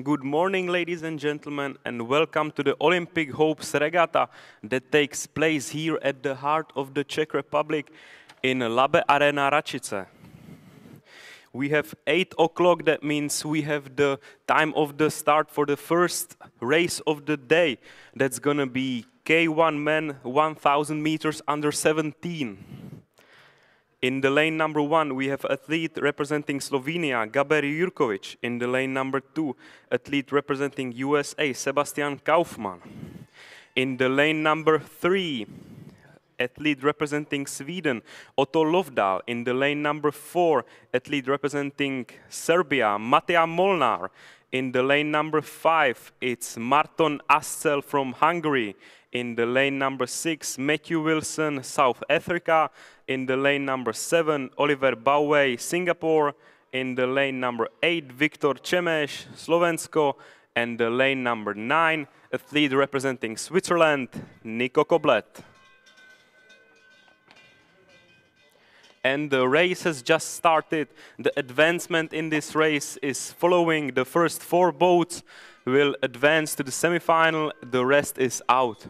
Good morning, ladies and gentlemen, and welcome to the Olympic Hopes Regatta that takes place here at the heart of the Czech Republic in Labe Arena Račice. We have 8 o'clock, that means we have the time of the start for the first race of the day. That's gonna be K1 men 1000 meters under 17. In the lane number 1, we have athlete representing Slovenia, Gaber Jurkovic. In the lane number 2, athlete representing USA, Sebastian Kaufmann. In the lane number 3, athlete representing Sweden, Otto Lovdal. In the lane number 4, athlete representing Serbia, Mateja Molnar. In the lane number 5, it's Marton Ascel from Hungary. In the lane number 6, Matthew Wilson, South Africa. In the lane number 7, Oliver Bowie, Singapore. In the lane number 8, Viktor Čemeš, Slovensko. And the lane number 9, athlete representing Switzerland, Nico Koblet. And the race has just started. The advancement in this race is following. The first 4 boats will advance to the semifinal. The rest is out.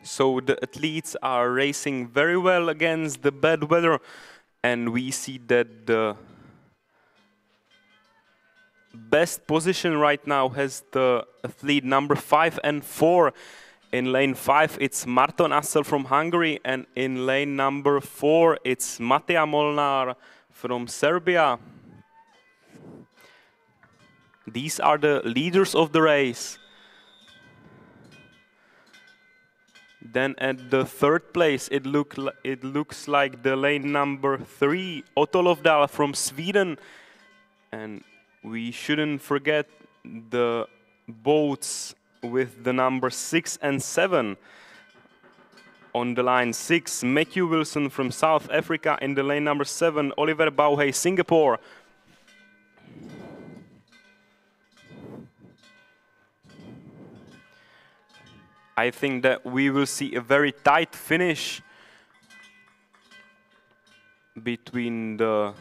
So the athletes are racing very well against the bad weather, and we see that the best position right now has the athlete number 5 and 4. In lane 5, it's Marton Ascel from Hungary, and in lane number 4, it's Mateja Molnar from Serbia. These are the leaders of the race. Then at the 3rd place, it looks like the lane number 3, Otto Lovdal from Sweden. And we shouldn't forget the boats with the number 6 and 7. On the line 6, Matthew Wilson from South Africa. In the lane number 7, Oliver Bowie, Singapore. I think that we will see a very tight finish between the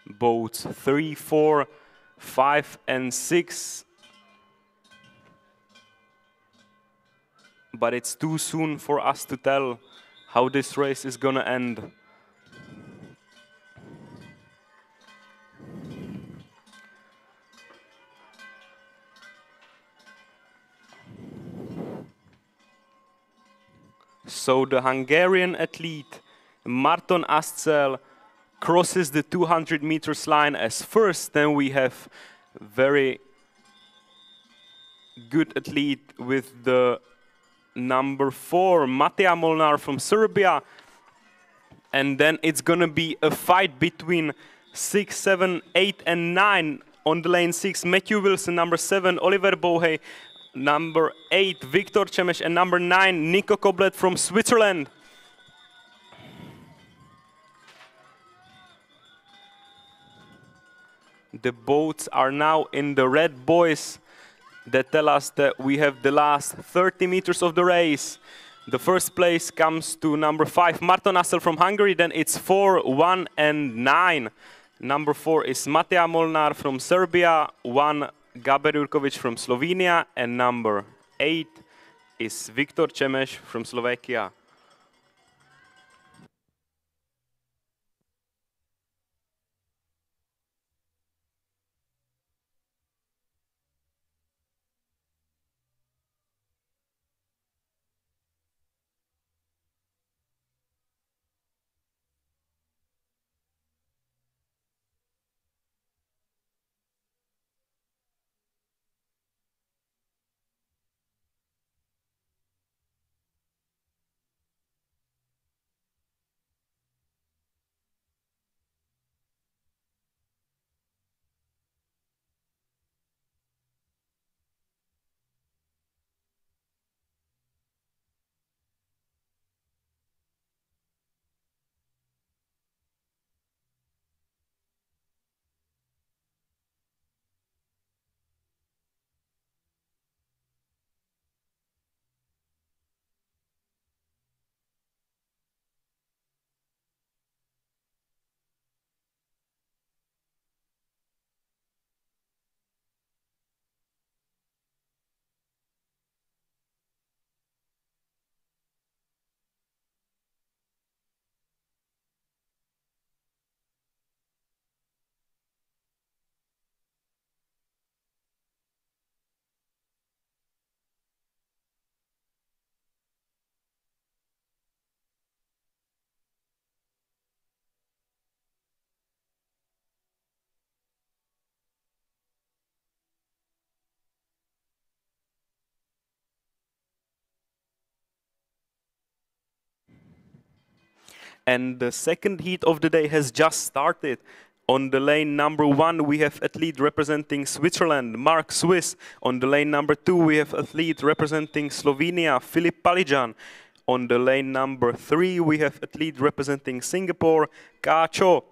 boats 3, 4, 5, and 6. But it's too soon for us to tell how this race is gonna end. So the Hungarian athlete Marton Ascel crosses the 200 meters line as first. Then we have very good athlete with the number 4, Mateja Molnar from Serbia. And then it's gonna be a fight between 6, 7, 8, and 9. On the lane 6, Matthew Wilson, number 7, Oliver Bowie, number 8, Viktor Čemeš, and number 9, Nico Koblet from Switzerland. The boats are now in the red buoys that tell us that we have the last 30 meters of the race. The first place comes to number 5, Marton Ascel from Hungary. Then it's 4, 1, and 9. Number 4 is Mateja Molnar from Serbia, 1, Gaber Jurkovic from Slovenia, and number 8 is Viktor Čemeš from Slovakia. And the second heat of the day has just started. On the lane number 1, we have athlete representing Switzerland, Mark Swiss. On the lane number 2, we have athlete representing Slovenia, Filip Palijan. On the lane number 3, we have athlete representing Singapore, Ka Cho.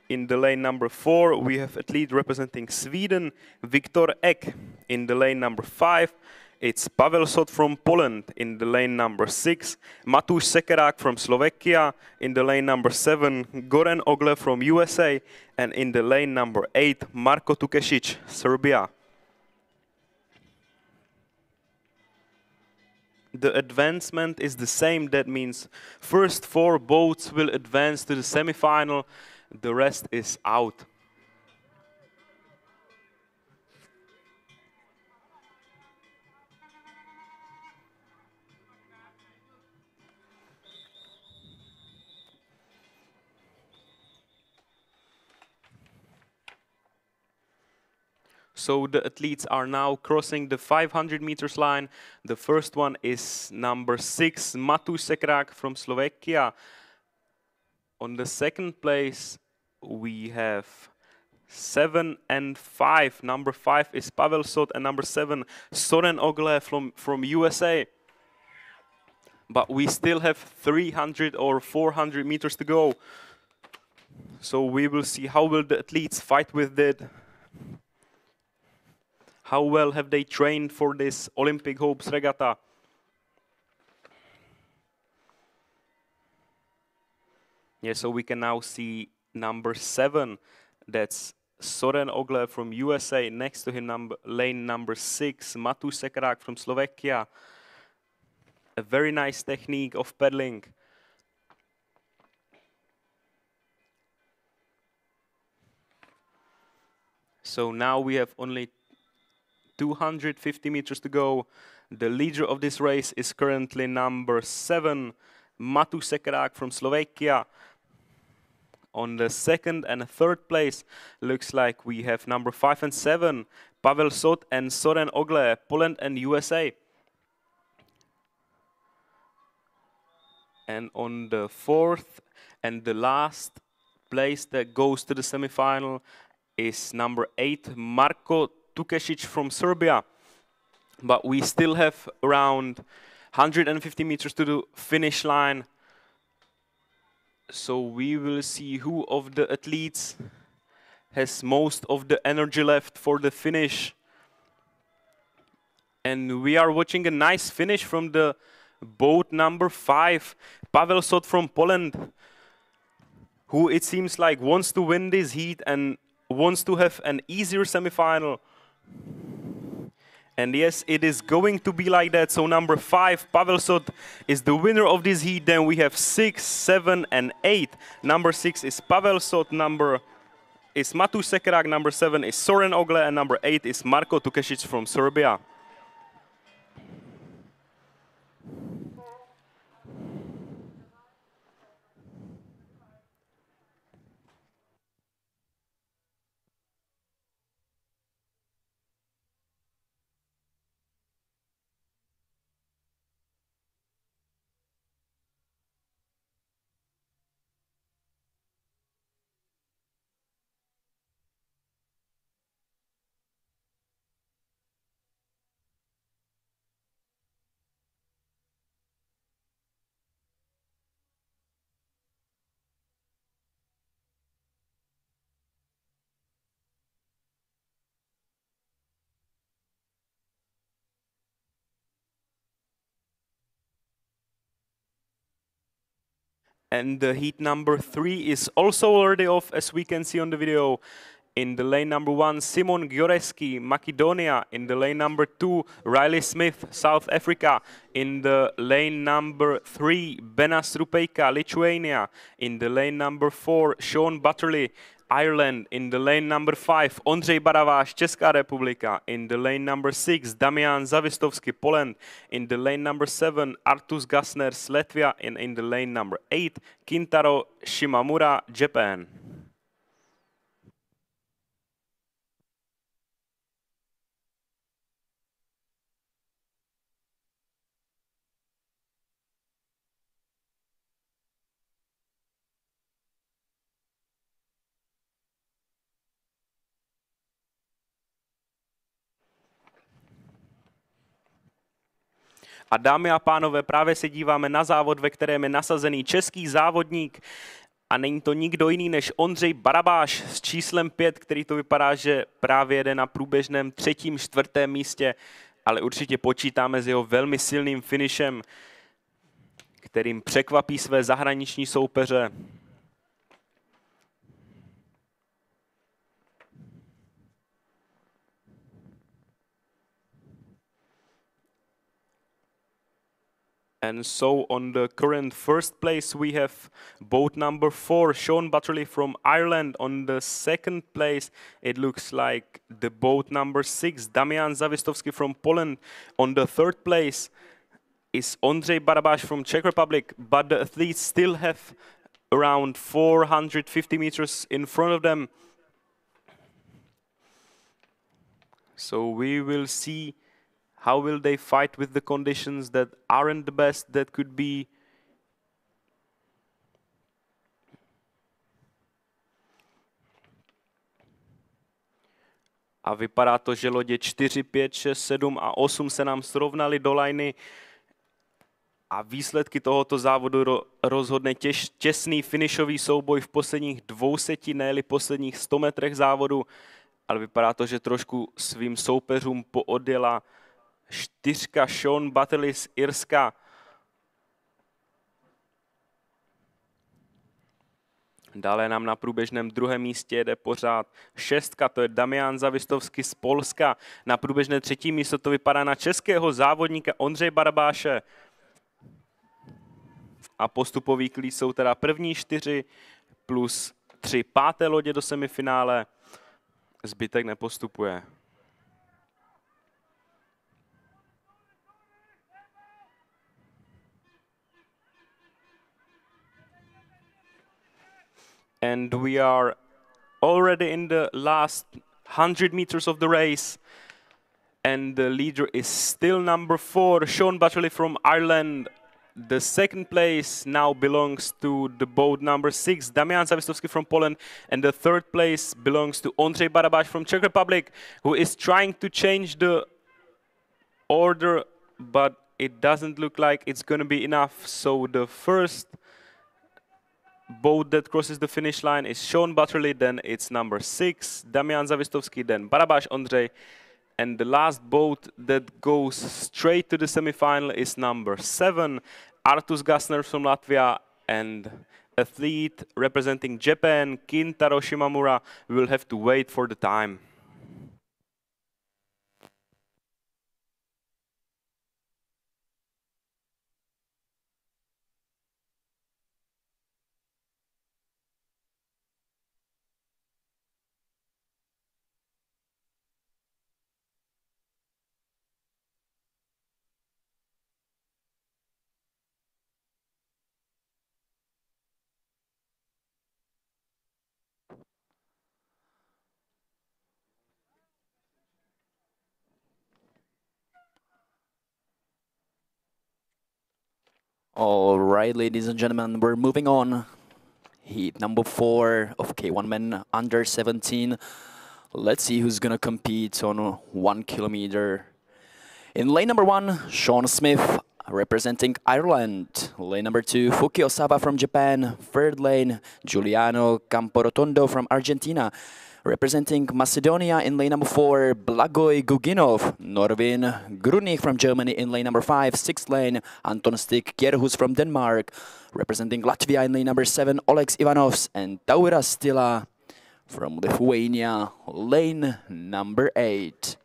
In the lane number 4, we have athlete representing Sweden, Viktor Ek. In the lane number 5, it's Pavel Sot from Poland. In the lane number 6, Matúš Sekerák from Slovakia. In the lane number 7, Goran Ogle from USA. And in the lane number 8, Marko Tukesic, Serbia. The advancement is the same. That means first 4 boats will advance to the semifinal. The rest is out. So the athletes are now crossing the 500 meters line. The first one is number 6, Matúš Sekerák from Slovakia. On the second place, we have 7 and 5. Number 5 is Pavel Sot, and number 7, Soren Ogle from USA. But we still have 300 or 400 meters to go. So we will see how will the athletes fight with it. How well have they trained for this Olympic Hopes Regatta? Yeah, so we can now see number 7. That's Soren Ogle from USA. Next to him, lane number 6, Matúš Sekerák from Slovakia. A very nice technique of paddling. So now we have only 250 meters to go. The leader of this race is currently number 7, Matúš Sekerák from Slovakia. On the second and third place, looks like we have number 5 and 7, Pavel Sot and Soren Ogle, Poland and USA. And on the fourth and the last place that goes to the semifinal is number 8, Marko Tukesic from Serbia. But we still have around 150 meters to the finish line. So we will see who of the athletes has most of the energy left for the finish. And we are watching a nice finish from the boat number 5, Pavel Sot from Poland, who it seems like wants to win this heat and wants to have an easier semifinal. And yes, it is going to be like that. So number 5, Pavel Sot, is the winner of this heat. Then we have 6, 7, and 8. Number 6 is Pavel Sot, number is Matúš Sekerák, number 7 is Soren Ogle, and number 8 is Marko Tukesic from Serbia. And the heat number 3 is also already off, as we can see on the video. In the lane number 1, Simon Gioreski, Macedonia. In the lane number 2, Riley Smith, South Africa. In the lane number 3, Benas Rupeika, Lithuania. In the lane number 4, Sean Butterley, Ireland. In the lane number 5, Ondřej Baraváš, Česká republika. In the lane number 6, Damian Zavistovsky, Poland. In the lane number 7, Artus Gassner, Latvia. And in the lane number 8, Kintaro Shimamura, Japan. A dámy a pánové, právě se díváme na závod, ve kterém je nasazený český závodník. A není to nikdo jiný než Ondřej Barabáš s číslem 5, který to vypadá, že právě jede na průběžném 3., 4. místě, ale určitě počítáme s jeho velmi silným finišem, kterým překvapí své zahraniční soupeře. And so on the current first place we have boat number 4, Sean Butterley from Ireland. On the second place it looks like the boat number 6, Damian Zawistovski from Poland. On the third place is Ondřej Barabáš from Czech Republic, but the athletes still have around 450 meters in front of them. So we will see how will they fight with the conditions that aren't the best, that could be a vypadá to, že lodě 4, 5, 6, 7 a 8 se nám srovnaly do lajny a výsledky tohoto závodu rozhodne těsný finišový souboj v posledních 200, ne-li posledních 100 metrech závodu, ale vypadá to, že trošku svým soupeřům poodjela 4, Sean Butterley z Irska. Dále nám na průběžném 2. místě jede pořád 6, to je Damian Zawistovski z Polska. Na průběžné 3. místo to vypadá na českého závodníka Ondřeje Barabáše. A postupový klíč jsou teda první 4 plus 3 páté lodě do semifinále. Zbytek nepostupuje. And we are already in the last 100 meters of the race. And the leader is still number 4, Sean Butterley from Ireland. The second place now belongs to the boat number 6, Damian Zawistovski from Poland. And the third place belongs to Ondřej Barabáš from Czech Republic, who is trying to change the order, but it doesn't look like it's going to be enough. So the first boat that crosses the finish line is Sean Butterley, then it's number 6, Damian Zawistovski, then Barabáš Ondřej. And the last boat that goes straight to the semi-final is number 7, Artus Gassner from Latvia, and athlete representing Japan, Kintaro Shimamura. We will have to wait for the time. All right, ladies and gentlemen, we're moving on. Heat number 4 of K1 men under 17. Let's see who's gonna compete on 1 kilometer. In lane number 1, Sean Smith representing Ireland. Lane number 2, Fuki Osawa from Japan. Third lane, Giuliano Camporotondo from Argentina. Representing Macedonia in lane number 4, Blagoj Guginov. Norvin Grunig from Germany in lane number 5. Sixth lane, Anton Stik Kierhus from Denmark. Representing Latvia in lane number 7, Oleks Ivanovs. And Tauras Stila from Lithuania, lane number 8.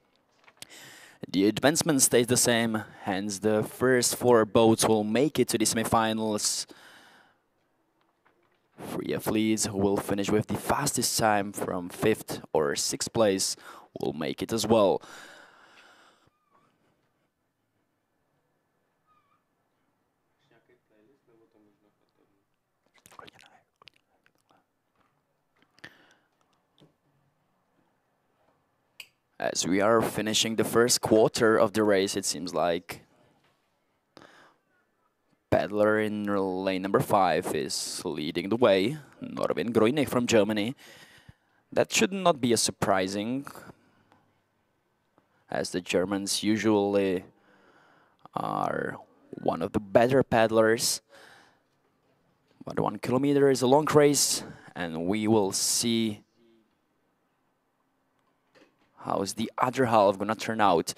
The advancement stays the same, hence the first 4 boats will make it to the semifinals. 3 athletes who will finish with the fastest time from 5th or 6th place will make it as well. As we are finishing the first quarter of the race, it seems like Paddler in lane number 5 is leading the way. Norvin Grunig from Germany. That should not be a surprising, as the Germans usually are one of the better paddlers. But 1 kilometer is a long race, and we will see how is the other half gonna turn out.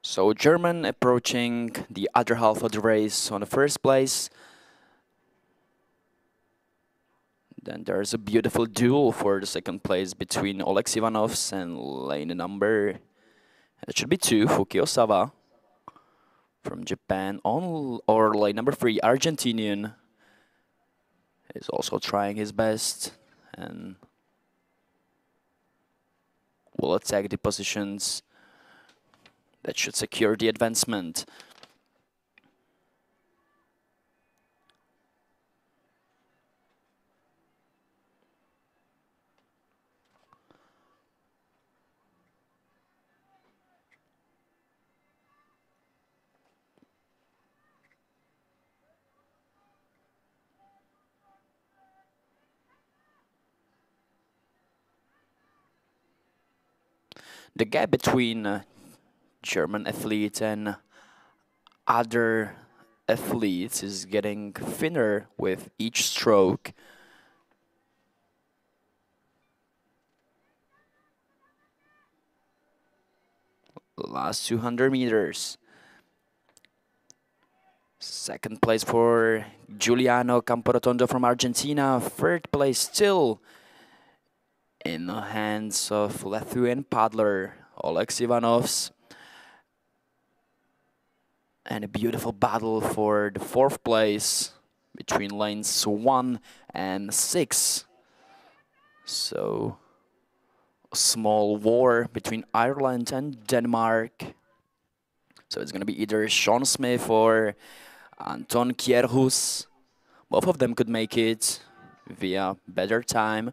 So German approaching the other half of the race on the first place. Then there's a beautiful duel for the second place between Oleg Ivanovs and lane number, it should be 2, Fuki Osawa from Japan, or lane number 3, Argentinian, is also trying his best and will attack the positions that should secure the advancement. The gap between German athlete and other athletes is getting thinner with each stroke. Last 200 meters. Second place for Giuliano Camporotondo from Argentina. Third place still in the hands of Lithuanian paddler Oleg Ivanovs. And a beautiful battle for the fourth place between lanes 1 and 6. So a small war between Ireland and Denmark. So it's going to be either Sean Smith or Anton Kierhus. Both of them could make it via better time.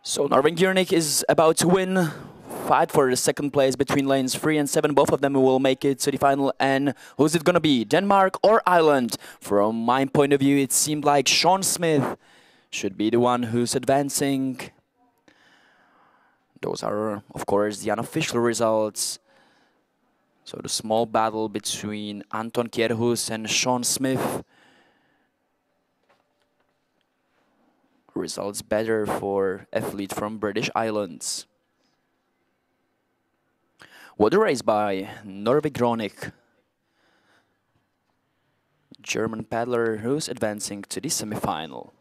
So Norvin Giernik is about to win. Fight for the second place between lanes 3 and 7. Both of them will make it to the final. And who's it going to be? Denmark or Ireland? From my point of view, it seemed like Sean Smith should be the one who's advancing. Those are, of course, the unofficial results. So the small battle between Anton Kierhus and Sean Smith results better for athlete from British Islands. What a race by Norvig Gronik, German paddler who's advancing to the semi-final.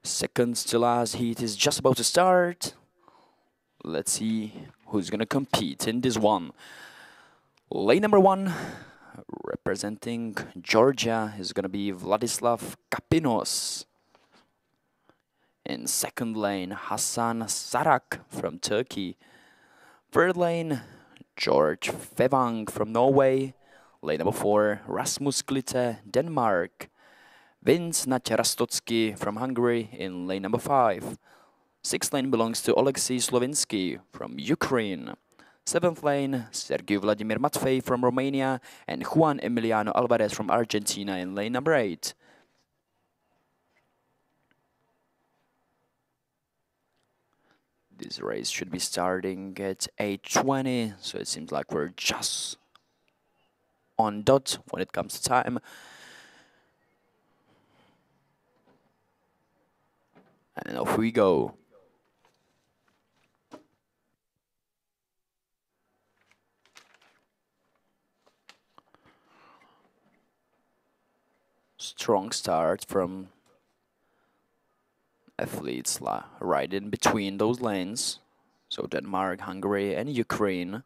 Seconds to last heat is just about to start. Let's see who's gonna compete in this one. Lane number 1, representing Georgia, is gonna be Vladislav Kapinos. In second lane, Hassan Sarak from Turkey. Third lane, George Fevang from Norway. Lane number 4, Rasmus Glitte, Denmark. Vince Natarastotsky from Hungary in lane number 5. Sixth lane belongs to Oleksiy Slovinsky from Ukraine. Seventh lane, Sergiu Vladimir Matvey from Romania and Juan Emiliano Alvarez from Argentina in lane number 8. This race should be starting at 8:20, so it seems like we're just on dot when it comes to time. And off we go. Strong start from athletes right in between those lanes. So Denmark, Hungary and Ukraine.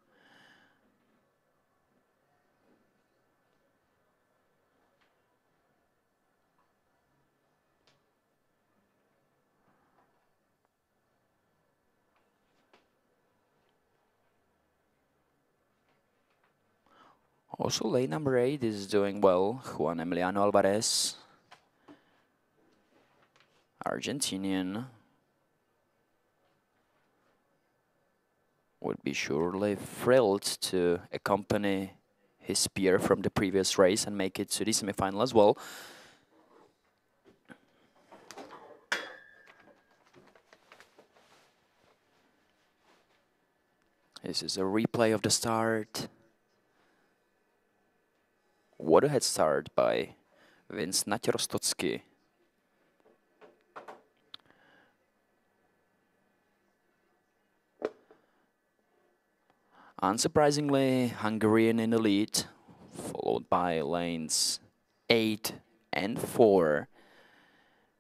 Also, lane number 8 is doing well. Juan Emiliano Alvarez, Argentinian, would be surely thrilled to accompany his peer from the previous race and make it to the semi-final as well. This is a replay of the start. What a head start by Vince Natěrostocký. Unsurprisingly, Hungarian in the lead, followed by lanes 8 and 4.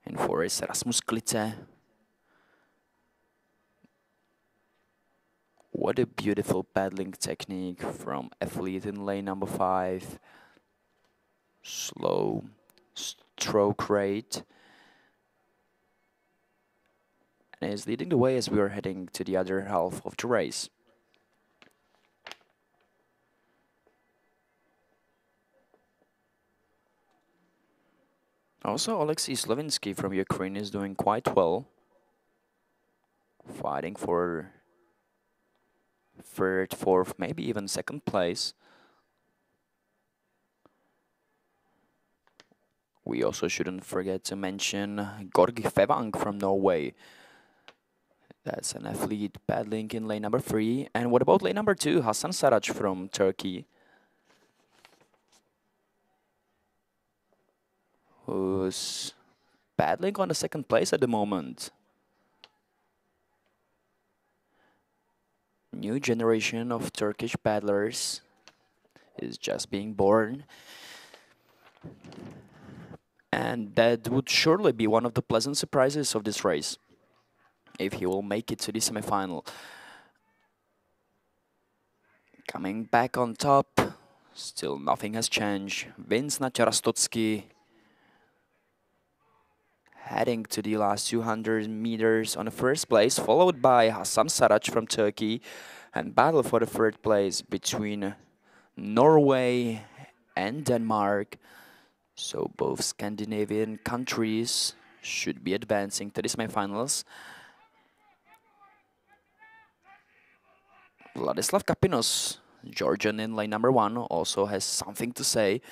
And 4 is Rasmus Klice. What a beautiful paddling technique from athlete in lane number 5. Slow stroke rate. And is leading the way as we are heading to the other half of the race. Also, Alexei Slavinsky from Ukraine is doing quite well, fighting for third, fourth, maybe even second place. We also shouldn't forget to mention Gorgi Fevang from Norway. That's an athlete paddling in lane number 3. And what about lane number 2, Hasan Sarac from Turkey, who's paddling on the second place at the moment. New generation of Turkish paddlers is just being born. And that would surely be one of the pleasant surprises of this race, if he will make it to the semi-final. Coming back on top, still nothing has changed. Vince Natěrostocký heading to the last 200 meters on the first place, followed by Hasan Sarac from Turkey, and battle for the third place between Norway and Denmark. So both Scandinavian countries should be advancing to the semi-finals. Vladislav Kapinos, Georgian in lane number 1, also has something to say.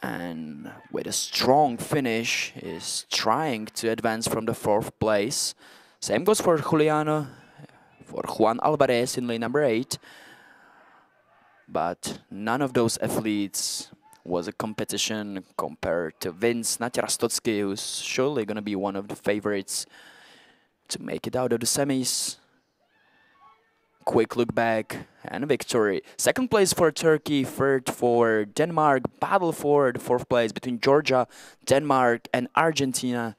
And with a strong finish, is trying to advance from the 4th place. Same goes for Juan Alvarez in lane number 8. But none of those athletes was a competition compared to Vince Natěrostocký, who's surely going to be one of the favorites to make it out of the semis. Quick look back and victory. Second place for Turkey, third for Denmark. Battle for the 4th place between Georgia, Denmark and Argentina.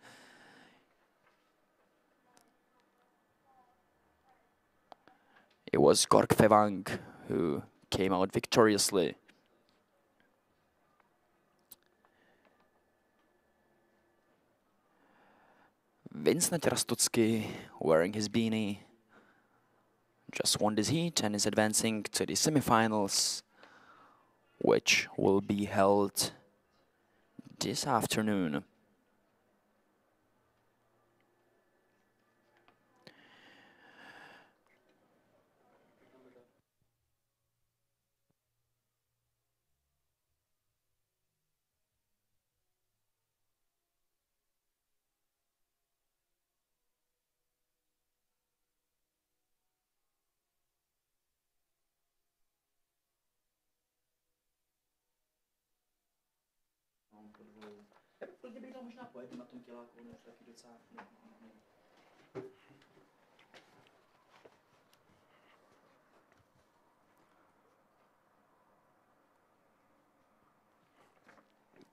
It was Gorg Fevang who came out victoriously. Vince Natěrostocký, wearing his beanie, just won this heat and is advancing to the semi-finals, which will be held this afternoon.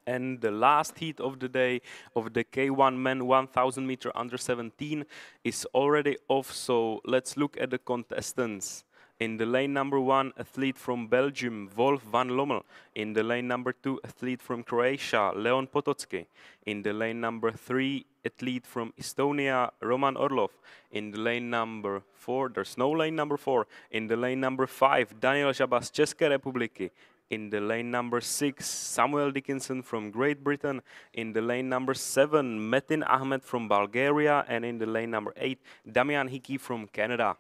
And the last heat of the day of the K1 men 1000 meter under 17 is already off, so let's look at the contestants In the lane number 1, athlete from Belgium, Wolf van Lommel. In the lane number 2, athlete from Croatia, Leon Potocky. In the lane number 3, athlete from Estonia, Roman Orlov. In the lane number 4, there's no lane number 4. In the lane number 5, Daniel Žaba z České republiky. In the lane number 6, Samuel Dickinson from Great Britain. In the lane number 7, Metin Ahmed from Bulgaria. And in the lane number 8, Damian Hickey from Canada.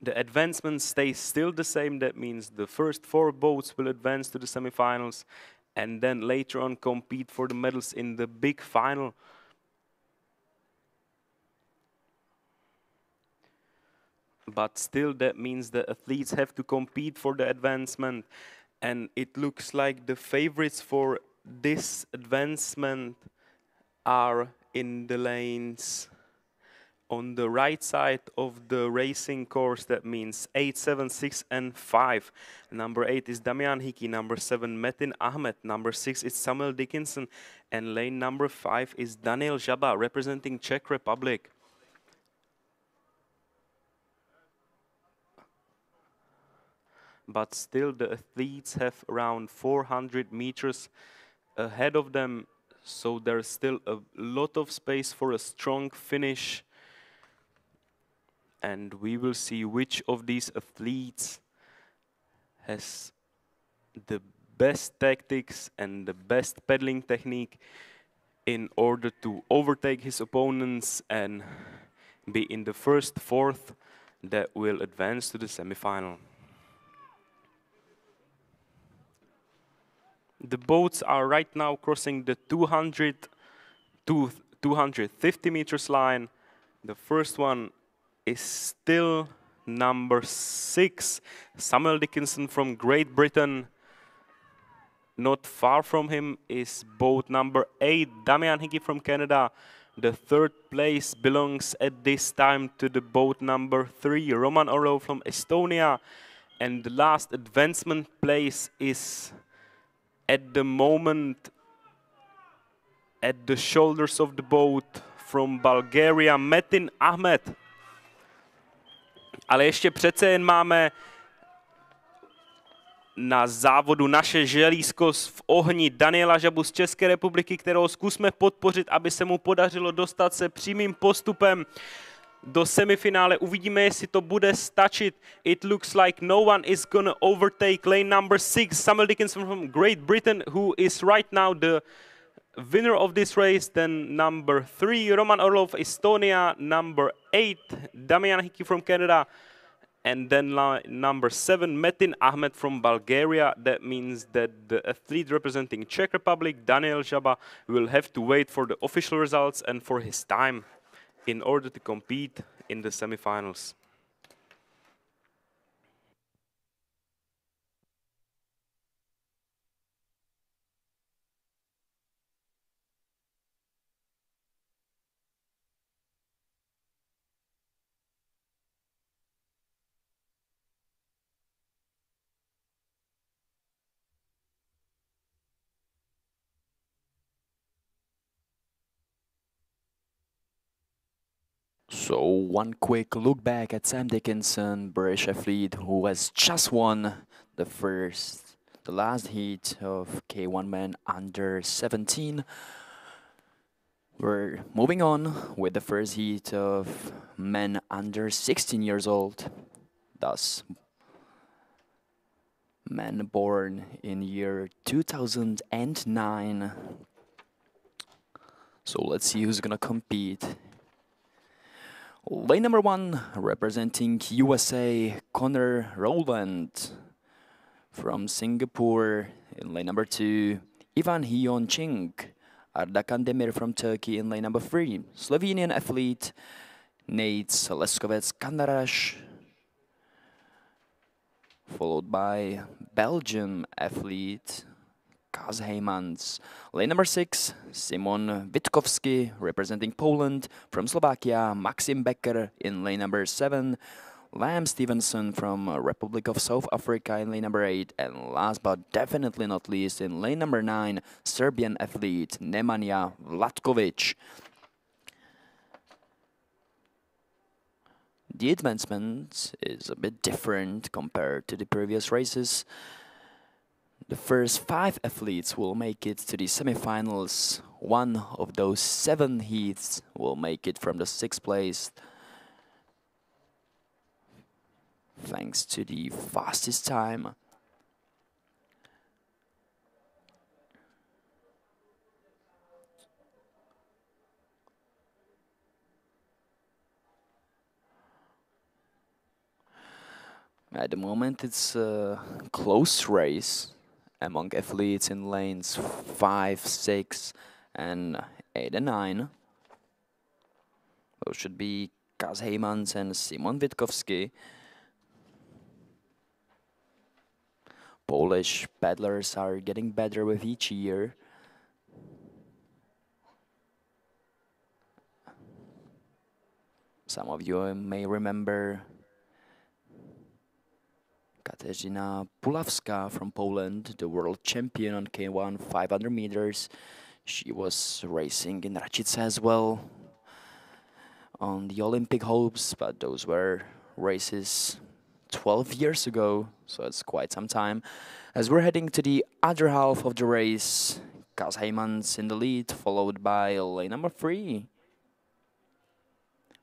The advancement stays still the same. That means the first 4 boats will advance to the semifinals and then later on compete for the medals in the big final. But still, that means the athletes have to compete for the advancement. And it looks like the favorites for this advancement are in the lanes on the right side of the racing course. That means 8, 7, 6, and 5. Number 8 is Damian Hickey. Number 7, Metin Ahmed. Number 6 is Samuel Dickinson. And lane number 5 is Daniel Žaba, representing Czech Republic. But still, the athletes have around 400 meters ahead of them. So there's still a lot of space for a strong finish. And we will see which of these athletes has the best tactics and the best pedaling technique in order to overtake his opponents and be in the first 4th that will advance to the semifinal. The boats are right now crossing the 200 to 250 meters line. The first one is still number 6, Samuel Dickinson from Great Britain. Not far from him is boat number 8, Damian Hickey from Canada. The 3rd place belongs at this time to the boat number 3, Roman Orlov from Estonia. And the last advancement place is at the moment at the shoulders of the boat from Bulgaria, Metin Ahmed. Ale ještě přece jen máme na závodu naše želízko v ohni Daniela Žabu z České republiky, kterého zkusme podpořit, aby se mu podařilo dostat se přímým postupem do semifinále. Uvidíme, jestli to bude stačit. It looks like no one is gonna overtake lane number 6, Samuel Dickinson from Great Britain, who is right now the winner of this race. Then number 3, Roman Orlov, Estonia. Number 8, Damian Hickey from Canada. And then number 7, Metin Ahmed from Bulgaria. That means that the athlete representing Czech Republic, Daniel Žaba, will have to wait for the official results and for his time in order to compete in the semifinals. So one quick look back at Sam Dickinson, British athlete who has just won the last heat of K1 men under 17. We're moving on with the first heat of men under 16 years old, thus men born in year 2009. So let's see who's gonna compete. Lane number 1, representing USA, Connor Rowland from Singapore. In lane number 2, Ivan Hyun Ching, Arda Kandemir from Turkey. In lane number 3, Slovenian athlete Nate Leskovec Kandarash, followed by Belgian athlete Kaz Heymans. Lane number 6, Simon Witkowski, representing Poland. From Slovakia, Maxim Becker. In lane number 7, Lam Stevenson from Republic of South Africa. In lane number 8, and last but definitely not least, in lane number 9, Serbian athlete Nemanja Vlatkovic. The advancement is a bit different compared to the previous races. The first 5 athletes will make it to the semifinals. One of those 7 heats will make it from the 6th place, thanks to the fastest time. At the moment, it's a close race among athletes in lanes 5, 6, and 8 and 9. Those should be Kaz Heymans and Simon Witkowski. Polish paddlers are getting better with each year. Some of you may remember Kateřina Puławska from Poland, the world champion on K1 500 meters. She was racing in Račice as well on the Olympic Hopes, but those were races 12 years ago, so it's quite some time. As we're heading to the other half of the race, Kaz Heymans in the lead, followed by lane number 3,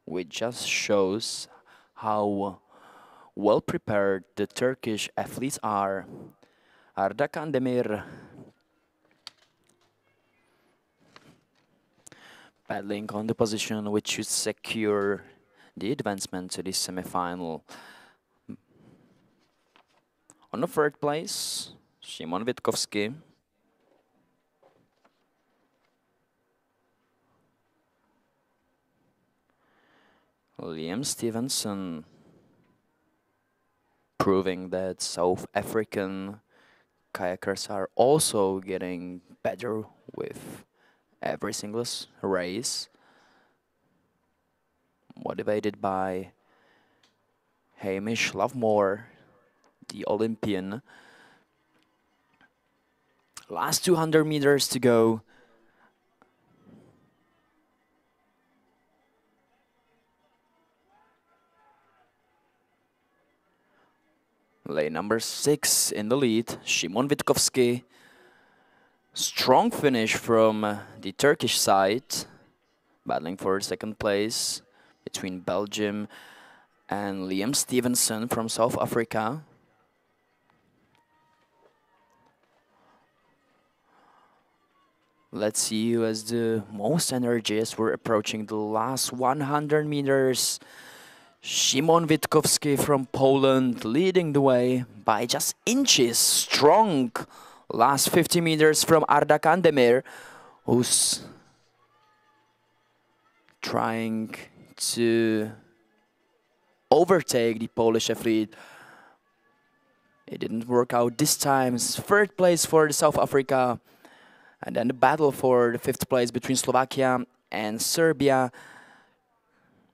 which just shows how well prepared the Turkish athletes are. Arda Kandemir paddling on the position which should secure the advancement to the semifinal. On the 3rd place, Szymon Witkowski. Liam Stevenson, proving that South African kayakers are also getting better with every single race. Motivated by Hamish Lovemore, the Olympian. Last 200 meters to go. Lane number 6 in the lead, Szymon Witkowski. Strong finish from the Turkish side, battling for 2nd place between Belgium and Liam Stevenson from South Africa. Let's see who has the most energy as we're approaching the last 100 meters. Szymon Witkowski from Poland leading the way by just inches. Strong last 50 meters from Arda Kandemir, who's trying to overtake the Polish athlete. It didn't work out this time. 3rd place for South Africa. And then the battle for the 5th place between Slovakia and Serbia.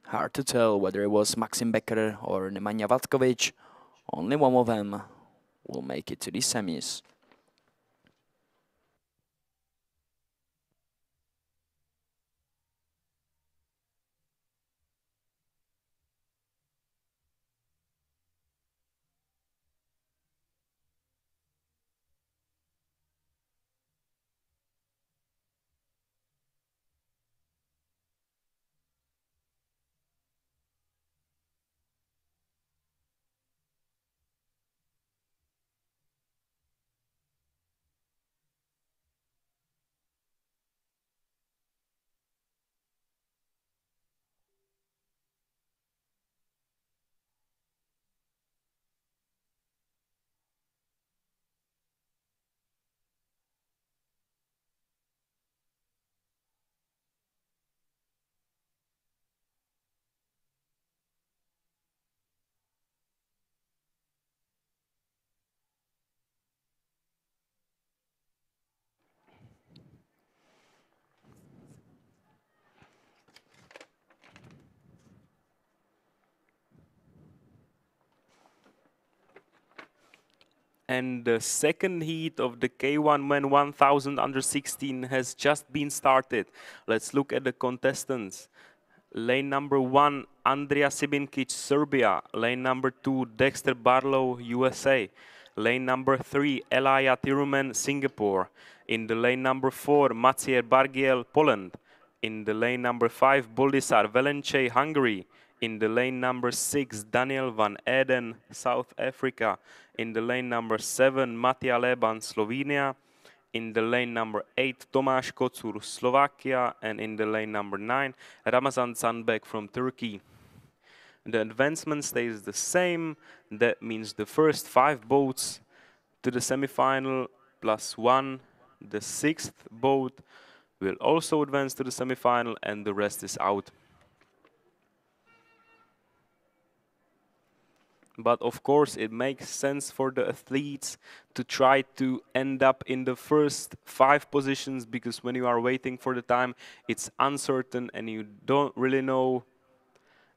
Hard to tell whether it was Maxim Becker or Nemanja Vatkovic. Only one of them will make it to the semis. And the 2nd heat of the K1 Men 1000 under 16 has just been started. Let's look at the contestants. Lane number 1, Andrea Sibinkic, Serbia. Lane number 2, Dexter Barlow, USA. Lane number 3, Elia Tirumen, Singapore. In the lane number 4, Maciej Bargiel, Poland. In the lane number 5, Boldisar Velenche, Hungary. In the lane number 6, Daniel van Eden, South Africa. In the lane number 7, Matija Leban, Slovenia. In the lane number 8, Tomáš Kocur, Slovakia. And in the lane number 9, Ramazan Sanbek from Turkey. The advancement stays the same. That means the first 5 boats to the semifinal plus 1. The 6th boat will also advance to the semifinal, and the rest is out. But of course, it makes sense for the athletes to try to end up in the first 5 positions, because when you are waiting for the time, it's uncertain and you don't really know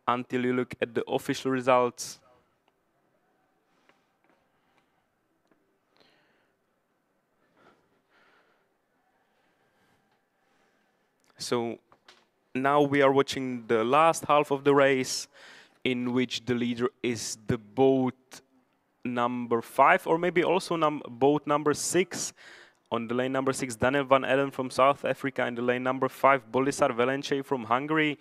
until you look at the official results. So now we are watching the last half of the race, in which the leader is the boat number 5, or maybe also boat number 6. On the lane number 6, Daniel van Eden from South Africa. In the lane number 5, Boldisar Velenche from Hungary.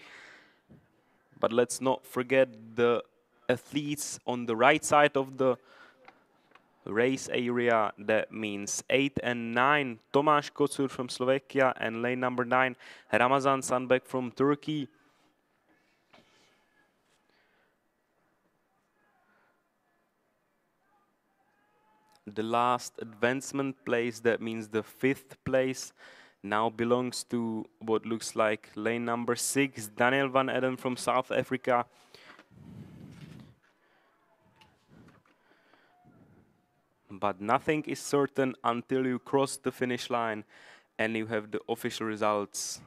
But let's not forget the athletes on the right side of the race area. That means 8 and 9, Tomáš Kocur from Slovakia, and lane number 9, Ramazan Sanbek from Turkey. The last advancement place, that means the 5th place, now belongs to what looks like lane number 6, Daniel van Eden from South Africa. But nothing is certain until you cross the finish line and you have the official results.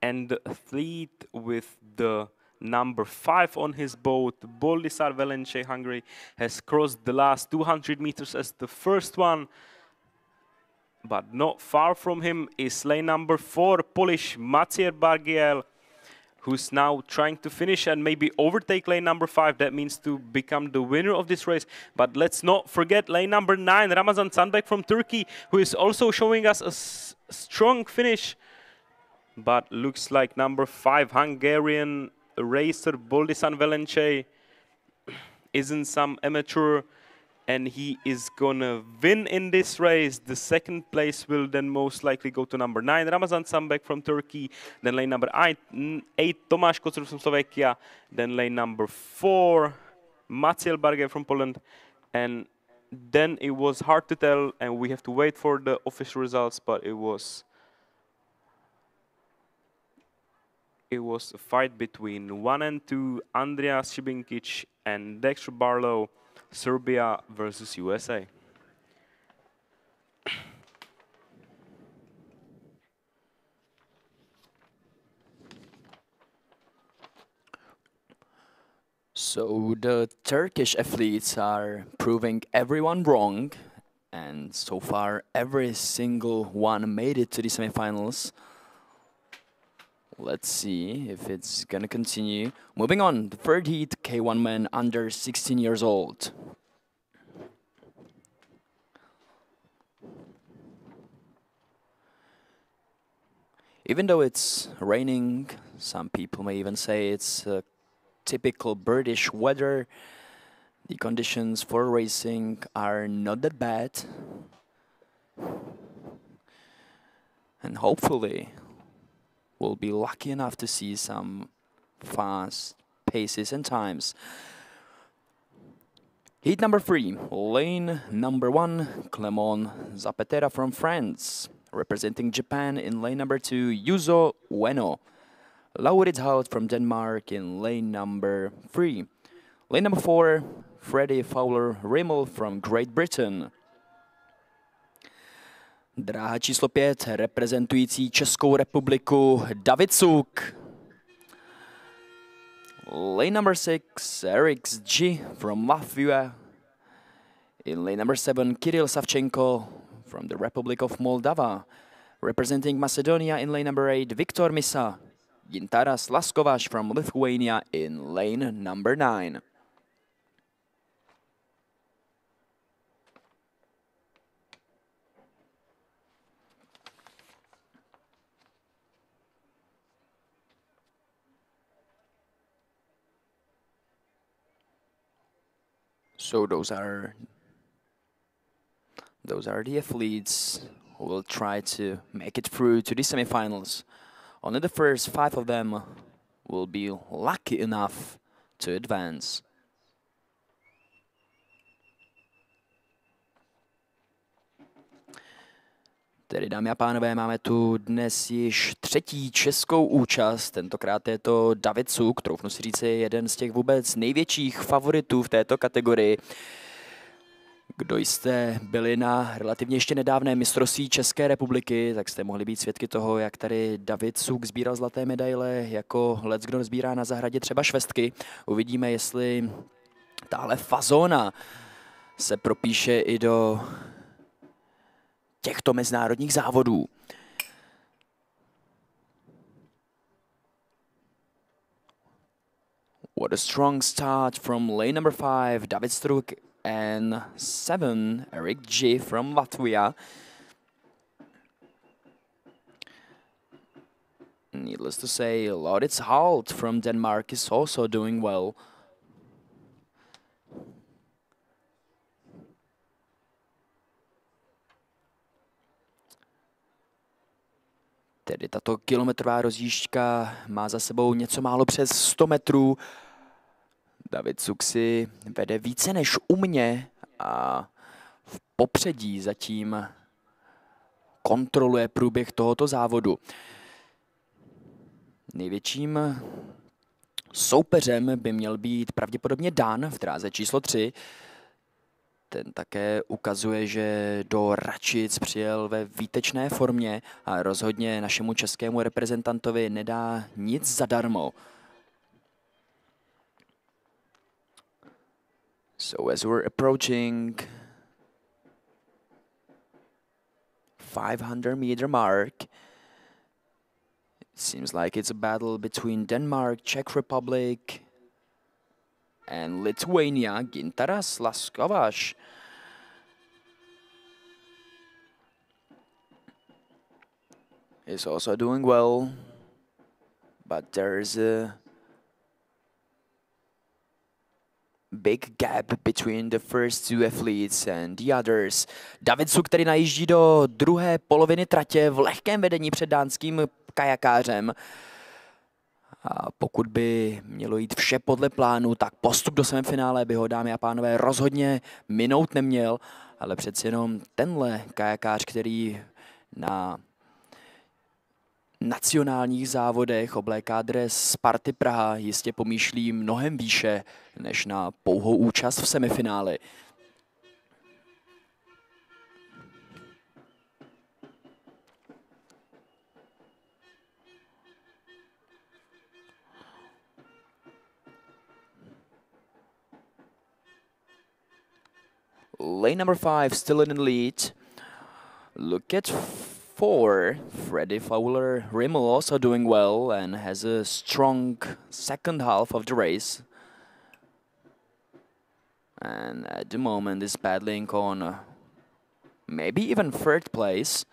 And the athlete with the number 5 on his boat, Boldisar Velenche, Hungary, has crossed the last 200 meters as the first one. But not far from him is lane number 4, Polish Maciej Bargiel, who's now trying to finish and maybe overtake lane number 5. That means to become the winner of this race. But let's not forget lane number 9, Ramazan Sanbek from Turkey, who is also showing us a strong finish. But looks like number 5, Hungarian racer Boldisar Velenche, isn't some amateur, and he is gonna win in this race. The 2nd place will then most likely go to number 9, Ramazan Sanbek from Turkey. Then lane number 8, Tomáš Kocur from Slovakia. Then lane number 4, Maciej Bargiel from Poland. And then it was hard to tell, and we have to wait for the official results, but it was a fight between 1 and 2, Andrea Sibinkic and Dexter Barlow, Serbia versus USA. So the Turkish athletes are proving everyone wrong, and so far every single one made it to the semifinals. Let's see if it's gonna continue. Moving on, the 3rd heat, K1 men under 16 years old. Even though it's raining, some people may even say it's typical British weather. The conditions for racing are not that bad. And hopefully we'll be lucky enough to see some fast paces and times. Heat number 3, lane number 1, Clément Zapatera from France. Representing Japan in lane number 2, Yuzo Ueno. Lauritz Hout from Denmark in lane number 3. Lane number 4, Freddie Fowler Rimmel from Great Britain. Dráha číslo 5, reprezentující Českou republiku, David Suk. Lane number 6, Eric G from Latvia. In lane number 7, Kirill Savchenko from the Republic of Moldova. Representing Macedonia in lane number 8, Viktor Misa. Gintaras Laskovaš from Lithuania in lane number 9. So those are the athletes who will try to make it through to the semifinals. Only the first 5 of them will be lucky enough to advance. Tedy, dámy a pánové, máme tu dnes již 3. českou účast. Tentokrát je to David Suk, troufnu si říct, je jeden z těch vůbec největších favoritů v této kategorii. Kdo jste byli na relativně ještě nedávné mistrovství České republiky, tak jste mohli být svědky toho, jak tady David Suk sbíral zlaté medaile, jako leckdo sbírá na zahradě třeba švestky. Uvidíme, jestli tahle fazóna se propíše i do těchto mezinárodních závodů. What a strong start from lane number 5, David Struk, and 7, Eric G from Latvia. Needless to say, Laurits Halt from Denmark is also doing well. Tedy tato kilometrová rozjížďka má za sebou něco málo přes 100 metrů. David Suk si vede více než u mě a v popředí zatím kontroluje průběh tohoto závodu. Největším soupeřem by měl být pravděpodobně Dan v dráze číslo 3. Ten také ukazuje, že do Račic přijel ve výtečné formě a rozhodně našemu českému reprezentantovi nedá nic zadarmo. So as we're approaching 500-meter mark, it seems like it's a battle between Denmark, Czech Republic, and Lithuania. Gintaras Laskovaš is also doing well, but there's a big gap between the first 2 athletes and the others. David Suk, který najíždí do druhé poloviny tratě v lehkém vedení před dánským kajakářem. A pokud by mělo jít vše podle plánu, tak postup do semifinále by ho, dámy a pánové, rozhodně minout neměl, ale přeci jenom tenhle kajakář, který na nacionálních závodech obléká dres Sparty Praha, jistě pomýšlí mnohem výše než na pouhou účast v semifinále. Lane number 5 still in the lead. Look at 4. Freddie Fowler Rimmel also doing well and has a strong second half of the race. And at the moment is battling on maybe even 3rd place.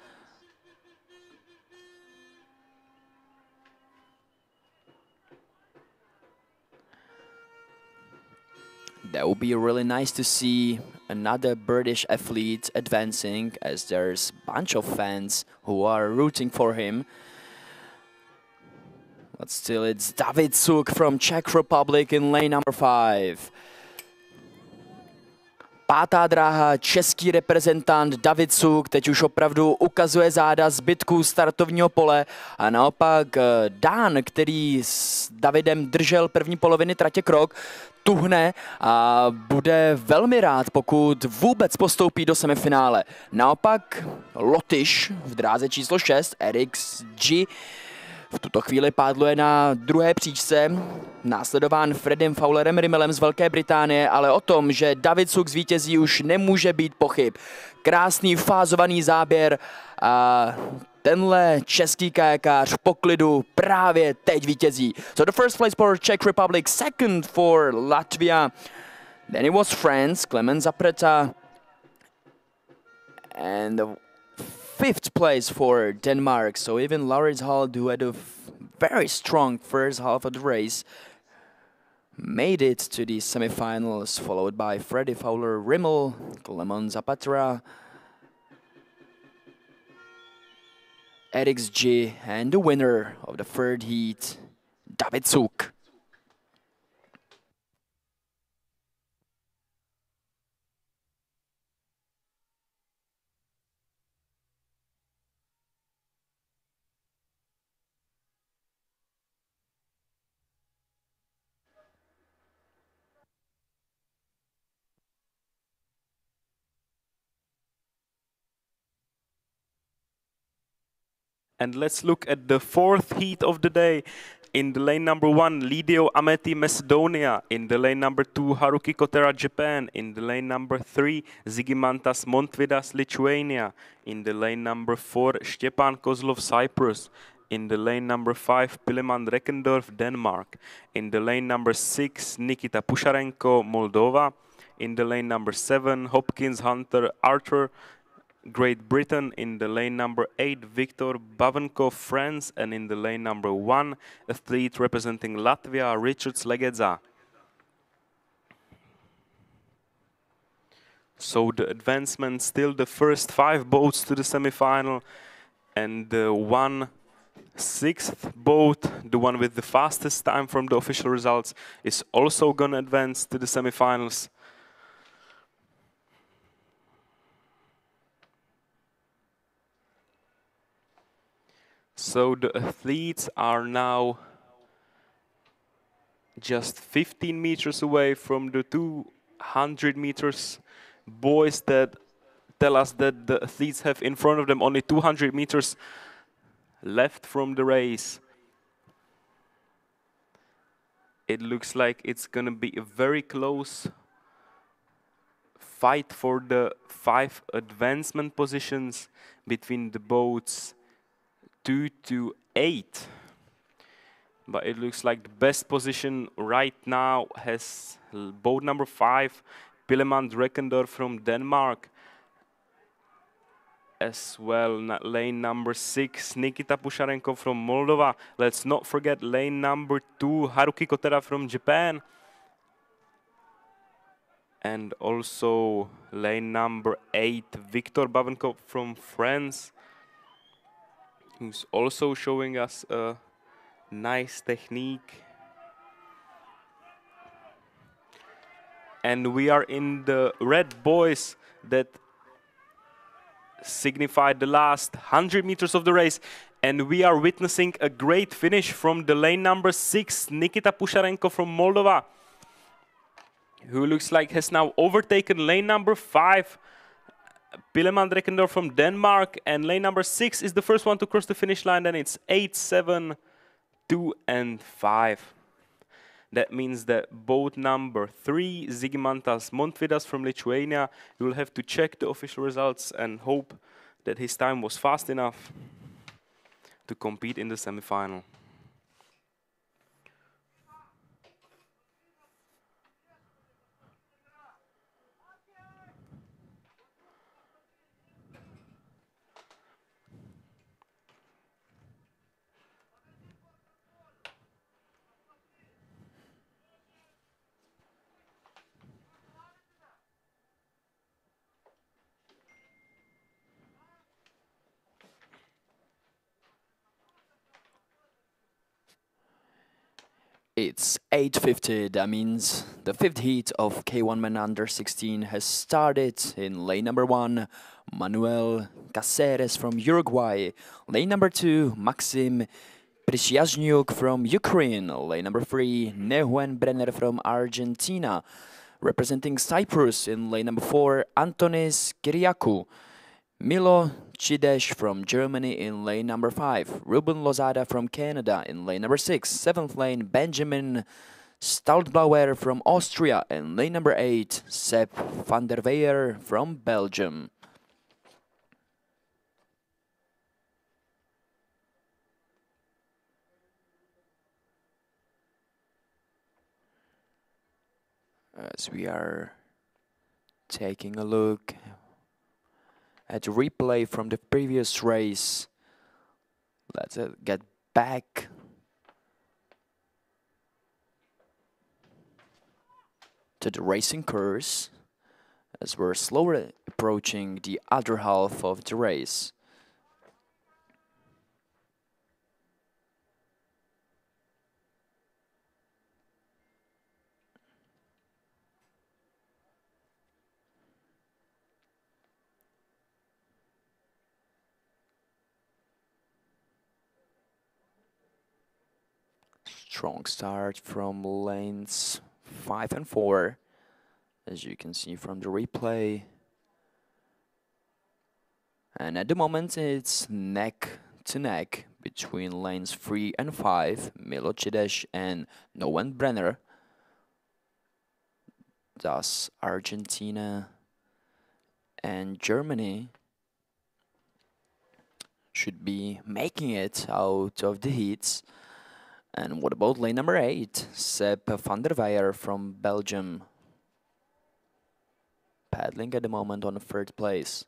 That would be really nice to see another British athlete advancing, as there's a bunch of fans who are rooting for him. But still, it's David Suk from Czech Republic in lane number 5. Pátá dráha, český reprezentant David Suk teď už opravdu ukazuje záda zbytku startovního pole a naopak Dan, který s Davidem držel první poloviny tratě krok, tuhne a bude velmi rád, pokud vůbec postoupí do semifinále. Naopak Lotyš v dráze číslo 6, Eric G, V tuto chvíli pádluje na druhé příčce, následován Freddym Fowlerem Rimmelem z Velké Británie, ale o tom, že David Suk zvítězí, už nemůže být pochyb. Krásný fázovaný záběr a tenhle český kajakář v poklidu právě teď vítězí. So the first place for Czech Republic, second for Latvia, then it was France, Klemens Zapreta, and the fifth place for Denmark. So even Laurits Hall, who had a very strong first half of the race, made it to the semifinals, followed by Freddie Fowler Rimmel, Clemens Zapatra, Eriks G, and the winner of the third heat, David Suk. And let's look at the fourth heat of the day. In the lane number 1, Lidio Ameti, Macedonia. In the lane number 2, Haruki Kotera, Japan. In the lane number 3, Zigimantas Montvidas, Lithuania. In the lane number 4, Stepan Kozlov, Cyprus. In the lane number 5, Pileman Reckendorf, Denmark. In the lane number 6, Nikita Pusharenko, Moldova. In the lane number 7, Hopkins Hunter Arthur, Great Britain. In the lane number 8, Viktor Bavenko, France, and in the lane number 1, athlete representing Latvia, Richard Slegedza. So the advancement, still the first 5 boats to the semi-final, and the 1/6 boat, the one with the fastest time from the official results, is also gonna advance to the semi-finals. So the athletes are now just 15 meters away from the 200 meters boys that tell us that the athletes have in front of them only 200 meters left from the race. It looks like it's going to be a very close fight for the 5 advancement positions between the boats 2 to 8. But it looks like the best position right now has boat number 5, Pileman Reckendorf from Denmark. As well, lane number 6, Nikita Pusharenko from Moldova. Let's not forget lane number 2, Haruki Kotera from Japan. And also lane number 8, Viktor Bavenko from France, who's also showing us a nice technique. And we are in the red boys that signified the last 100 meters of the race. And we are witnessing a great finish from the lane number 6, Nikita Pusharenko from Moldova, who looks like has now overtaken lane number 5, Pileman Reckendorf from Denmark, and lane number 6 is the first one to cross the finish line. Then it's 8, 7, 2, and 5. That means that boat number 3, Zigimantas Montvidas from Lithuania, you will have to check the official results and hope that his time was fast enough to compete in the semi-final. It's 8:50, that means the 5th heat of K1 Men Under 16 has started. In lane number 1, Manuel Caceres from Uruguay. Lane number 2, Maxim Przyjaźniuk from Ukraine. Lane number 3, Nehuen Brenner from Argentina. Representing Cyprus in lane number 4, Antonis Kyriakou. Milo Cides from Germany in lane number 5. Ruben Lozada from Canada in lane number 6. 7th lane, Benjamin Stoutblauer from Austria in lane number 8. Sepp van der Weyer from Belgium. As we are taking a look at the replay from the previous race, let's get back to the racing course as we're slowly approaching the other half of the race. Strong start from lanes 5 and 4, as you can see from the replay. And at the moment it's neck to neck between lanes 3 and 5, Milo Cides and Noen Brenner. Thus Argentina and Germany should be making it out of the heats. And what about lane number 8, Sepp van der Weyer from Belgium, paddling at the moment on the 3rd place.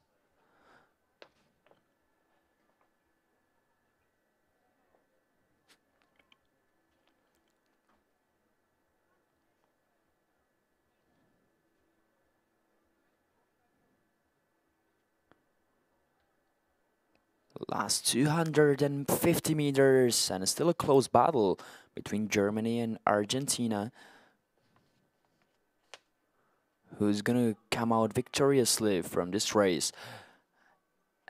Last 250 meters and still a close battle between Germany and Argentina. Who's gonna come out victoriously from this race?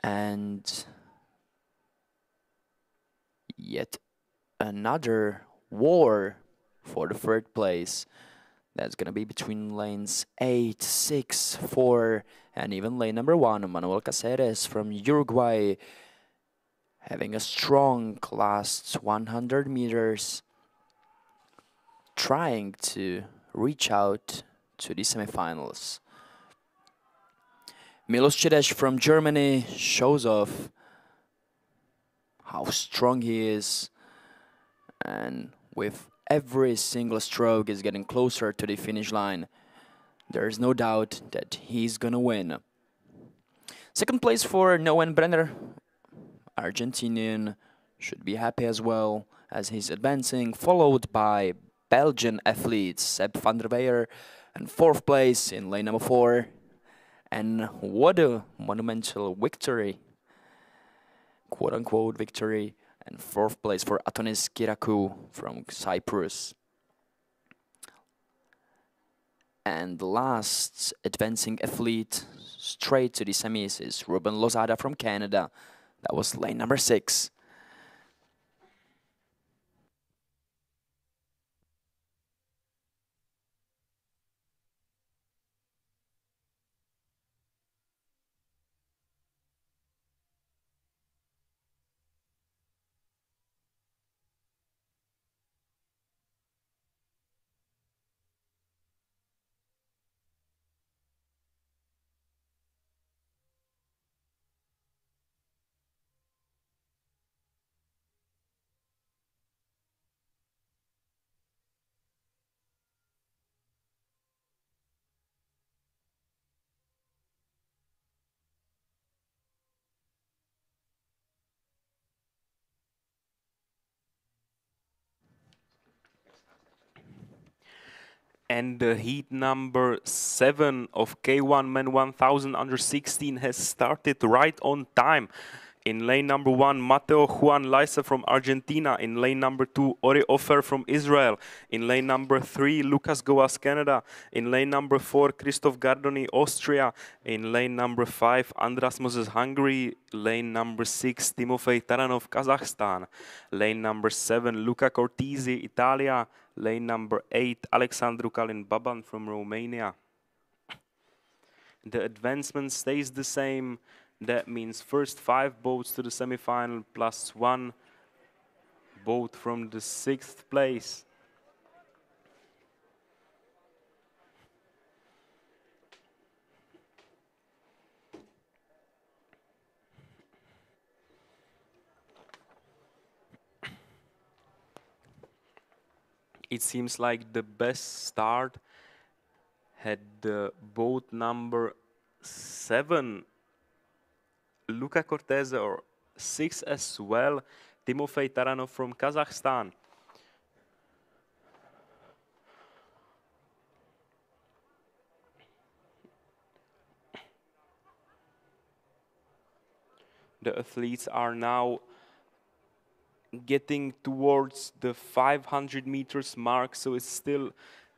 And yet another war for the 3rd place. That's gonna be between lanes 8, 6, 4, and even lane number 1, Manuel Caceres from Uruguay, having a strong last 100 meters, trying to reach out to the semifinals. Milos Cides from Germany shows off how strong he is, and with every single stroke is getting closer to the finish line. There's no doubt that he's gonna win. 2nd place for Noen Brenner. Argentinian should be happy as well as he's advancing, followed by Belgian athletes Sepp van der Weyer, and 4th place in lane number 4. And what a monumental victory, quote-unquote victory, and 4th place for Atonis Kirakou from Cyprus. And the last advancing athlete straight to the semis is Ruben Lozada from Canada. That was lane number 6. And the heat number 7 of K1 Men 1000 under 16 has started right on time. In lane number 1, Mateo Juan Leise from Argentina. In lane number 2, Ori Ofer from Israel. In lane number 3, Lucas Goas, Canada. In lane number 4, Christoph Gardoni, Austria. In lane number 5, Andras Moses, Hungary. Lane number 6, Timofey Taranov, Kazakhstan. Lane number 7, Luca Cortisi, Italia. Lane number 8, Alexandru Kalin Baban from Romania. The advancement stays the same. That means first 5 boats to the semi-final plus 1 boat from the 6th place. It seems like the best start had the boat number 7, Luka Cortese, or 6 as well, Timofey Taranov from Kazakhstan. The athletes are now getting towards the 500 meters mark, so it's still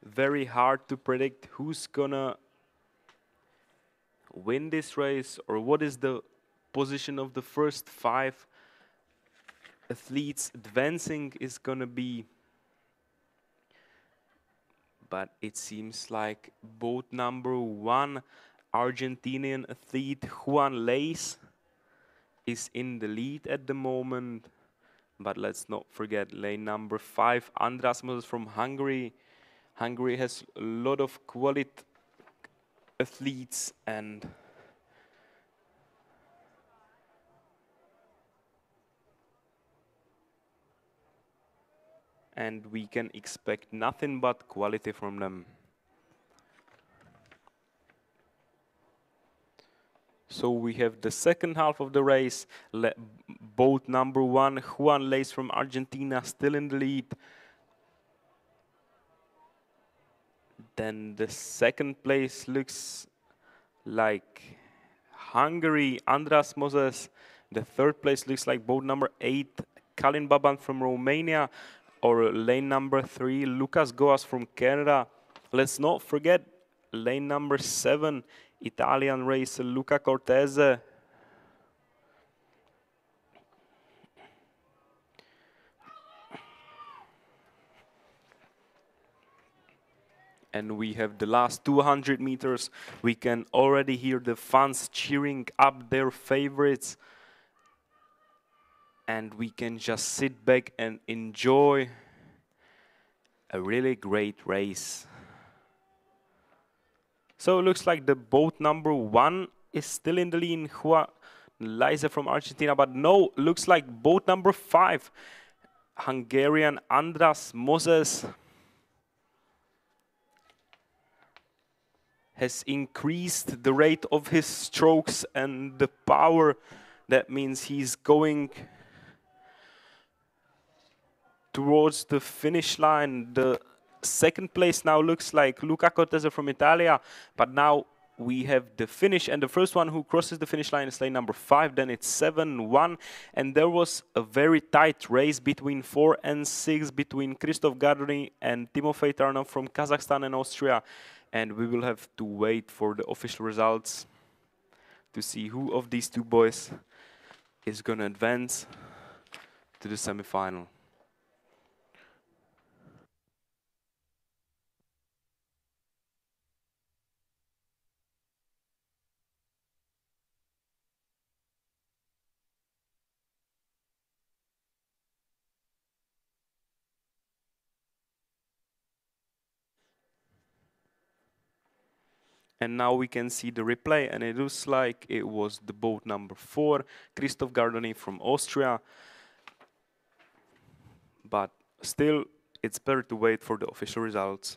very hard to predict who's gonna win this race or what is the position of the first 5 athletes advancing is gonna be. But it seems like boat number 1, Argentinian athlete Juan Leis, is in the lead at the moment. But let's not forget lane number 5, András Moses from Hungary. Hungary has a lot of quality athletes, and we can expect nothing but quality from them. So we have the second half of the race. Boat number 1, Juan Leis from Argentina, still in the lead. Then the second place looks like Hungary, András Moses. The third place looks like boat number 8, Kalin Baban from Romania, or lane number 3, Lucas Goas from Canada. Let's not forget lane number 7, Italian racer Luca Cortese. And we have the last 200 meters. We can already hear the fans cheering up their favorites. And we can just sit back and enjoy a really great race. So it looks like the boat number 1 is still in the lead, Juan Leis from Argentina, but no, looks like boat number 5, Hungarian András Moses, has increased the rate of his strokes and the power. That means he's going towards the finish line. The second place now looks like Luca Cortese from Italia, but now we have the finish, and the first one who crosses the finish line is lane number 5, then it's 7-1, and there was a very tight race between 4 and 6 between Christoph Gardoni and Timofey Taranov from Kazakhstan and Austria, and we will have to wait for the official results to see who of these 2 boys is going to advance to the semi-final. And now we can see the replay, and it looks like it was the boat number 4, Christoph Gardoni from Austria. But still, it's better to wait for the official results.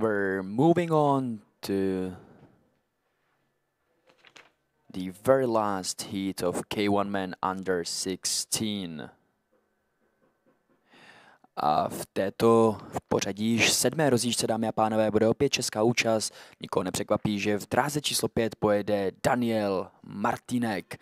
We're moving on to the very last heat of K1 men under 16. A v pořadí již 7. rozjížďce, dámy a pánové, bude opět česká účast. Nikoho nepřekvapí, že v dráze číslo 5 pojede Daniel Martínek.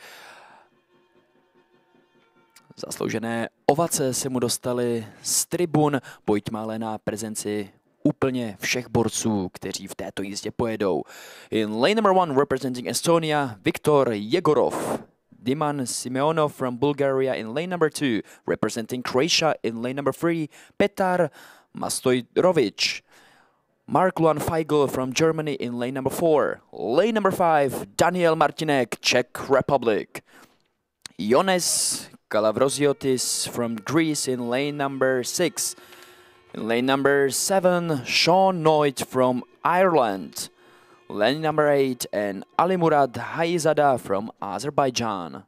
Zasloužené ovace se mu dostaly z tribun, pojďme ale na prezenci úplně všech borců, kteří v této jízdě pojedou. In lane number 1 representing Estonia, Viktor Yegorov. Diman Simeonov from Bulgaria in lane number 2, representing Croatia in lane number 3, Petar Mastojrovic. Mark-Luan Feigl from Germany in lane number 4. Lane number 5, Daniel Martinek, Czech Republic. Ioannis Kalavroziotis from Greece in lane number 6. In lane number 7, Sean Noit from Ireland. Lane number 8 and Alimurad Hayizada from Azerbaijan.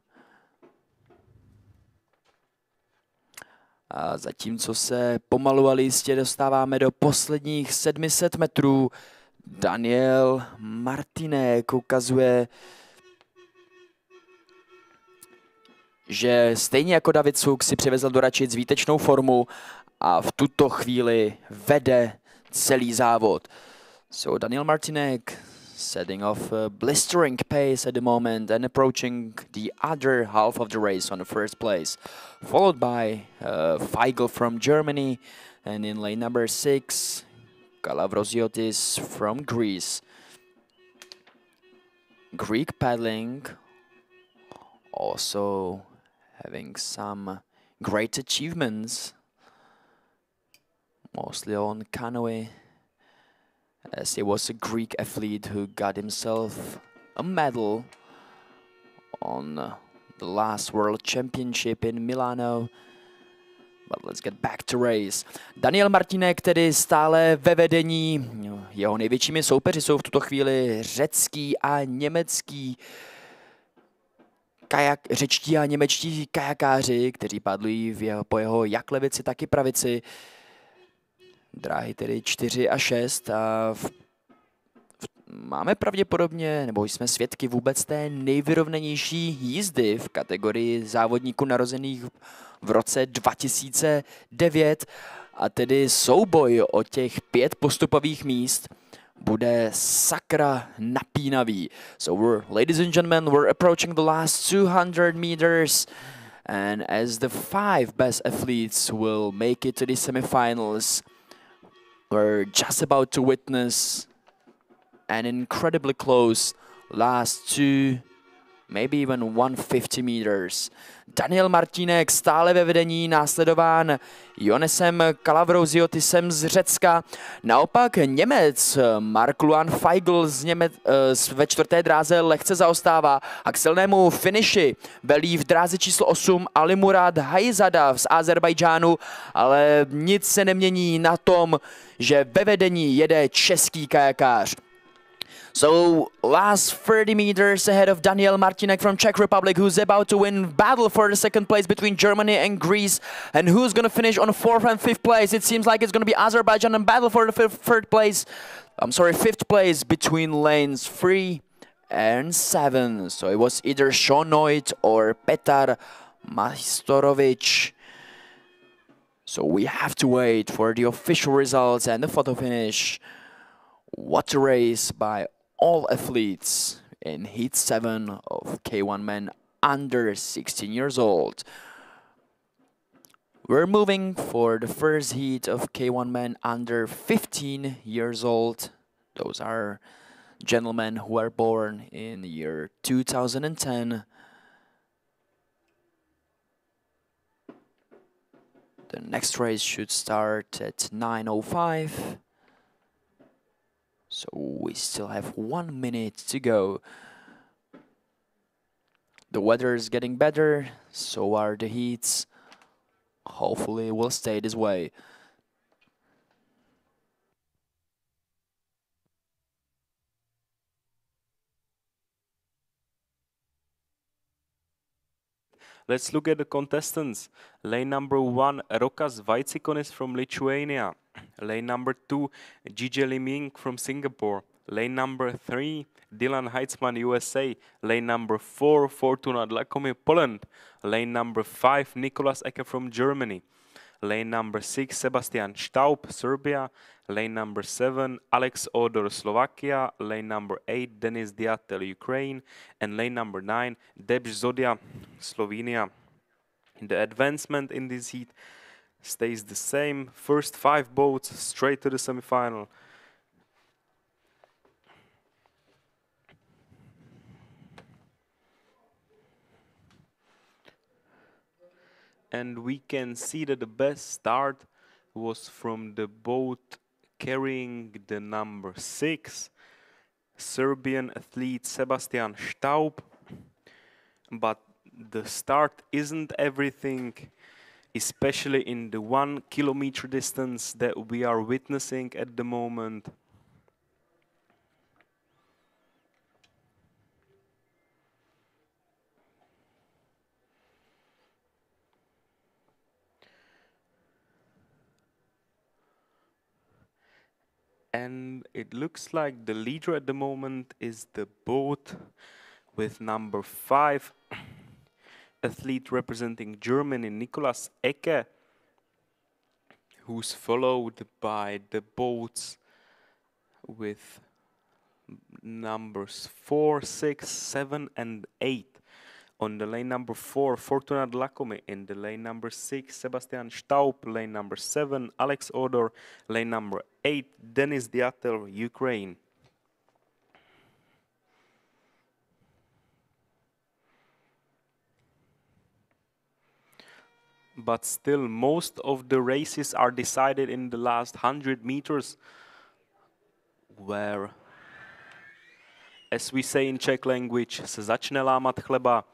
A zatímco se pomalu ale jistě dostáváme do posledních 700 metrů, Daniel Martinek ukazuje, že stejně jako David Suk si přivezl do Račic výtečnou formu a v tuto chvíli vede celý závod. So Daniel Martinek setting off a blistering pace at the moment and approaching the other half of the race on the first place, followed by Feigl from Germany, and in lane number 6, Kalavroziotis from Greece. Greek paddling also having some great achievements, mostly on canoe, as he was a Greek athlete who got himself a medal on the last World Championship in Milano. But let's get back to race. Daniel Martinek tedy stále ve vedení. Jeho největšími soupeři jsou v tuto chvíli řecký a německý řečtí a němečtí kajakáři, kteří padlují po jeho jak levici, tak i pravici. Dráhy tedy 4 a 6 a máme pravděpodobně, nebo jsme svědky vůbec té nejvyrovnanější jízdy v kategorii závodníků narozených v roce 2009 a tedy souboj o těch 5 postupových míst bude sakra napínavý. So ladies and gentlemen, we're approaching the last 200 meters and as the 5 best athletes will make it to the semifinals, we're just about to witness an incredibly close last 2, maybe even 150 meters. Daniel Martinek stále ve vedení, následován Ioannisem Kalavroziotisem z Řecka. Naopak Němec Mark-Luan Feigl ve 4. dráze lehce zaostává a k silnému finiši velí v dráze číslo 8 Alimurad Hayizada z Azerbajdžánu, ale nic se nemění na tom, že ve vedení jede český kajakář. So last 30 meters ahead of Daniel Martinek from Czech Republic, who's about to win battle for the second place between Germany and Greece, and who's going to finish on 4th and 5th place. It seems like it's going to be Azerbaijan and battle for the fifth place between lanes 3 and 7. So it was either Sean Noit or Petar Majstorovic. So we have to wait for the official results and the photo finish. What a race by all athletes in Heat 7 of K1 men under 16 years old. We're moving for the first heat of K1 men under 15 years old. Those are gentlemen who are born in the year 2010. The next race should start at 9:05. So we still have 1 minute to go. The weather is getting better, so are the heats. Hopefully it will stay this way. Let's look at the contestants. Lane number 1, Rokas Vaitsikonis from Lithuania. Lane number 2, Jije Liming from Singapore. Lane number 3, Dylan Heitzman, USA. Lane number 4, Fortuna Dlakomi, Poland. Lane number 5, Nicolas Ecke from Germany. Lane number 6, Sebastian Staub, Serbia. Lane number 7, Alex Odor, Slovakia. Lane number 8, Denis Diatel, Ukraine. And lane number 9, Debs Zodia, Slovenia. The advancement in this heat stays the same. First 5 boats straight to the semi-final. And we can see that the best start was from the boat carrying the number 6, Serbian athlete Sebastian Staub. But the start isn't everything, especially in the 1 kilometer distance that we are witnessing at the moment. And it looks like the leader at the moment is the boat with number 5, athlete representing Germany, Nicolas Ecke, who's followed by the boats with numbers 4, 6, 7, and 8. On the lane number 4, Fortuna Dlacome. In the lane number 6, Sebastian Staub. Lane number 7, Alex Odor. Lane number 8, Denis Dyatel, Ukraine. But still, most of the races are decided in the last 100 meters, where, as we say in Czech language, se začne lámat chleba.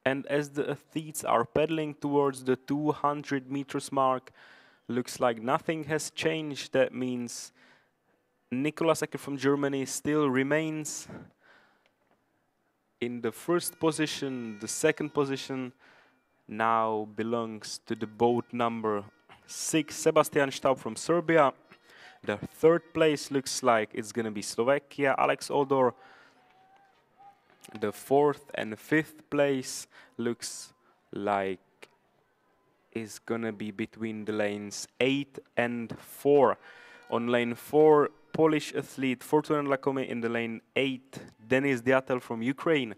And as the athletes are pedaling towards the 200 meters mark, looks like nothing has changed. That means Nicolas Ecke from Germany still remains in the first position. The second position now belongs to the boat number 6, Sebastian Staub from Serbia. The third place looks like it's going to be Slovakia, Alex Odor. The fourth and fifth place looks like is gonna be between the lanes 8 and 4. On lane 4, Polish athlete Fortuna Dlacome. In the lane 8, Denis Dyatel from Ukraine.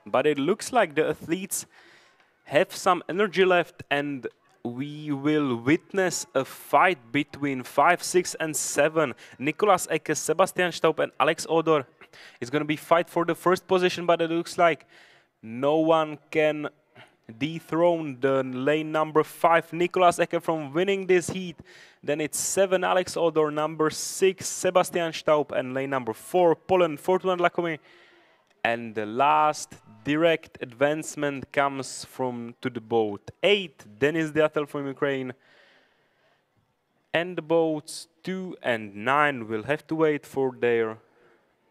But it looks like the athletes have some energy left, and we will witness a fight between 5, 6, and 7. Nicolas Ecke, Sebastian Staub, and Alex Odor. It's going to be fight for the first position, but it looks like no one can dethrone the lane number 5, Nicolas Ecke, from winning this heat. Then it's 7, Alex Odor, number 6, Sebastian Staub, and lane number 4, Poland, Fortuna Dlacome. And the last direct advancement comes to the boat 8, Denis Dyatel from Ukraine. And the boats 2 and 9 will have to wait for their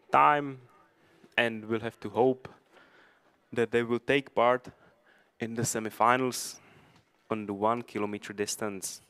time, and will have to hope that they will take part in the semifinals on the 1 kilometer distance.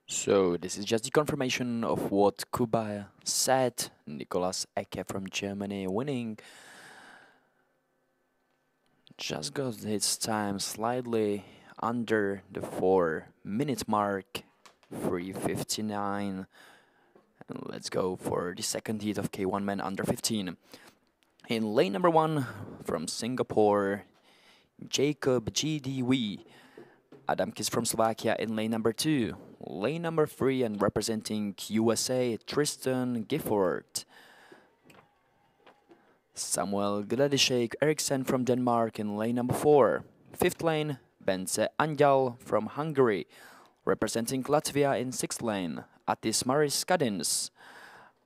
So this is just the confirmation of what Kuba said. Nicolas Ecke from Germany winning. Just got his time slightly under the 4-minute mark, 3:59. And let's go for the second heat of K1 men under 15. In lane number 1 from Singapore, Jacob G.D. Wee. Adamkis from Slovakia in lane number 2. Lane number 3 and representing USA, Tristan Gifford. Samuel Gladishek Eriksen from Denmark in lane number 4. Fifth lane, Bence Anjal from Hungary. Representing Latvia in 6th lane, Atis Maris Kadins.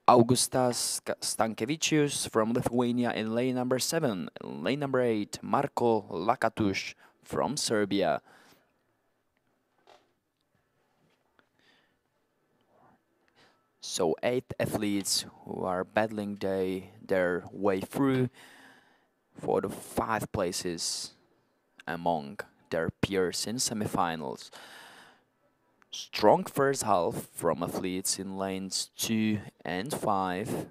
Augustas Stankevicius from Lithuania in lane number 7. In lane number 8, Marko Lakatuš from Serbia. So 8 athletes who are battling their way through for the 5 places among their peers in semifinals. Strong first half from athletes in lanes 2 and 5.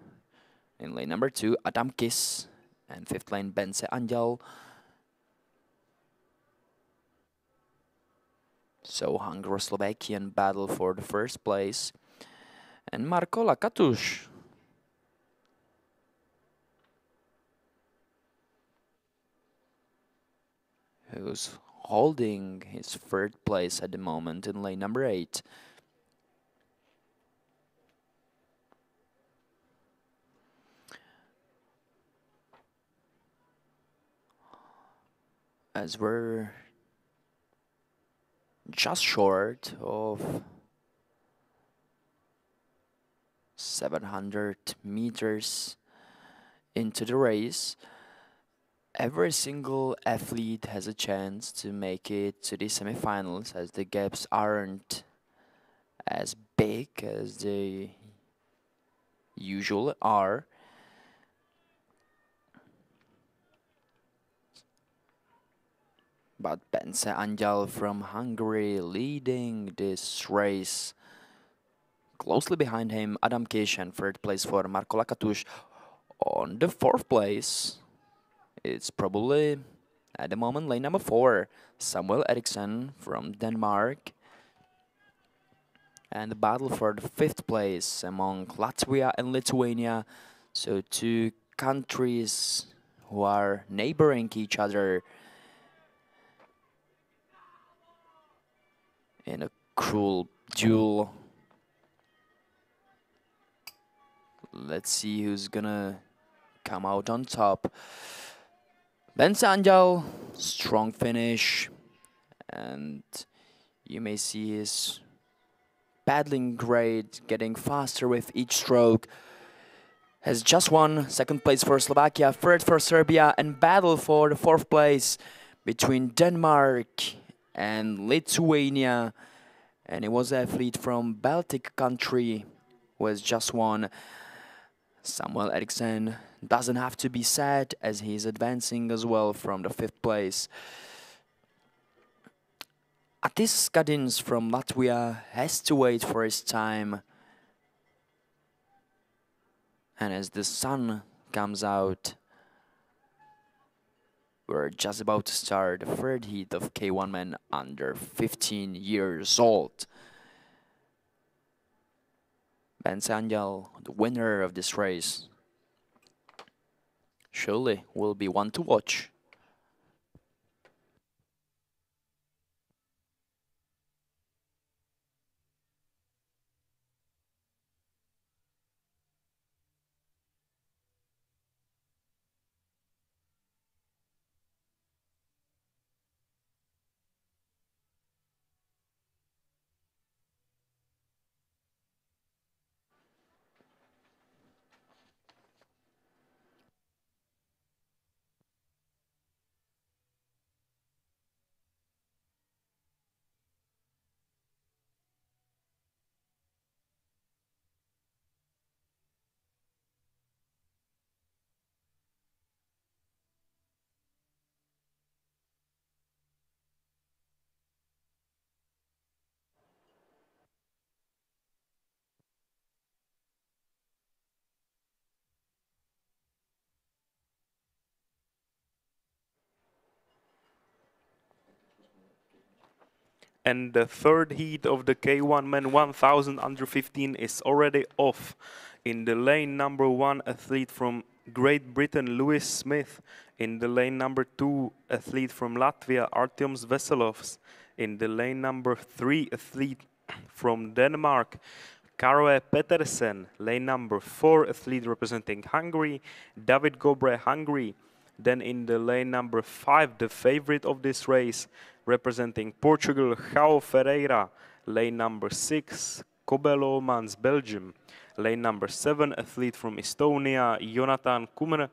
In lane number 2, Adamkis, and 5th lane, Bence Anjal. So Hungaro-Slovakian battle for the first place. And Marko Lakatuš, who's holding his 3rd place at the moment in lane number 8. As we're just short of 700 meters into the race, every single athlete has a chance to make it to the semifinals, as the gaps aren't as big as they usually are. But Bence Anjal from Hungary leading this race. Closely behind him, Adamkis, and 3rd place for Marko Lakatuš. On the 4th place, it's probably, at the moment, lane number 4, Samuel Eriksen from Denmark. And the battle for the 5th place among Latvia and Lithuania. So 2 countries who are neighboring each other in a cruel duel. Let's see who's gonna come out on top. Bence Anjal, strong finish, and you may see his paddling great, getting faster with each stroke. Has just won 2nd place for Slovakia, 3rd for Serbia, and battle for the 4th place between Denmark and Lithuania. And it was an athlete from Baltic country who has just won. Samuel Eriksen doesn't have to be sad, as he's advancing as well from the 5th place. Atis Kadins from Latvia has to wait for his time. And as the sun comes out, we're just about to start the 3rd heat of K1 men under 15 years old. Bence Anjal, the winner of this race, surely will be one to watch. And the third heat of the K1 men 1000 under 15 is already off. In the lane number 1, athlete from Great Britain, Lewis Smith. In the lane number 2, athlete from Latvia, Artyom Veselovs. In the lane number 3, athlete from Denmark, Karoe Petersen. Lane number 4, athlete representing Hungary, David Gobre, Hungary. Then in the lane number 5, the favorite of this race, representing Portugal, João Ferreira. Lane number 6, Kobelo Mans, Belgium. Lane number 7, athlete from Estonia, Jonathan Kummer.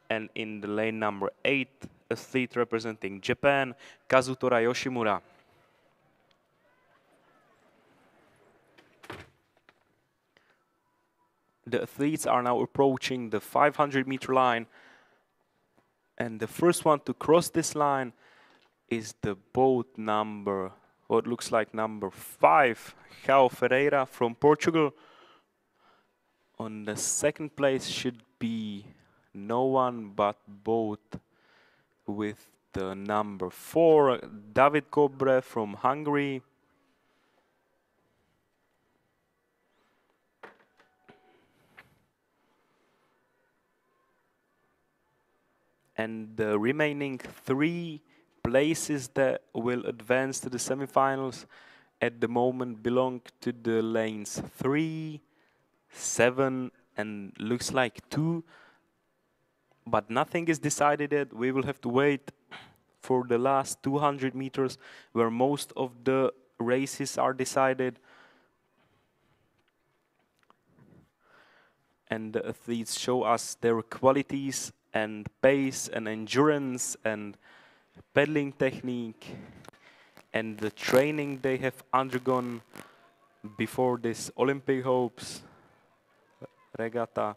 And in the lane number 8, athlete representing Japan, Kazutora Yoshimura. The athletes are now approaching the 500-meter line. And the first one to cross this line is the boat number, what looks like number 5, João Ferreira from Portugal. On the second place should be no one but boat with the number 4, David Gobre from Hungary. And the remaining 3 places that will advance to the semifinals at the moment belong to the lanes 3, 7, and looks like 2. But nothing is decided yet. We will have to wait for the last 200 meters where most of the races are decided. And the athletes show us their qualities and pace and endurance and pedaling technique and the training they have undergone before this Olympic Hopes Regatta.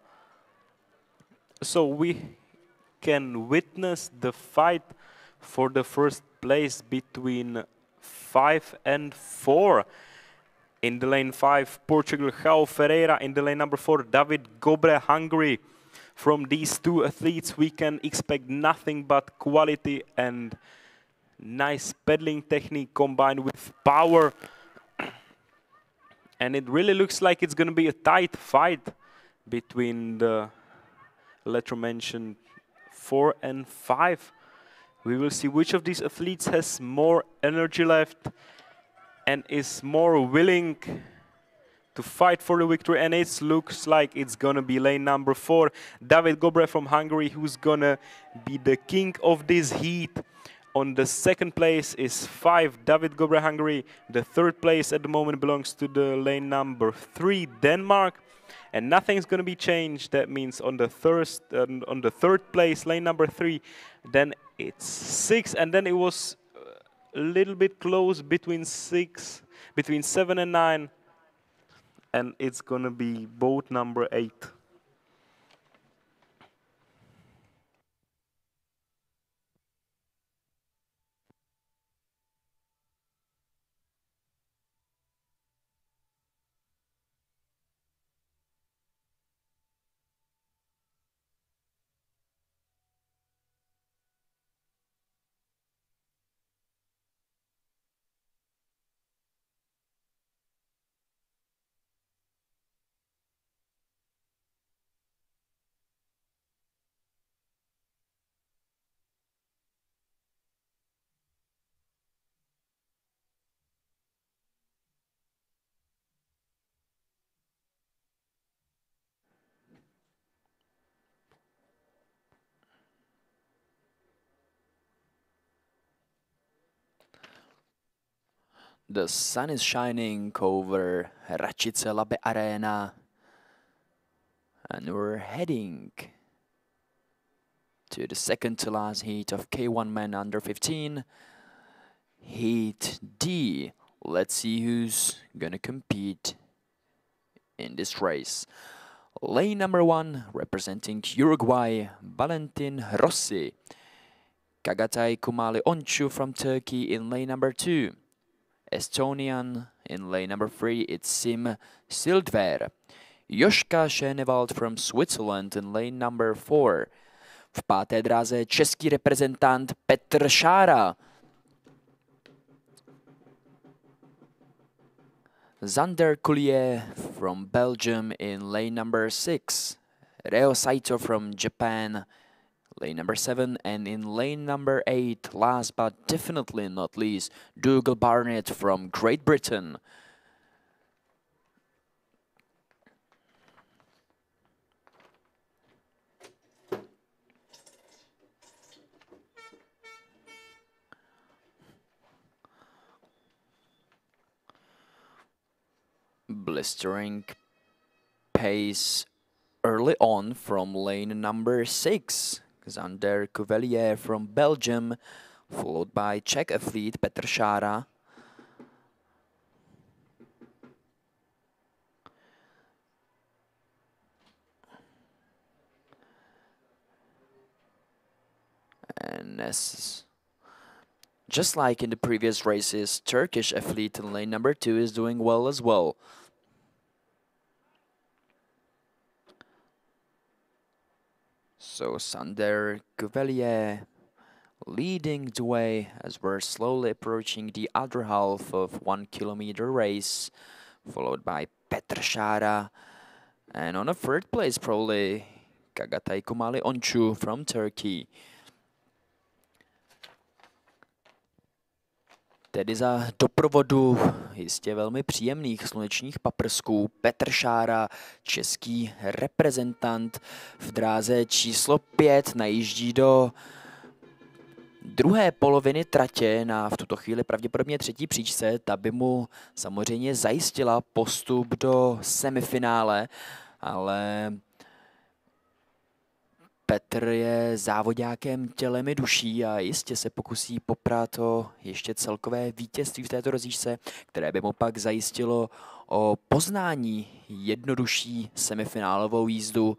So we can witness the fight for the first place between 5 and 4. In the lane 5, Portugal, João Ferreira. In the lane number 4, David Gobre, Hungary. From these 2 athletes, we can expect nothing but quality and nice pedaling technique combined with power. And it really looks like it's going to be a tight fight between the latter mentioned 4 and 5. We will see which of these athletes has more energy left and is more willing to fight for the victory. And it looks like it's gonna be lane number 4, David Gobre from Hungary, who's gonna be the king of this heat. On the second place is 5, David Gobre, Hungary. The third place at the moment belongs to the lane number 3, Denmark. And nothing's gonna be changed. That means on the third place, lane number 3, then it's 6, and then it was a little bit close between 7 and 9. And it's gonna be boat number 8. The sun is shining over Račice Labe Arena, and we're heading to the second to last heat of K1 men under 15, Heat D. Let's see who's gonna compete in this race. Lane number 1, representing Uruguay, Valentin Rossi. Kagatai Kumali Onchu from Turkey in lane number 2. Estonian in lane number 3, it's Sim Sildver. Joška Šenevald from Switzerland in lane number 4. V páté dráze český reprezentant Petr Šára. Zander Collier from Belgium in lane number 6. Reo Saito from Japan, lane number 7. And in lane number 8, last but definitely not least, Dougal Barnett from Great Britain. Blistering pace early on from lane number 6. Xander Cuvelier from Belgium, followed by Czech athlete Petr Šára. And just like in the previous races, Turkish athlete in lane number 2 is doing well as well. So Sander Cuvelier leading the way as we're slowly approaching the other half of 1 kilometer race, followed by Petr Šára. And on a third place, probably Kagatai Kumali Onchu from Turkey. Tedy za doprovodu jistě velmi příjemných slunečních paprsků Petr Šára, český reprezentant v dráze číslo 5, najíždí do druhé poloviny tratě na v tuto chvíli pravděpodobně třetí příčce. Ta by mu samozřejmě zajistila postup do semifinále, ale Petr je závodňákem tělem i duší a jistě se pokusí poprat o ještě celkové vítězství v této rozjížďce, které by mu pak zajistilo o poznání jednodušší semifinálovou jízdu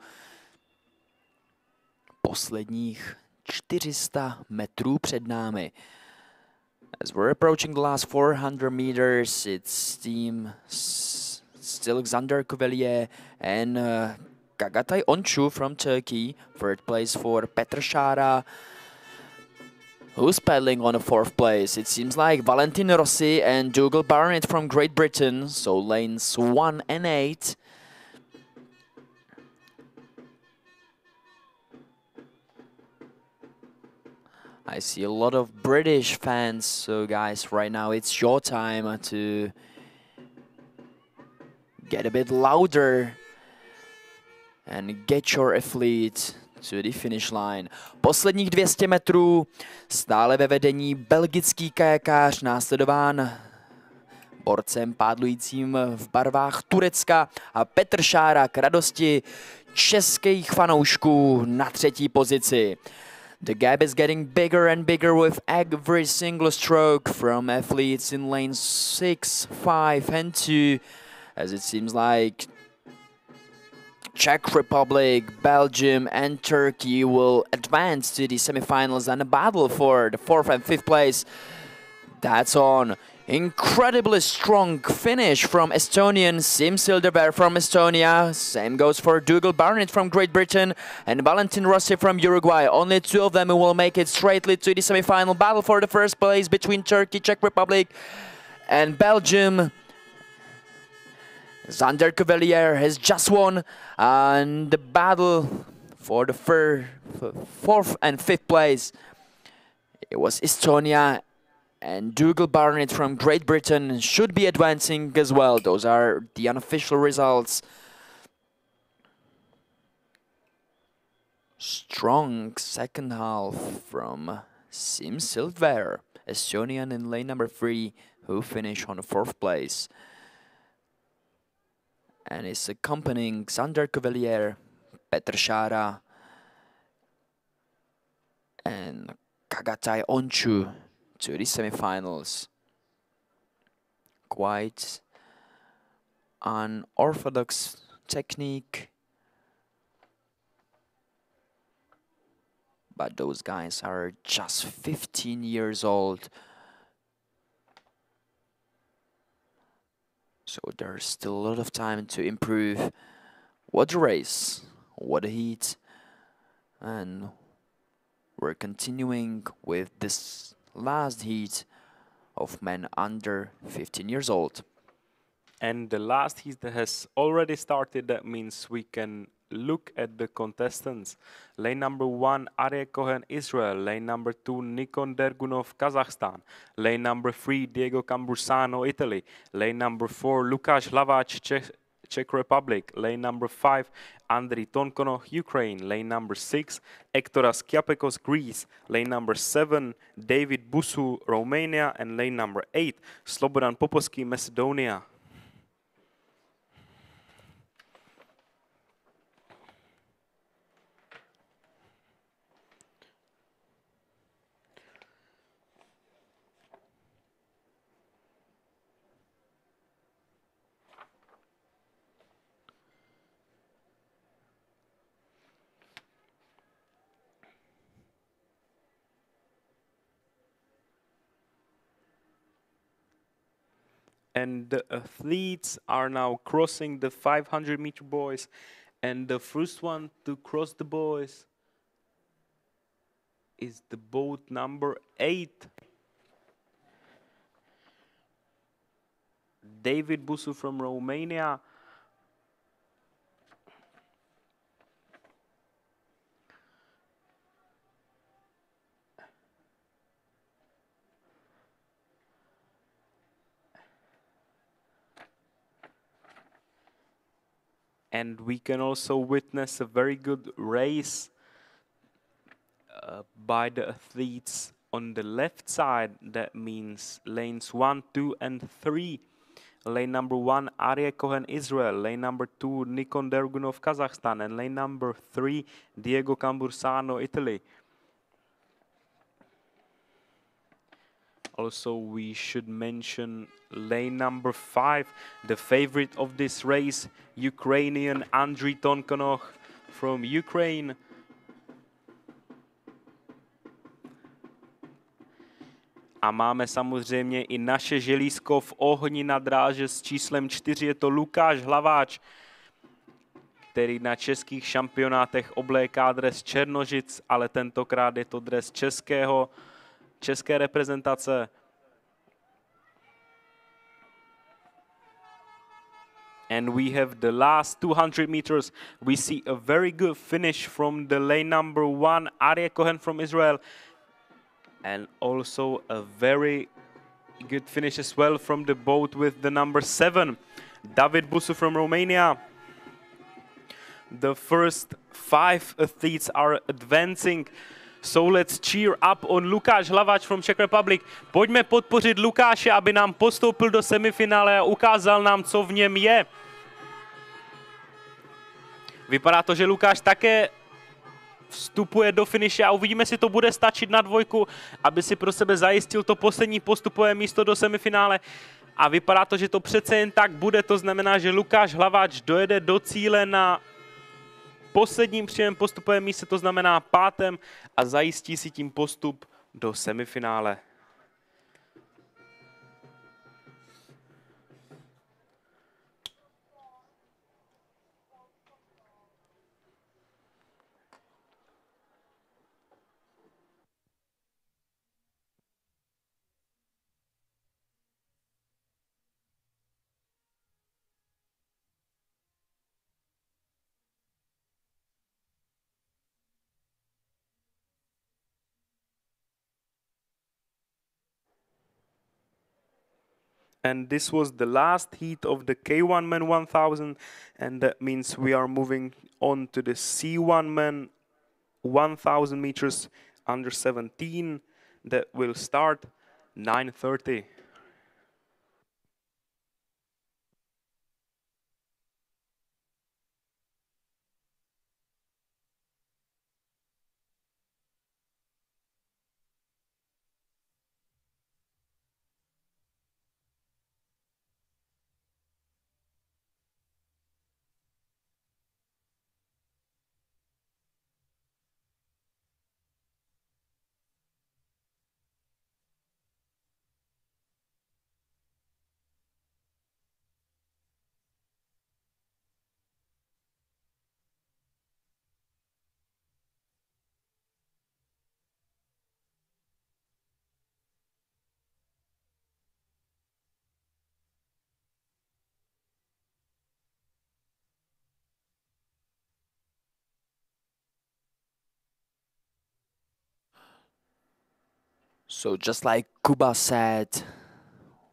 posledních 400 metrů před námi. As we're approaching the last 400 meters, it's still Xander Cuvelier and Kagatai Onchu from Turkey, third place for Petr Šára, who's paddling on a fourth place. It seems like Valentin Rossi and Dougal Barnett from Great Britain, so lanes 1 and 8. I see a lot of British fans, so guys, right now it's your time to get a bit louder and get your athlete to the finish line. Posledních 200 metrů, stále ve vedení belgický kajakář, následován borcem pádlujícím v barvách Turecka a Petr Šára k radosti českých fanoušků na třetí pozici. The gap is getting bigger and bigger with every single stroke from athletes in lanes 6, 5 and 2, as it seems like Czech Republic, Belgium and Turkey will advance to the semifinals and a battle for the 4th and 5th place. That's on. Incredibly strong finish from Estonian Siim Silderberg from Estonia. Same goes for Dougal Barnett from Great Britain and Valentin Rossi from Uruguay. Only two of them who will make it straightly to the semi-final battle for the first place between Turkey, Czech Republic and Belgium. Xander Cuvelier has just won, and the battle for the 4th and 5th place, it was Estonia and Dougal Barnett from Great Britain should be advancing as well. Those are the unofficial results. Strong second half from Siim Silderberg, Estonian in lane number 3, who finished on the 4th place. And is accompanying Xander Cuvelier, Petr Šára and Kagatai Onchu to the semifinals. Quite unorthodox technique, but those guys are just 15 years old. So there's still a lot of time to improve. What a race, what a heat. And we're continuing with this last heat of men under 15 years old. And the last heat has already started. That means we can look at the contestants. Lane number 1, Arye Cohen, Israel. Lane number 2, Nikon Dergunov, Kazakhstan. Lane number 3, Diego Cambursano, Italy. Lane number 4, Lukáš Hlaváč, Czech Republic. Lane number 5, Andriy Tonkonov, Ukraine. Lane number 6, Ektoras Kyapekos, Greece. Lane number 7, David Busu, Romania. And lane number 8, Slobodan Popovsky, Macedonia. And the athletes are now crossing the 500-meter buoys. And the first one to cross the buoys is the boat number 8. David Busu from Romania. And we can also witness a very good race by the athletes on the left side. That means lanes 1, 2, and 3. Lane number 1, Arye Cohen, Israel. Lane number 2, Nikon Dergunov, Kazakhstan. And lane number 3, Diego Cambursano, Italy. Also, we should mention lane number 5, the favorite of this race, Ukrainian Andriy Tonkonov from Ukraine. A máme samozřejmě i naše želízko v ohni na dráže s číslem 4, je to Lukáš Hlaváč, který na českých šampionátech obléká dres Černožic, ale tentokrát je to dres české reprezentace. And we have the last 200 meters. We see a very good finish from the lane number 1, Arye Cohen from Israel. And also a very good finish as well from the boat with the number 7, David Busu from Romania. The first 5 athletes are advancing. So let's cheer up on Lukáš Hlaváč from Czech Republic. Pojďme podpořit Lukáše, aby nám postoupil do semifinále a ukázal nám, co v něm je. Vypadá to, že Lukáš také vstupuje do finiše a uvidíme, jestli to bude stačit na dvojku, aby si pro sebe zajistil to poslední postupové místo do semifinále. A vypadá to, že to přece jen tak bude. To znamená, že Lukáš Hlaváč dojede do cíle na posledním přímém postupovém místě, to znamená 5. a zajistí si tím postup do semifinále. And this was the last heat of the K1 Men 1000, and that means we are moving on to the C1 Men 1000 meters under 17 that will start 9:30. So just like Kuba said,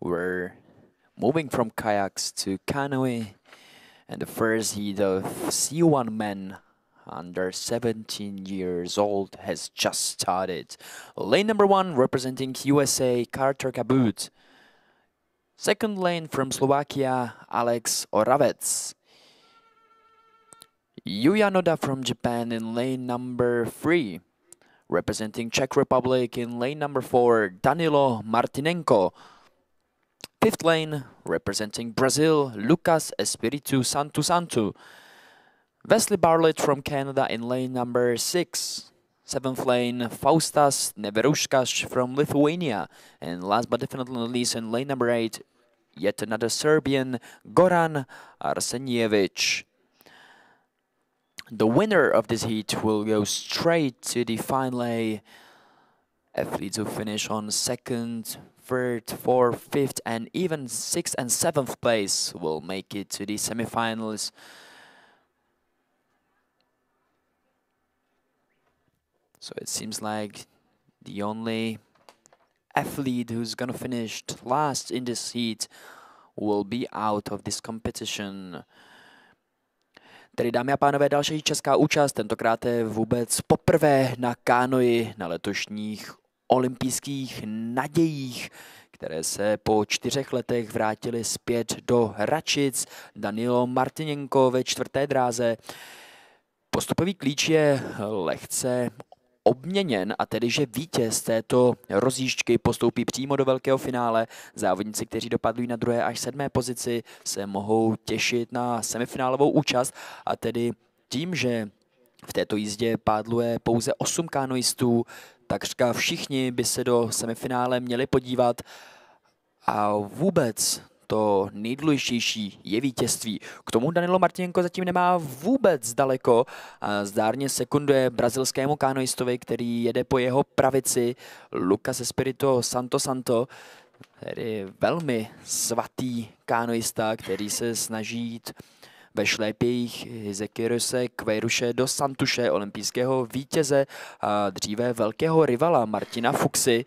we're moving from kayaks to canoe, and the first heat of C1 men under 17 years old has just started. Lane number 1 representing USA, Carter Kabut. Second lane from Slovakia, Alex Oravec. Yuya Noda from Japan in lane number 3. Representing Czech Republic in lane number 4, Danilo Martinenko. Fifth lane, representing Brazil, Lucas Espiritu Santo. Wesley Bartlett from Canada in lane number 6. Seventh lane, Faustas Neveruškas from Lithuania. And last but definitely not least, in lane number 8, yet another Serbian, Goran Arsenjevic. The winner of this heat will go straight to the finale. Athletes who finish on 2nd, 3rd, 4th, 5th, and even 6th and 7th place will make it to the semifinals. So it seems like the only athlete who's gonna finish last in this heat will be out of this competition. Tedy dámy a pánové, další česká účast, tentokrát je vůbec poprvé na kánoji na letošních olympijských nadějích, které se po 4 letech vrátily zpět do Račic. Danilo Martinenko ve 4. dráze. Postupový klíč je lehce obměněn, a tedy, že vítěz této rozjížďky postoupí přímo do velkého finále. Závodníci, kteří dopadli na 2. až 7. pozici, se mohou těšit na semifinálovou účast, a tedy tím, že v této jízdě pádluje pouze 8 kanoistů, takřka všichni by se do semifinále měli podívat a vůbec to nejdůležitější je vítězství. K tomu Danilo Martinenko zatím nemá vůbec daleko a zdárně sekunduje brazilskému kanoistovi, který jede po jeho pravici, Lucas Espirito Santo, tedy velmi svatý kanoista, který se snaží jít ve šlépějích Hizekirose Kvejruše do Santuše, olympijského vítěze a dříve velkého rivala Martina Fuxy.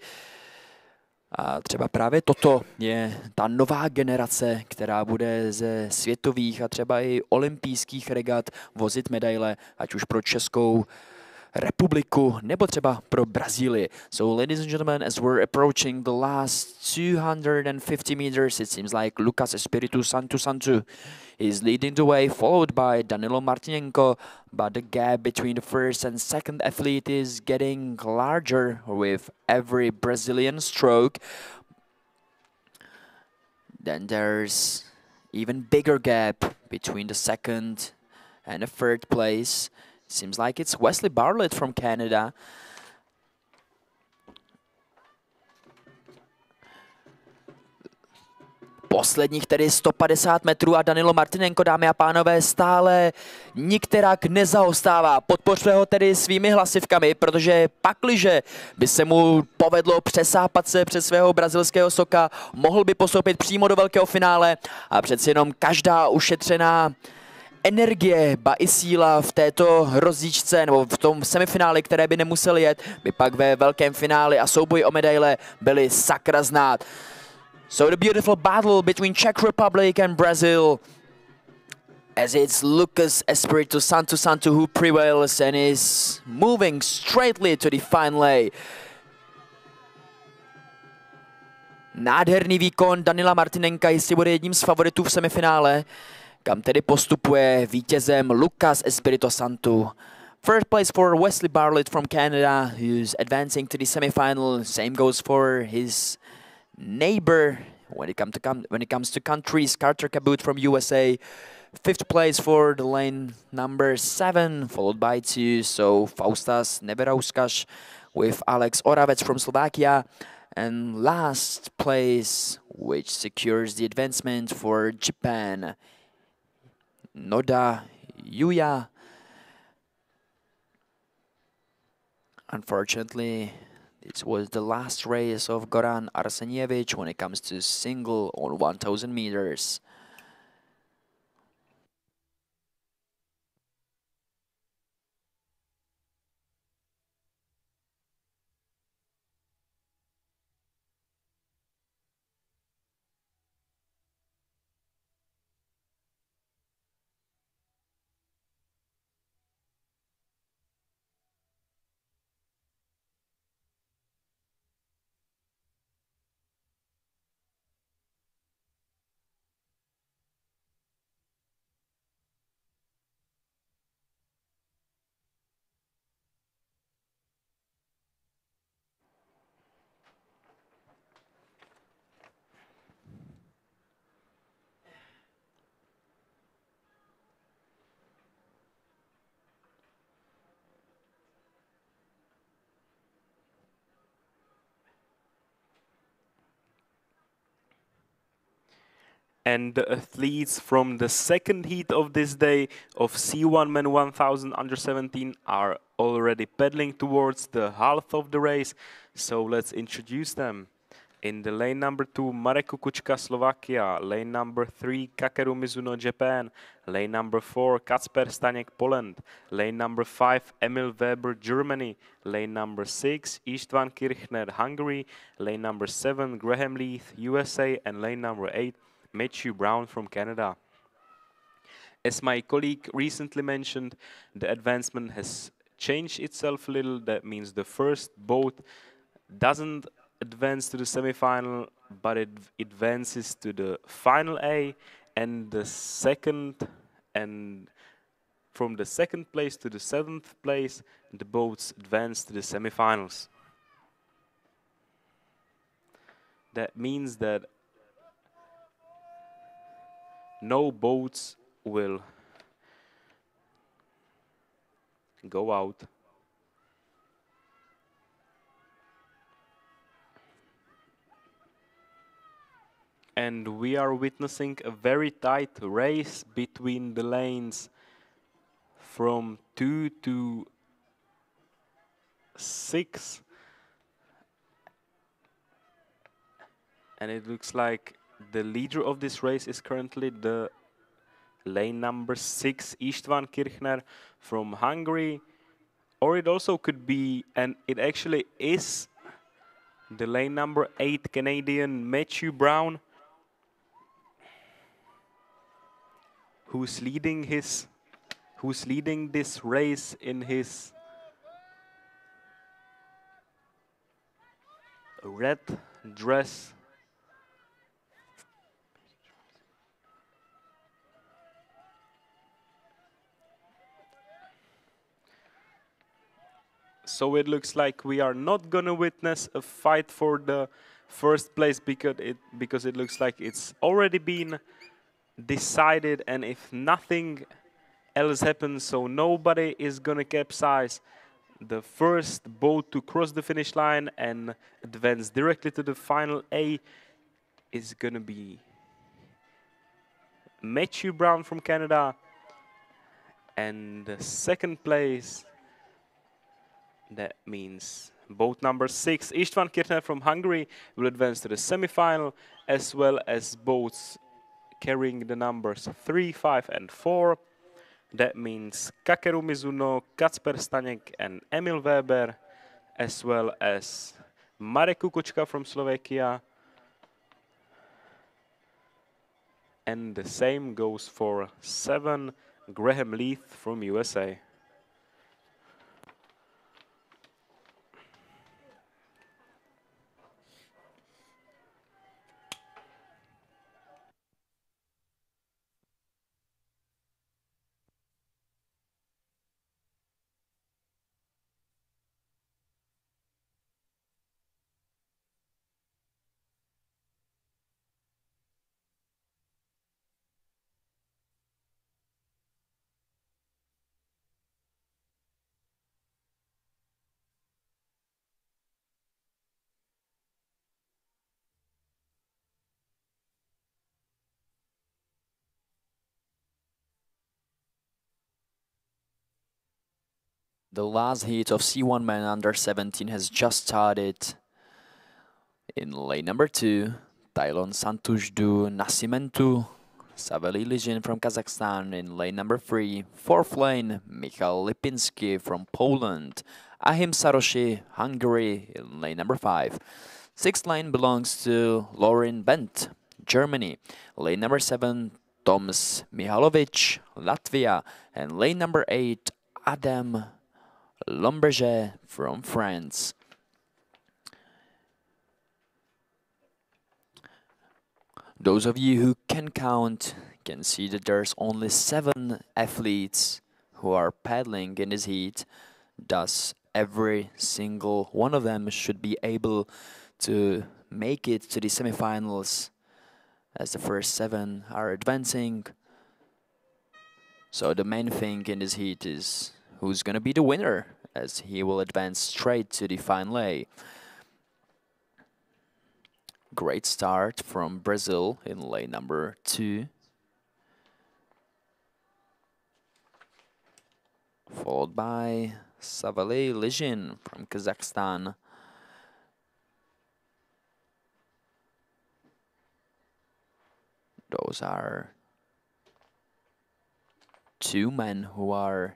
A třeba právě toto je ta nová generace, která bude ze světových a třeba i olympijských regat vozit medaile, ať už pro Českou republiku nebo třeba pro Brazílii. So ladies and gentlemen, as we're approaching the last 250 meters, it seems like Lucas Espiritu Santo is leading the way, followed by Danilo Martinenko, but the gap between the first and second athlete is getting larger with every Brazilian stroke. Then there's even bigger gap between the second and the third place. Seems like it's Wesley Bartlett from Canada. Posledních tedy 150 metrů a Danilo Martinenko, dámy a pánové, stále nikterak nezaostává. Podpořte ho tedy svými hlasivkami, protože pakliže by se mu povedlo přesápat se přes svého brazilského soka, mohl by postoupit přímo do velkého finále a přeci jenom každá ušetřená energie, ba i síla v této rozjížďce nebo v tom semifinále, které by nemuseli jet, by pak ve velkém finále a souboji o medaile byly sakra znát. So the beautiful battle between Czech Republic and Brazil, as it's Lucas Espiritu Santo who prevails and is moving straightly to the finale. Nádherný výkon Danila Martinenka jistě bude jedním z favoritů v semifinále, kam tedy postupuje vítězem Lucas Espirito Santo. Third place for Wesley Bartlett from Canada, who's advancing to the semifinal. Same goes for his neighbor when it comes to countries, Carter Kabut from USA. Fifth place for the lane number 7, followed by 2, so Faustas Neveruškas with Alex Oravec from Slovakia. And last place, which secures the advancement for Japan, Noda Yuya. Unfortunately, it was the last race of Goran Arsenjevic when it comes to single on 1000 meters. And the athletes from the second heat of this day of C1 Men 1000 under 17 are already pedaling towards the half of the race. So let's introduce them. In the lane number 2, Marek Kukučka, Slovakia. Lane number 3, Kakeru Mizuno, Japan. Lane number 4, Kacper Staněk, Poland. Lane number 5, Emil Weber, Germany. Lane number 6, István Kirchner, Hungary. Lane number 7, Graham Leith, USA. And lane number 8, Matthew Brown from Canada. As my colleague recently mentioned, the advancement has changed itself a little. That means the first boat doesn't advance to the semi-final, but it advances to the final A, and the second, and from the second place to the 7th place, the boats advance to the semi-finals. That means that no boats will go out. And we are witnessing a very tight race between the lanes from 2 to 6. And it looks like the leader of this race is currently the lane number 6, István Kirchner from Hungary. Or it also could be, and it actually is, the lane number 8 Canadian Matthew Brown, who's leading this race in his red dress. So it looks like we are not gonna witness a fight for the first place because it looks like it's already been decided, and if nothing else happens, so nobody is gonna capsize, the first boat to cross the finish line and advance directly to the final A is gonna be Matthew Brown from Canada, and the second place, that means boat number 6 István Kirchner from Hungary, will advance to the semi-final, as well as boats carrying the numbers 3, 5, and 4. That means Kakeru Mizuno, Kacper Staněk, and Emil Weber, as well as Marek Kukučka from Slovakia. And the same goes for 7, Graham Leith from USA. The last heat of C1 Men under 17 has just started. In lane number 2, Tylon Santushdu Nasimentu, Saveli Lijin from Kazakhstan. In lane number 3, 4th lane, Michal Lipinski from Poland. Ahim Saroshi, Hungary, in lane number 5. 6th lane belongs to Lauren Bent, Germany. Lane number 7, Toms Mihalovic, Latvia. And lane number 8, Adam Lomberger from France. Those of you who can count can see that there's only 7 athletes who are paddling in this heat. Thus, every single one of them should be able to make it to the semifinals, as the first 7 are advancing. So the main thing in this heat is who's going to be the winner, as he will advance straight to the final A. Great start from Brazil in lane number 2. Followed by Savaley Lijin from Kazakhstan. Those are two men who are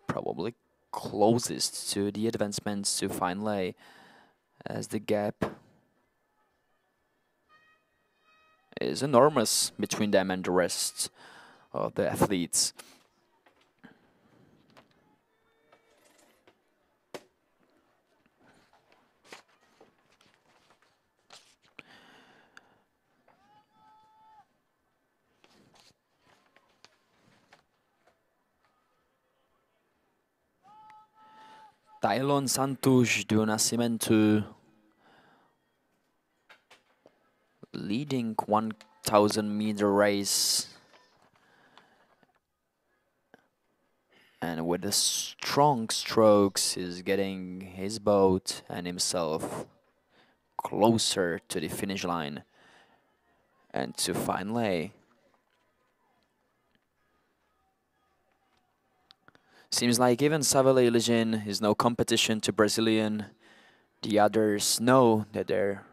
probably closest to the advancements to finally, as the gap is enormous between them and the rest of the athletes. Tylon Santos do Nascimento leading 1,000-meter race, and with the strong strokes is getting his boat and himself closer to the finish line and to finally. Seems like even Savaley Lijin is no competition to Brazilian. The others know that they're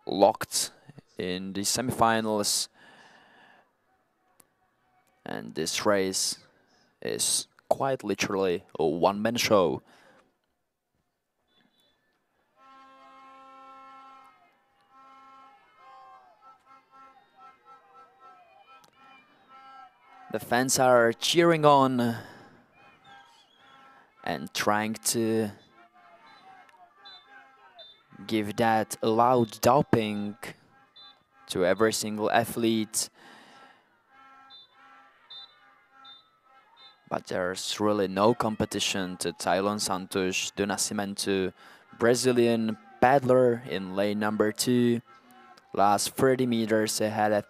locked in the semifinals, and this race is quite literally a one-man show. The fans are cheering on and trying to give that loud doping to every single athlete. But there's really no competition to Tylon Santos do Nascimento, Brazilian paddler in lane number 2, last 30 meters ahead.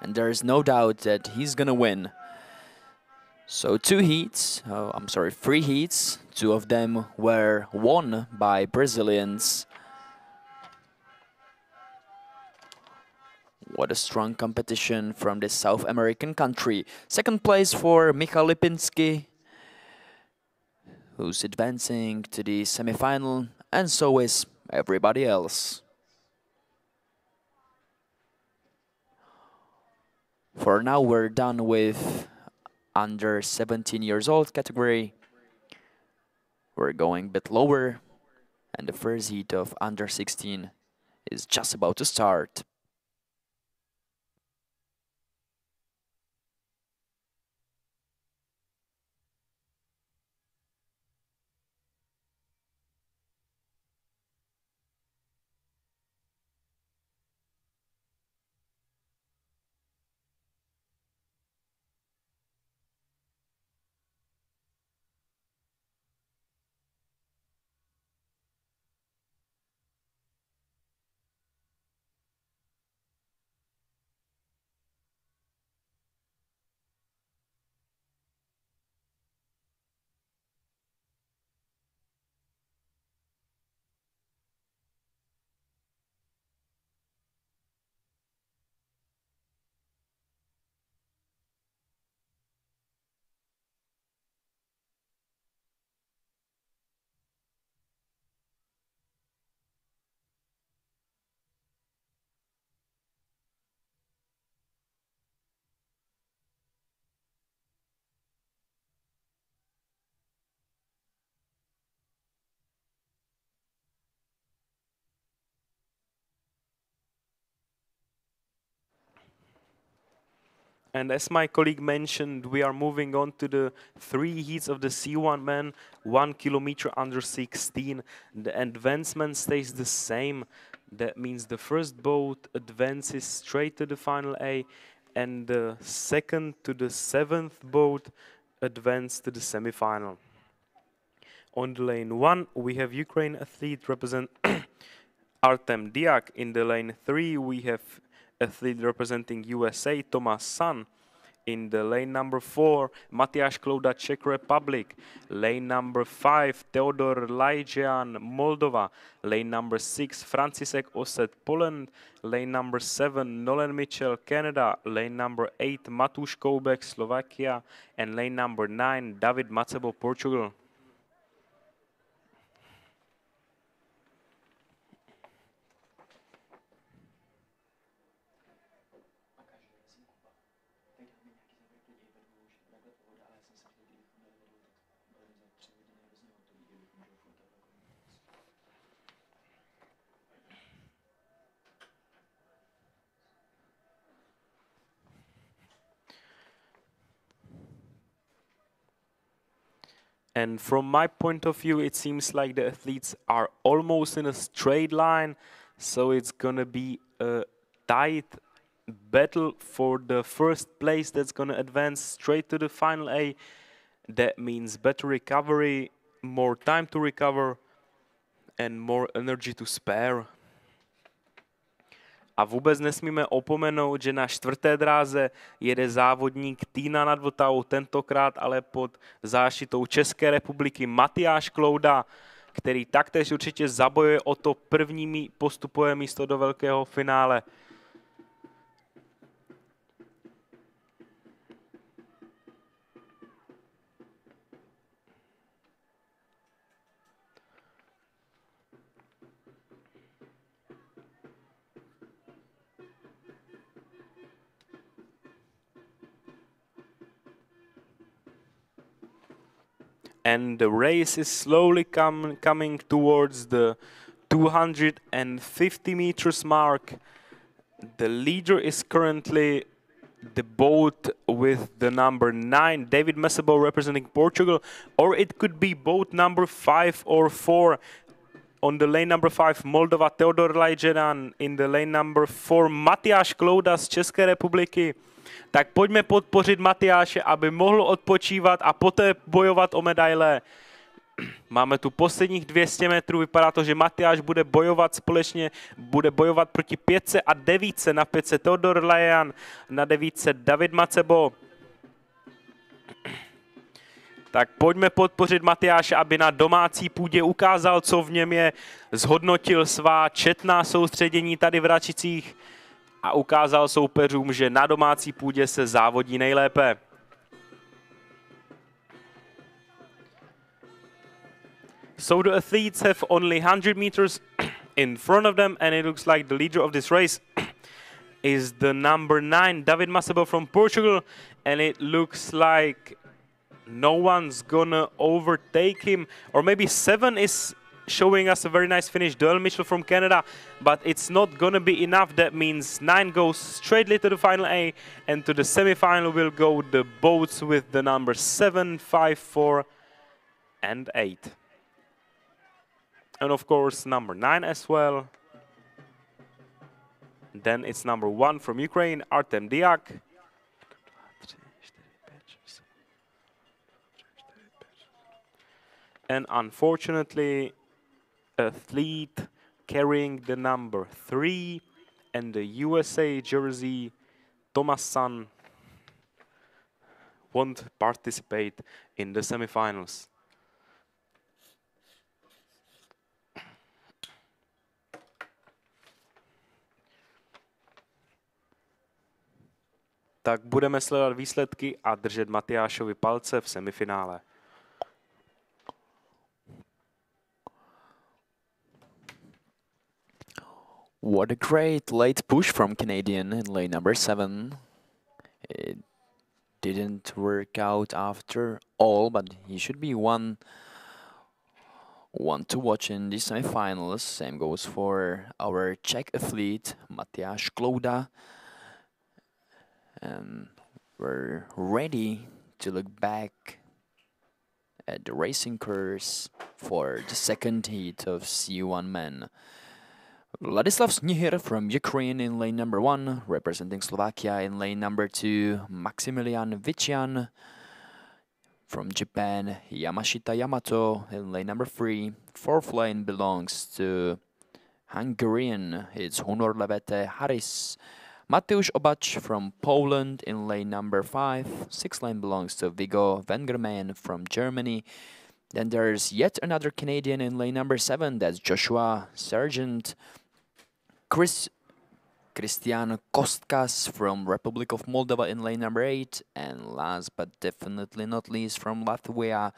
And there's no doubt that he's gonna win. So 3 heats, 2 of them were won by Brazilians. What a strong competition from this South American country. Second place for Michał Lipinski, who's advancing to the semifinal, and so is everybody else. For now, we're done with under 17 years old category. We're going a bit lower, and the first heat of under 16 is just about to start. And as my colleague mentioned, we are moving on to the 3 heats of the C1 men, 1 kilometer under 16. The advancement stays the same. That means the first boat advances straight to the final A, and the second to the 7th boat advance to the semifinal. On the lane 1, we have Ukraine athlete represent Artem Diak. In the lane 3, we have athlete representing USA, Thomas San. In the lane number 4, Matyáš Klouda, Czech Republic. Lane number 5, Theodor Lajjan, Moldova. Lane number 6, František Oset, Poland. Lane number 7, Nolan Mitchell, Canada. Lane number 8, Matúš Koubek, Slovakia. And lane number 9, David Macebo, Portugal. And from my point of view, it seems like the athletes are almost in a straight line. So it's gonna be a tight battle for the first place that's gonna advance straight to the final A. That means better recovery, more time to recover, and more energy to spare. A vůbec nesmíme opomenout, že na čtvrté dráze jede závodník Týna nad Vltavou, tentokrát ale pod záštitou České republiky Matyáš Klouda, který taktéž určitě zabojuje o to první postupové místo do velkého finále. And the race is slowly coming towards the 250 meters mark. The leader is currently the boat with the number 9, David Macebo, representing Portugal, or it could be boat number 5 or 4. On the lane number 5, Moldova, Theodor Lajjan. In the lane number 4, Matyáš Klouda z České republiky. Tak pojďme podpořit Matyáše, aby mohl odpočívat a poté bojovat o medaile. Máme tu posledních 200 metrů, vypadá to, že Matyáš bude bojovat proti 5 a 9, na 5 Theodor Lajjan, na 9 David Macebo. Tak pojďme podpořit Matyáše, aby na domácí půdě ukázal, co v něm je, zhodnotil svá četná soustředění tady v Račicích a ukázal soupeřům, že na domácí půdě se závodí nejlépe. So the athletes have only 100 meters in front of them, and it looks like the leader of this race is the number 9, David Macebo from Portugal, and it looks like no one's gonna overtake him, or maybe 7 is showing us a very nice finish, Nolan Mitchell from Canada, but it's not gonna be enough. That means 9 goes straightly to the final A, and to the semi-final will go the boats with the number 7, 5, 4, and 8. And of course number 9 as well. Then it's number 1 from Ukraine, Artem Diak. And unfortunately, athlete carrying the number 3 and the USA jersey, Thomas Sun, won't participate in the semifinals. Tak budeme sledovat výsledky a držet Matyášovi palce v semifinále. What a great late push from Canadian in lane number 7. It didn't work out after all, but he should be one to watch in the semifinals. Same goes for our Czech athlete, Matyáš Klouda. And we're ready to look back at the racing course for the second heat of C1 men. Ladislav Snihir from Ukraine in lane number 1, representing Slovakia in lane number 2, Maximilian Vichian from Japan, Yamashita Yamato in lane number 3. Fourth lane belongs to Hungarian, it's Honor Levete Haris, Mateusz Obacz from Poland in lane number 5. 6th lane belongs to Viggo Vengermain from Germany. Then there's yet another Canadian in lane number 7. That's Joshua Sargent. Christian Kostkas from Republic of Moldova in lane number 8. And last but definitely not least from Latvia,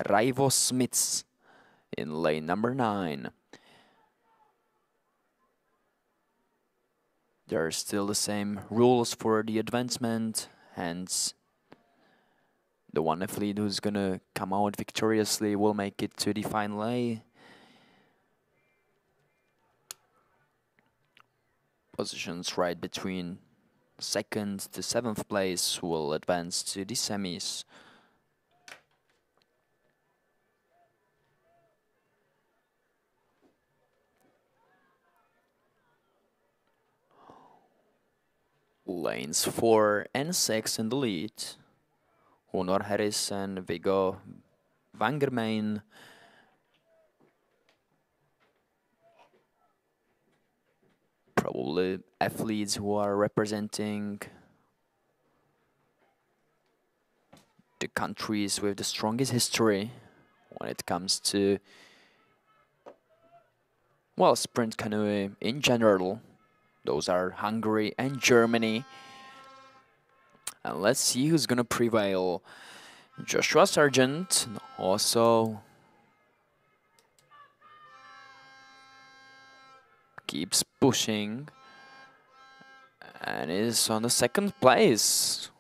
Raivo Smits in lane number 9. There are still the same rules for the advancement, hence the one athlete who's gonna come out victoriously will make it to the final A. Positions right between 2nd to 7th place will advance to the semis. Lanes 4 and 6 in the lead. Hunor Harris and Viggo Vengermain. Probably athletes who are representing the countries with the strongest history when it comes to, well, sprint canoe in general. Those are Hungary and Germany. And let's see who's gonna prevail. Joshua Sargent also keeps pushing and is on the 2nd place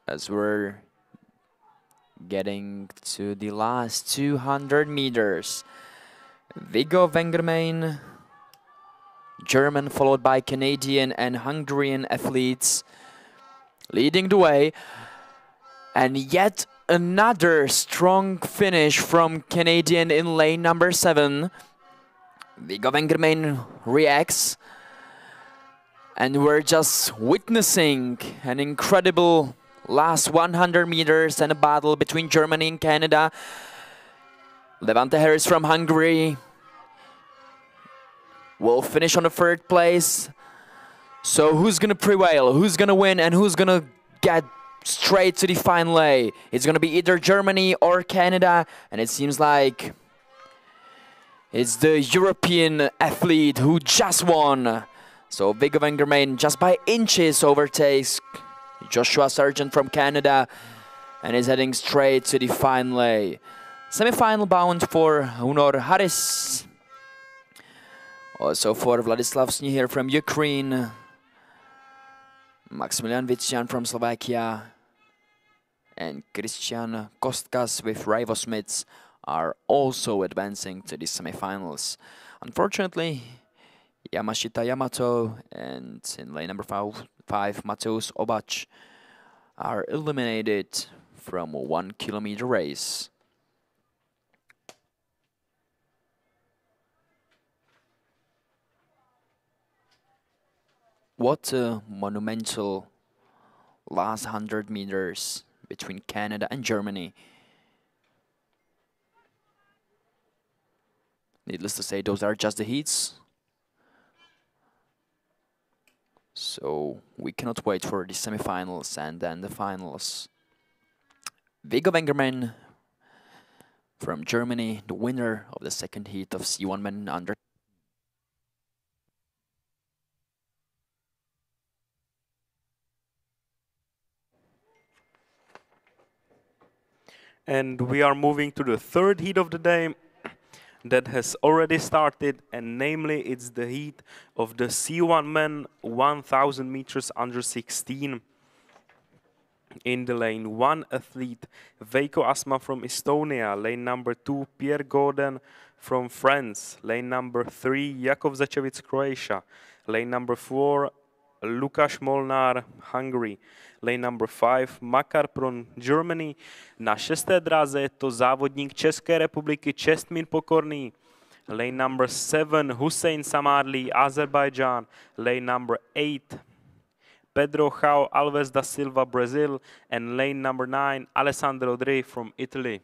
as we're getting to the last 200 meters. Viggo Vengermain, German, followed by Canadian and Hungarian athletes, leading the way. And yet another strong finish from Canadian in lane number 7. Viggo Vengermain reacts. And we're just witnessing an incredible last 100 meters and a battle between Germany and Canada. Levante Harris from Hungary will finish on the 3rd place. So who's gonna prevail? Who's gonna win? And who's gonna get straight to the final A? It's gonna be either Germany or Canada. And it seems like it's the European athlete who just won. So Viggo Vengermain just by inches overtakes Joshua Sargent from Canada and is heading straight to the final A. Semi-final bound for Hunor Harris. Also for Vladislav Sniher from Ukraine. Maximilian Vician from Slovakia. And Christian Kostkas with Raivo Smits are also advancing to the semifinals. Unfortunately, Yamashita Yamato and in lane number 5, Mateusz Obacz are eliminated from a 1 kilometer race. What a monumental last 100 meters between Canada and Germany. Needless to say, those are just the heats. So we cannot wait for the semifinals and then the finals. Viggo Vengermain from Germany, the winner of the 2nd heat of C1 men under. And we are moving to the 3rd heat of the day that has already started, and namely it's the heat of the C1 men 1000 meters under 16. In the lane 1 athlete Veiko Asma from Estonia, lane number 2 Pierre Gordon from France, lane number 3 Jakov Začevic Croatia, lane number 4 Lukáš Molnár Hungary, lane number 5 Makar from Germany. Na 6. dráze je to závodník České republiky Čestmír Pokorný, lane number 7 Hussein Samarli Azerbaijan, lane number 8 Pedro João Alves da Silva Brazil, and lane number 9 Alessandro Dre from Italy.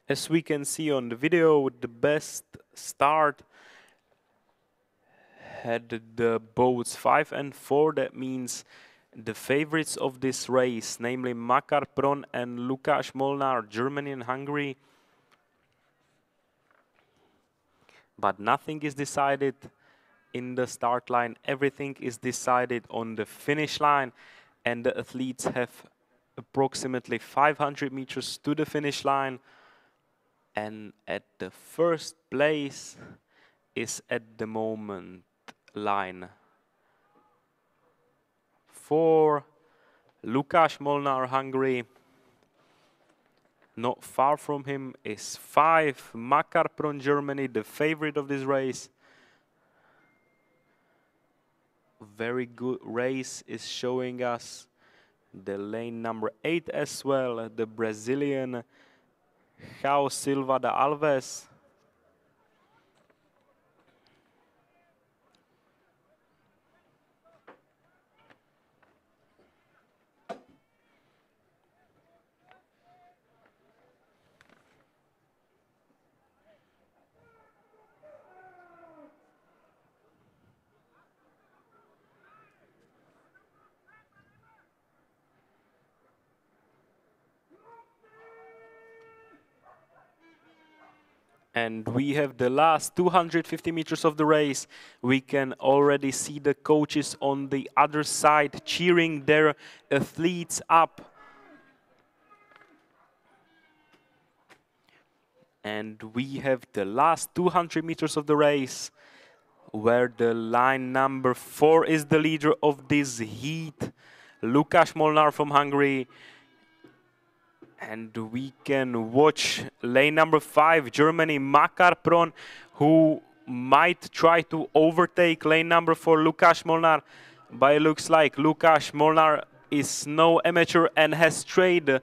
As we can see on the video, the best start had the boats 5 and 4. That means the favorites of this race, namely Makar Pron and Lukáš Molnár, Germany and Hungary. But nothing is decided in the start line. Everything is decided on the finish line, and the athletes have approximately 500 meters to the finish line. And at the first place is at the moment line 4, Lukáš Molnár, Hungary. Not far from him is 5, Makar Pron, Germany, the favorite of this race. Very good race is showing us the lane number 8 as well, the Brazilian João Silva de Alves. And we have the last 250 meters of the race. We can already see the coaches on the other side cheering their athletes up. And we have the last 200 meters of the race, where the line number 4 is the leader of this heat, Lukáš Molnár from Hungary. And we can watch lane number 5, Germany, Makar Pron, who might try to overtake lane number 4, Lukáš Molnár. But it looks like Lukáš Molnár is no amateur and has trained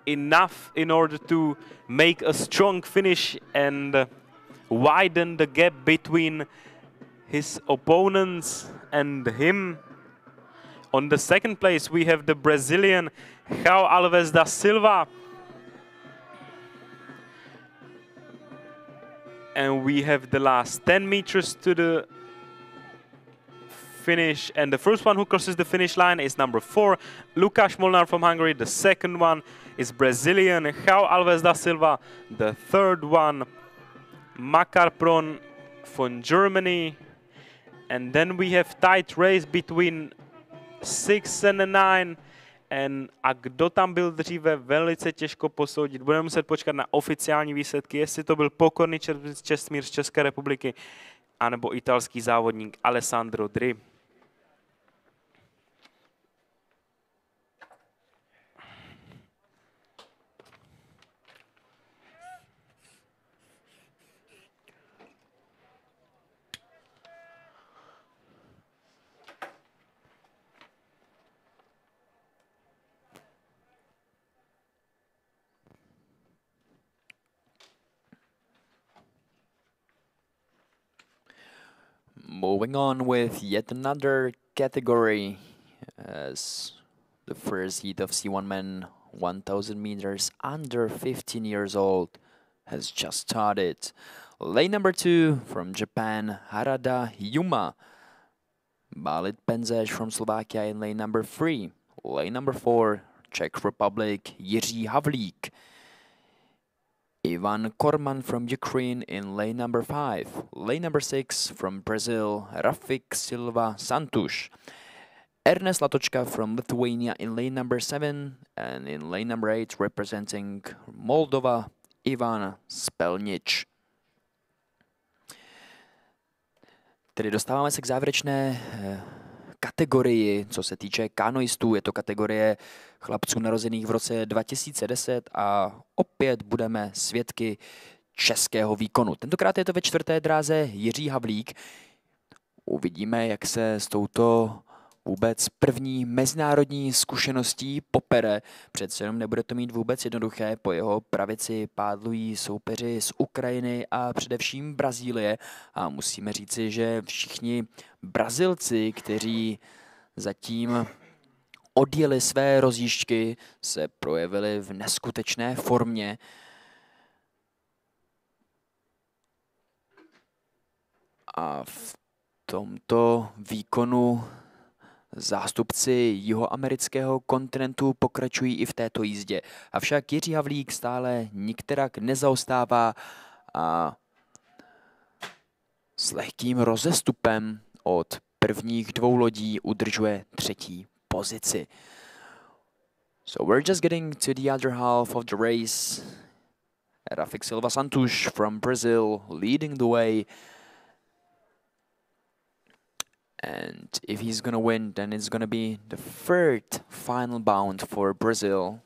enough in order to make a strong finish and widen the gap between his opponents and him. On the second place, we have the Brazilian João Alves da Silva. And we have the last 10 meters to the finish. And the first one who crosses the finish line is number 4, Lukáš Molnár from Hungary. The second one is Brazilian João Alves da Silva. The third one, Makar Pron from Germany. And then we have tight race between 6 and 9. A kdo tam byl dříve, velice těžko posoudit. Budeme muset počkat na oficiální výsledky, jestli to byl pokorný Čestmír z České republiky, anebo italský závodník Alessandro Dri. Moving on with yet another category, as the first heat of C1 men 1000 meters under 15 years old has just started. Lane number 2 from Japan, Harada Yuma. Balit Penzeš from Slovakia in lane number 3. Lane number 4, Czech Republic, Jiří Havlík. Ivan Korman from Ukraine in lane number 5. Lane number 6 from Brazil, Rafik Silva Santuš. Ernest Latočka from Lithuania in lane number 7. And in lane number 8, representing Moldova, Ivan Spelnič. Tedy dostáváme se k závěrečné kategorii, co se týče kanoistů. Je to kategorie chlapců narozených v roce 2010 a opět budeme svědky českého výkonu. Tentokrát je to ve 4. dráze Jiří Havlík. Uvidíme, jak se s touto vůbec první mezinárodní zkušeností popere. Přece jenom nebude to mít vůbec jednoduché. Po jeho pravici pádlují soupeři z Ukrajiny a především Brazílie. A musíme říci, že všichni Brazilci, kteří zatím odjeli své rozjížďky, se projevili v neskutečné formě. A v tomto výkonu zástupci jihoamerického kontinentu pokračují i v této jízdě. Avšak Jiří Havlík stále nikterak nezaostává a s lehkým rozestupem od prvních dvou lodí udržuje třetí pozici. So we're just getting to the other half of the race. Rafik Silva Santos from Brazil leading the way. And if he's gonna win, then it's gonna be the third final bound for Brazil,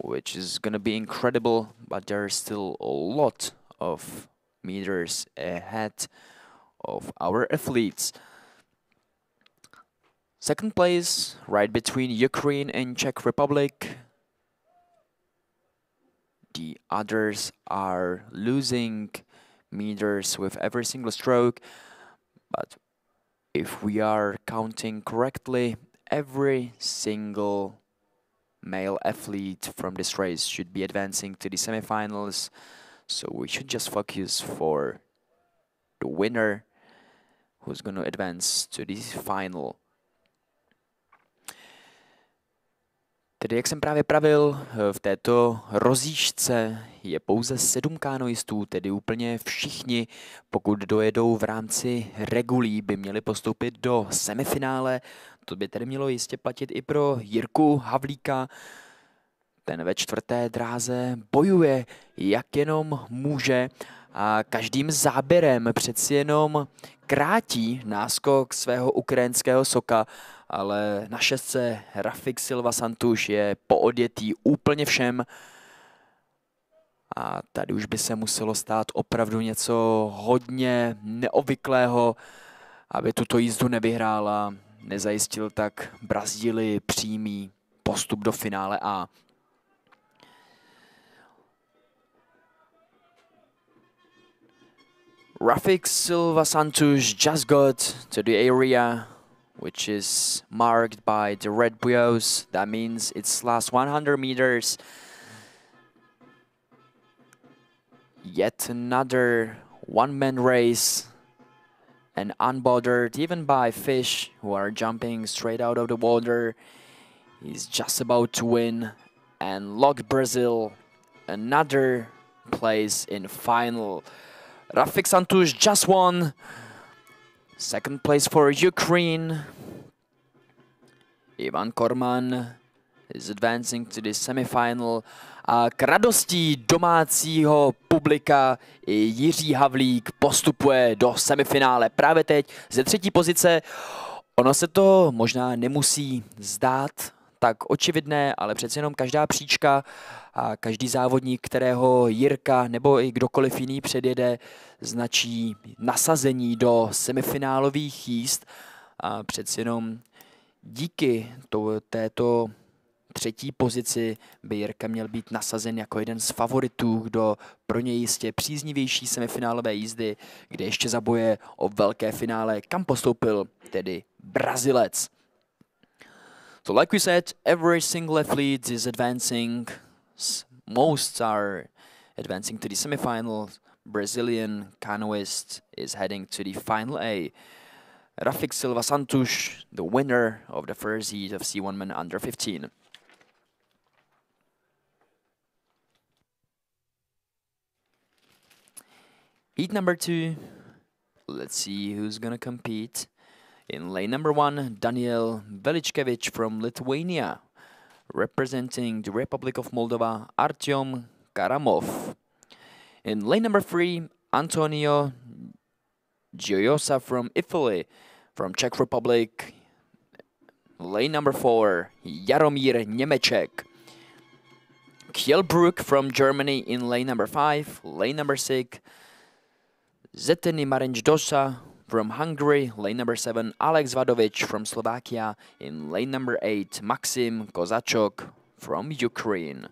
which is gonna be incredible, but there's still a lot of meters ahead of our athletes. Second place, right between Ukraine and Czech Republic. The others are losing meters with every single stroke, but if we are counting correctly, every single male athlete from this race should be advancing to the semifinals. So we should just focus for the winner who's going to advance to the final. Tedy, jak jsem právě pravil, v této rozjížďce je pouze 7 kanoistů, tedy úplně všichni, pokud dojedou v rámci regulí, by měli postoupit do semifinále. To by tedy mělo jistě platit i pro Jirku Havlíka. Ten ve čtvrté dráze bojuje, jak jenom může, a každým záběrem přeci jenom krátí náskok svého ukrajinského soka, ale na šestce Rafik Silva Santos je poodjetý úplně všem. A tady už by se muselo stát opravdu něco hodně neobvyklého, aby tuto jízdu nevyhrál a nezajistil tak Brazílii přímý postup do finále A. Rafik Silva Santos just got to the area which is marked by the red buoys. That means it's last 100 meters. Yet another one-man race, and unbothered even by fish who are jumping straight out of the water. He's just about to win and lock Brazil another place in final. Rafik Santos just won. Second place for Ukraine. Ivan Korman is advancing to the semifinal. A k radosti domácího publika i Jiří Havlík postupuje do semifinále právě teď ze třetí pozice. Ono se to možná nemusí zdát tak očividné, ale přece jenom každá příčka a každý závodník, kterého Jirka nebo i kdokoliv jiný předjede, značí nasazení do semifinálových jízd. A přeci jenom díky této třetí pozici by Jirka měl být nasazen jako jeden z favoritů do pro něj jistě příznivější semifinálové jízdy, kde ještě zaboje o velké finále, kam postoupil tedy Brazilec. So like we said, every single athlete is advancing. Most are advancing to the semifinals. Brazilian canoeist is heading to the final A. Rafik Silva Santos, the winner of the first heat of C1 Men Under 15. Heat number 2. Let's see who's gonna compete. In lane number 1, Daniel Velichkevich from Lithuania. Representing the Republic of Moldova, Artyom Karamov. In lane number 3, Antonio Gioiosa from Italy. From Czech Republic, lane number 4, Jaromír Němeček. Kielbrück from Germany in lane number 5. Lane number 6, Zeteny Marenjdosa from Hungary. Lane number 7, Alex Vadovic from Slovakia. In lane number 8, Maxim Kozachok from Ukraine.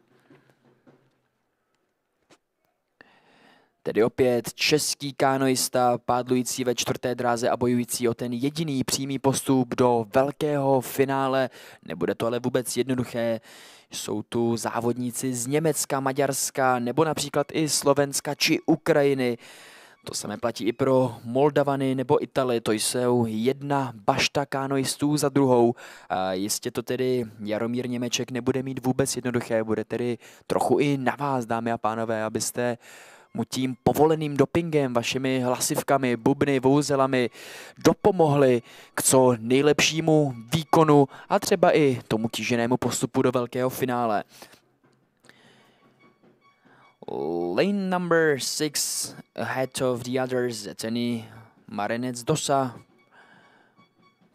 Tedy opět český kanoista, pádlující ve čtvrté dráze a bojující o ten jediný přímý postup do velkého finále. Nebude to ale vůbec jednoduché. Jsou tu závodníci z Německa, Maďarska nebo například i Slovenska či Ukrajiny. To samé platí i pro Moldavany nebo Italy, to jsou jedna bašta kanoistů za druhou. A jistě to tedy Jaromír Němeček nebude mít vůbec jednoduché, bude tedy trochu i na vás, dámy a pánové, abyste mu tím povoleným dopingem, vašimi hlasivkami, bubny, vouzelami dopomohli k co nejlepšímu výkonu a třeba i tomu kýženému postupu do velkého finále. Lane number 6 ahead of the others, Zeteny Marinec Dosa,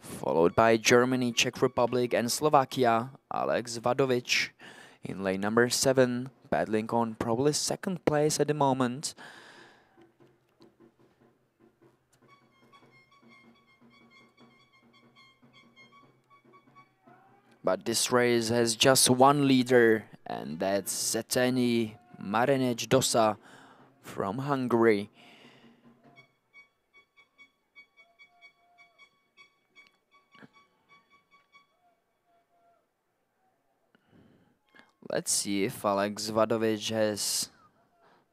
followed by Germany, Czech Republic and Slovakia, Alex Vadovic in lane number 7, battling on probably second place at the moment. But this race has just one leader, and that's Zeteny Marinec Dosa from Hungary. Let's see if Alex Vadovic has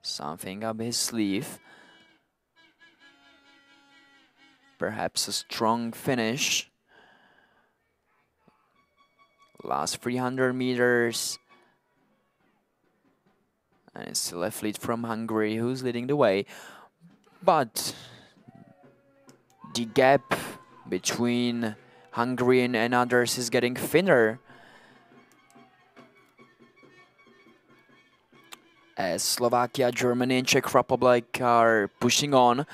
something up his sleeve. Perhaps a strong finish. Last 300 meters. And it's still a athlete from Hungary who's leading the way. But the gap between Hungarian and others is getting thinner, as Slovakia, Germany and Czech Republic are pushing on.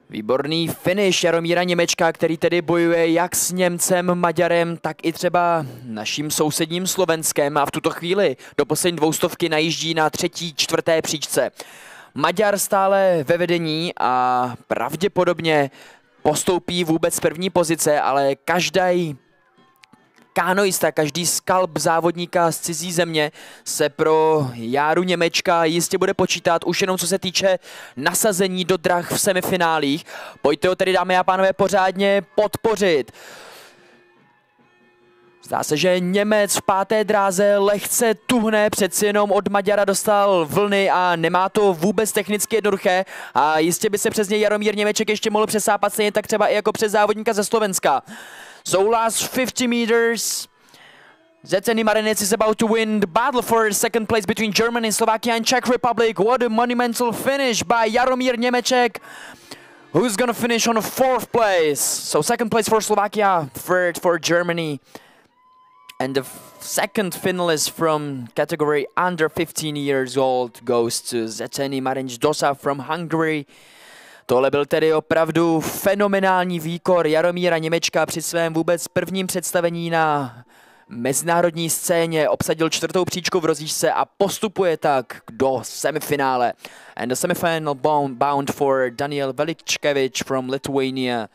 Výborný finish Jaromíra Němečka, který tedy bojuje jak s Němcem, Maďarem, tak i třeba naším sousedním Slovenskem a v tuto chvíli do poslední dvoustovky najíždí na třetí, čtvrté příčce. Maďar stále ve vedení a pravděpodobně postoupí vůbec z první pozice, ale každý kanoista, každý skalp závodníka z cizí země se pro Járu Němečka jistě bude počítat, už jenom co se týče nasazení do drah v semifinálích. Pojďte ho tedy, dámy a pánové, pořádně podpořit. Zdá se, že Němec v páté dráze lehce tuhne, přeci jenom od Maďara dostal vlny a nemá to vůbec technicky jednoduché a jistě by se přes něj Jaromír Němeček ještě mohl přesápat, stejně tak třeba i jako přes závodníka ze Slovenska. So last 50 meters, Zeteny Marinec is about to win the battle for second place between Germany, Slovakia and Czech Republic. What a monumental finish by Jaromír Němeček, who's gonna finish on 4th place. So second place for Slovakia, 3rd for Germany. And the second finalist from category under 15 years old goes to Zeteny Marinec Dosa from Hungary. Tohle byl tedy opravdu fenomenální výkon Jaromíra Němečka při svém vůbec prvním představení na mezinárodní scéně. Obsadil čtvrtou příčku v rozjížďce a postupuje tak do semifinále. And the semifinal bound for Daniel Veličkevič from Lithuania.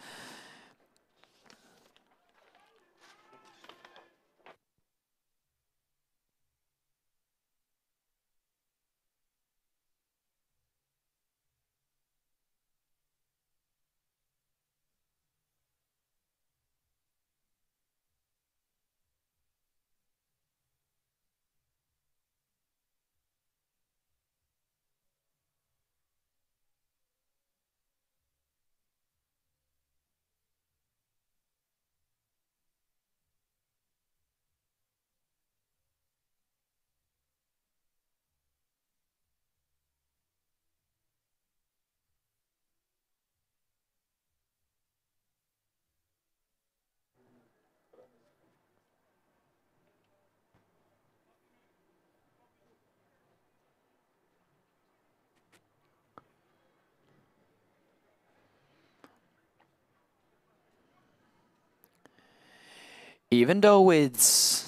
Even though it's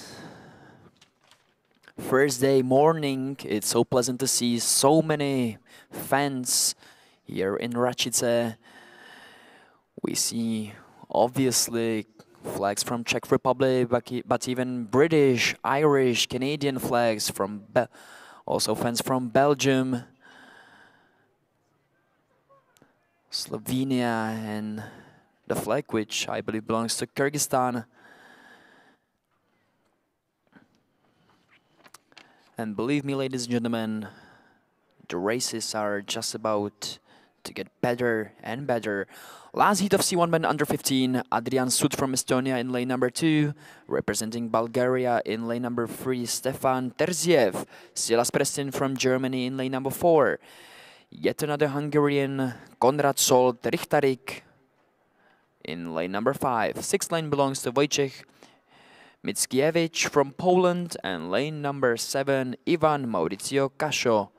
Thursday morning, it's so pleasant to see so many fans here in Račice. We see obviously flags from Czech Republic, but even British, Irish, Canadian flags from also fans from Belgium. Slovenia and the flag, which I believe belongs to Kyrgyzstan. And believe me, ladies and gentlemen, the races are just about to get better and better. Last heat of C1 men under 15, Adrian Sud from Estonia in lane number 2, representing Bulgaria in lane number 3, Stefan Terziev, Silas Prestin from Germany in lane number 4, yet another Hungarian, Konrad Solt Richtarik in lane number 5. Sixth lane belongs to Wojciech Mickiewicz from Poland, and lane number 7, Ivan Mauricio Cascio,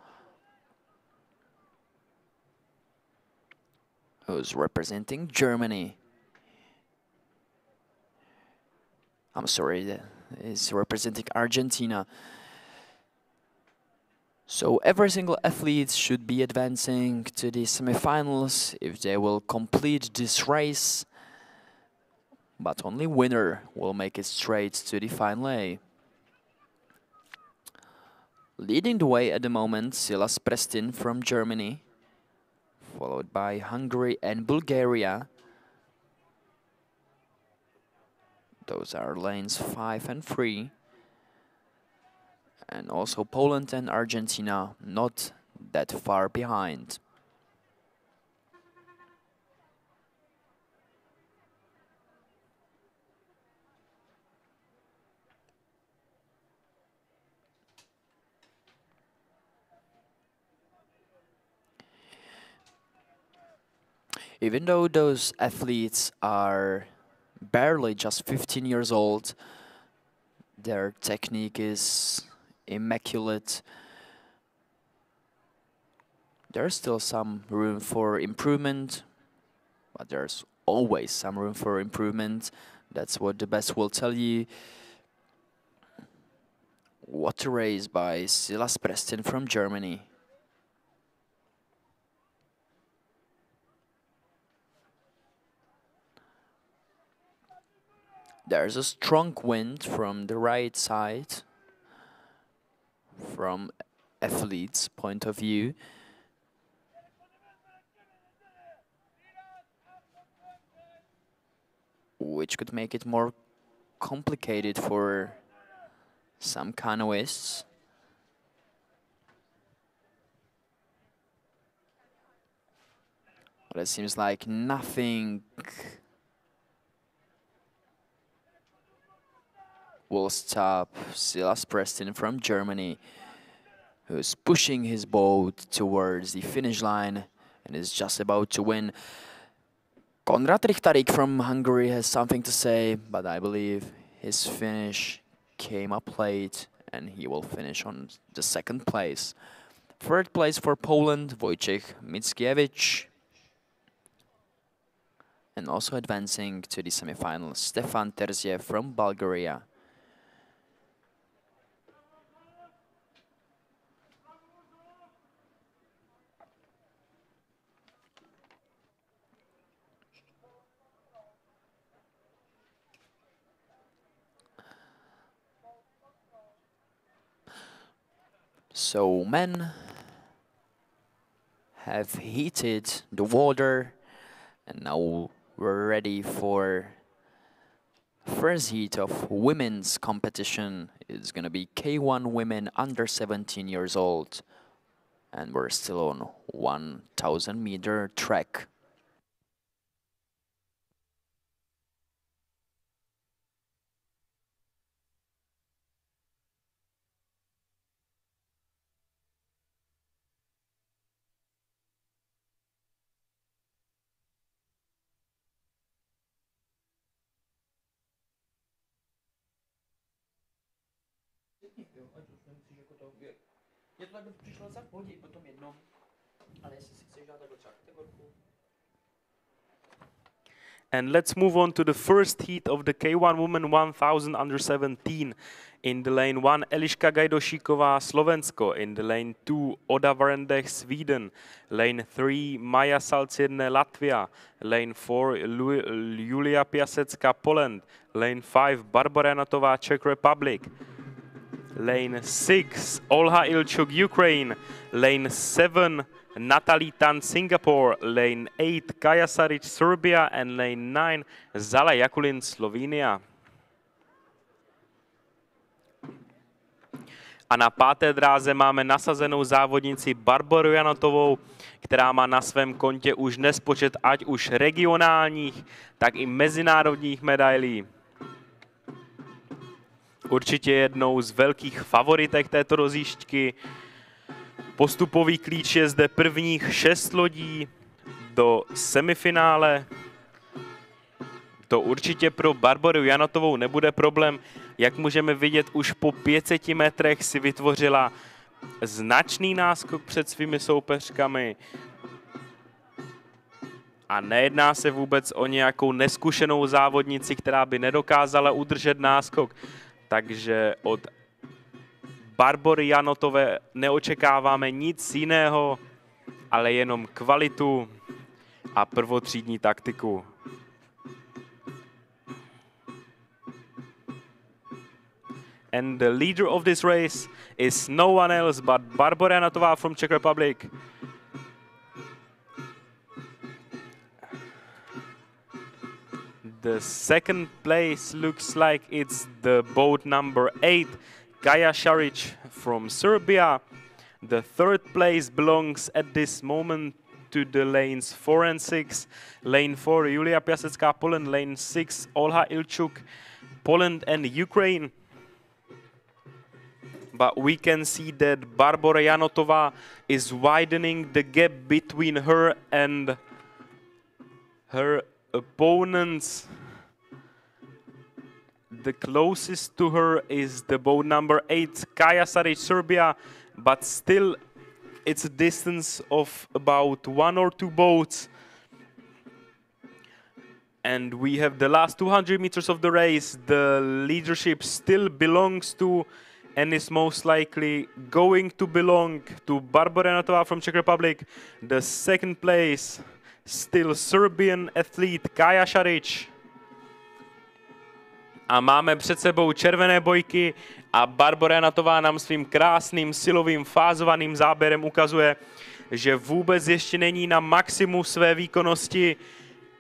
who's representing Germany. I'm sorry, is representing Argentina. So every single athlete should be advancing to the semifinals if they will complete this race. But only winner will make it straight to the final A. Leading the way at the moment, Silas Prestin from Germany, followed by Hungary and Bulgaria. Those are lanes 5 and 3. And also Poland and Argentina, not that far behind. Even though those athletes are barely just 15 years old, their technique is immaculate. There's still some room for improvement, but there's always some room for improvement. That's what the best will tell you. What a race by Silas Prestin from Germany. There's a strong wind from the right side, from athlete's point of view. Which could make it more complicated for some canoeists. But it seems like nothing will stop Silas Prestin from Germany, who's pushing his boat towards the finish line and is just about to win. Konrad Richtarik from Hungary has something to say, but I believe his finish came up late and he will finish on the second place. Third place for Poland, Wojciech Mickiewicz. And also advancing to the semifinals, Stefan Terziev from Bulgaria. So men have heated the water and now we're ready for first heat of women's competition. It's gonna be K1 women under 17 years old, and we're still on 1,000-meter track. And let's move on to the first heat of the K1 Women 1000 under 17. In the lane 1, Eliška Gajdošíková, Slovensko. In the lane 2, Oda Varendech, Sweden. Lane 3, Maja Salcirne, Latvia. Lane 4, Julia Piasecka, Poland. Lane 5, Barbara Natová, Czech Republic. Lane 6, Olha Ilchuk, Ukraine. Lane 7, Natalie Tan, Singapore. Lane 8, Kaja Saric, Serbia. And lane 9, Zala Jakulin, Slovenia. A na páté dráze máme nasazenou závodnici Barboru Janotovou, která má na svém kontě už nespočet ať už regionálních, tak i mezinárodních medailí. Určitě jednou z velkých favoritek této rozjížďky. Postupový klíč je zde prvních 6 lodí do semifinále. To určitě pro Barboru Janotovou nebude problém. Jak můžeme vidět, už po 500 metrech si vytvořila značný náskok před svými soupeřkami. A nejedná se vůbec o nějakou neskušenou závodnici, která by nedokázala udržet náskok. Takže od Barbory Janotové neočekáváme nic jiného, ale jenom kvalitu a prvotřídní taktiku. And the leader of this race is no one else but Barbora Janotová from Czech Republic. The second place looks like it's the boat number 8, Kaja Saric from Serbia. The third place belongs at this moment to the lanes 4 and 6. Lane 4, Julia Piasecká, Poland. Lane 6, Olha Ilchuk, Poland and Ukraine. But we can see that Barbora Janotová is widening the gap between her and her opponents. The closest to her is the boat number 8, Kaja Saric, Serbia, but still it's a distance of about 1 or 2 boats. And we have the last 200 meters of the race. The leadership still belongs to and is most likely going to belong to Barbora Janotová from Czech Republic. The second place, still Serbian athlete Kaja Saric. A máme před sebou červené bojky a Barbora Janotová nám svým krásným silovým fázovaným záběrem ukazuje, že vůbec ještě není na maximu své výkonnosti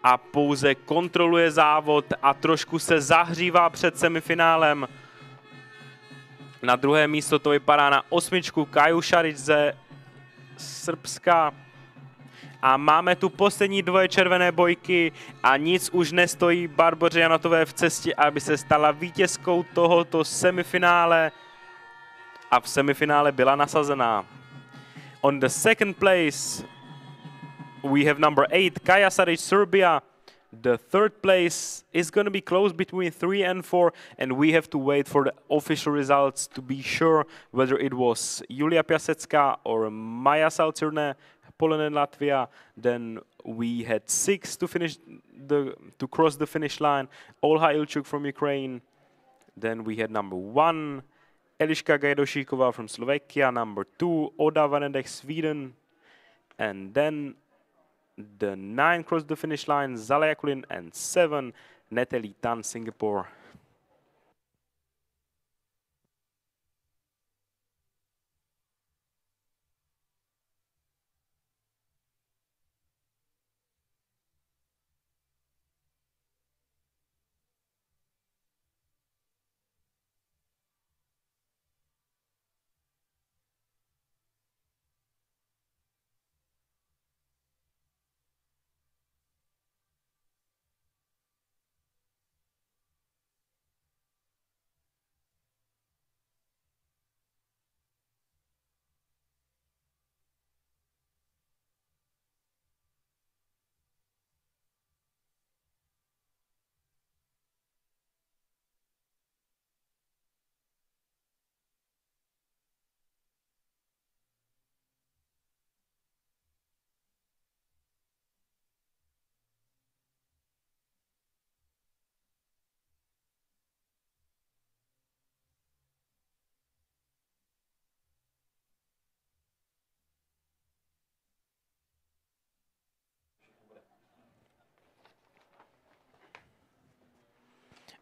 a pouze kontroluje závod a trošku se zahřívá před semifinálem. Na druhé místo to vypadá na 8. Kaju Saric ze Srbska. A máme tu poslední 2 červené bojky a nic už nestojí Barboře Janotové v cestě, aby se stala vítězkou tohoto semifinále. A v semifinále byla nasazená. On the second place we have number 8, Kaja Saric, Serbia. The third place is going to be close between 3 and 4, and we have to wait for the official results to be sure whether it was Julia Piasecká or Maja Salcirne, Poland and Latvia. Then we had 6 to cross the finish line. Olha Ilchuk from Ukraine. Then we had number 1, Eliška Gajdošíková from Slovakia. Number 2, Oda Vanedek, Sweden. And then the 9 crossed the finish line, Zala Jakulin, and 7, Natalie Tan, Singapore.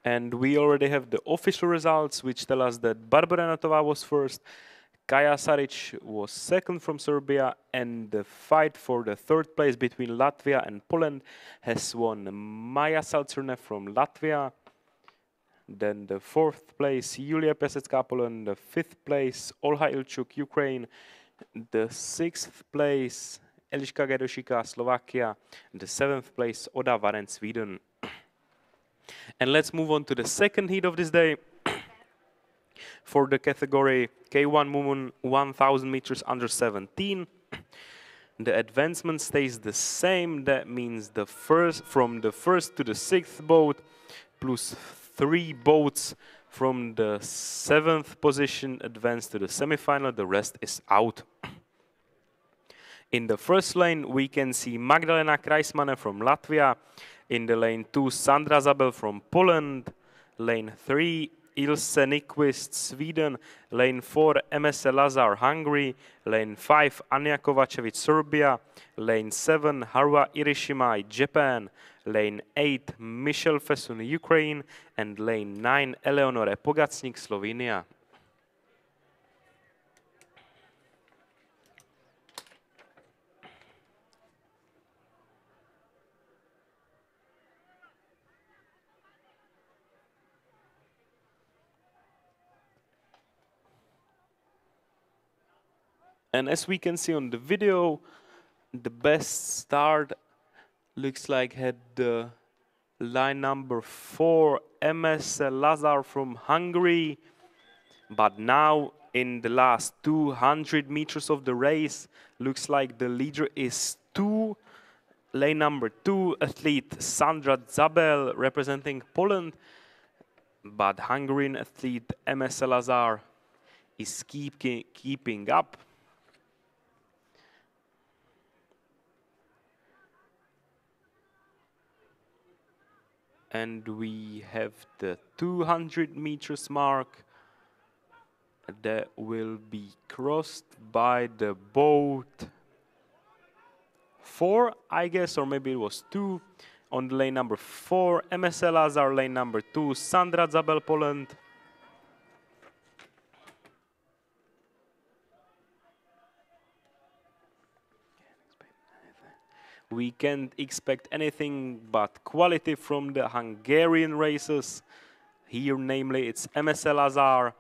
And we already have the official results, which tell us that Barbora Janotová was first, Kaja Saric was second from Serbia, and the fight for the third place between Latvia and Poland has won Maja Salcerne from Latvia. Then the fourth place, Julia Piasecka, Poland. The fifth place, Olha Ilchuk, Ukraine. The sixth place, Eliška Gajdosika, Slovakia. And the seventh place, Oda Varen, Sweden. And let's move on to the second heat of this day. For the category K1 women 1000 meters under 17. The advancement stays the same. That means from the first to the sixth boat, plus 3 boats from the 7th position advance to the semifinal. The rest is out. In the first lane, we can see Magdalena Kreismane from Latvia. In the lane 2, Sandra Zabel from Poland. Lane 3, Ilse Nyqvist, Sweden. Lane 4, MSL Lazar, Hungary. Lane 5, Anja Kovacevic, Serbia. Lane 7, Haruha Irishima, Japan. Lane 8, Michel Fesun, Ukraine. And lane 9, Eleonore Pogacnik, Slovenia. And as we can see on the video, the best start looks like had the line number 4, MS Lazar from Hungary. But now in the last 200 meters of the race, looks like the leader is lane number 2 athlete Sandra Zabel representing Poland. But Hungarian athlete MS Lazar is keeping up. And we have the 200 meters mark that will be crossed by the boat 4, I guess, or maybe it was 2. On the lane number 4, MSL Lazar, lane number 2, Sandra Zabel, Poland. We can't expect anything but quality from the Hungarian races. Here, namely, it's MSL Lazar,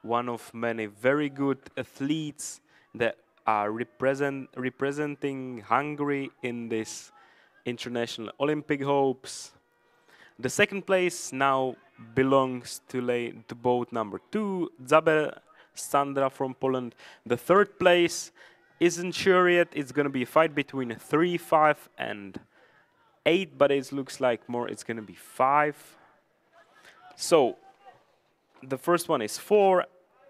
one of many very good athletes that are representing Hungary in this International Olympic Hopes. The second place now belongs to boat number 2, Zabel Sandra from Poland. The third place isn't sure yet. It's going to be a fight between 3, 5, and 8, but it looks like more it's going to be 5. So the first one is 4,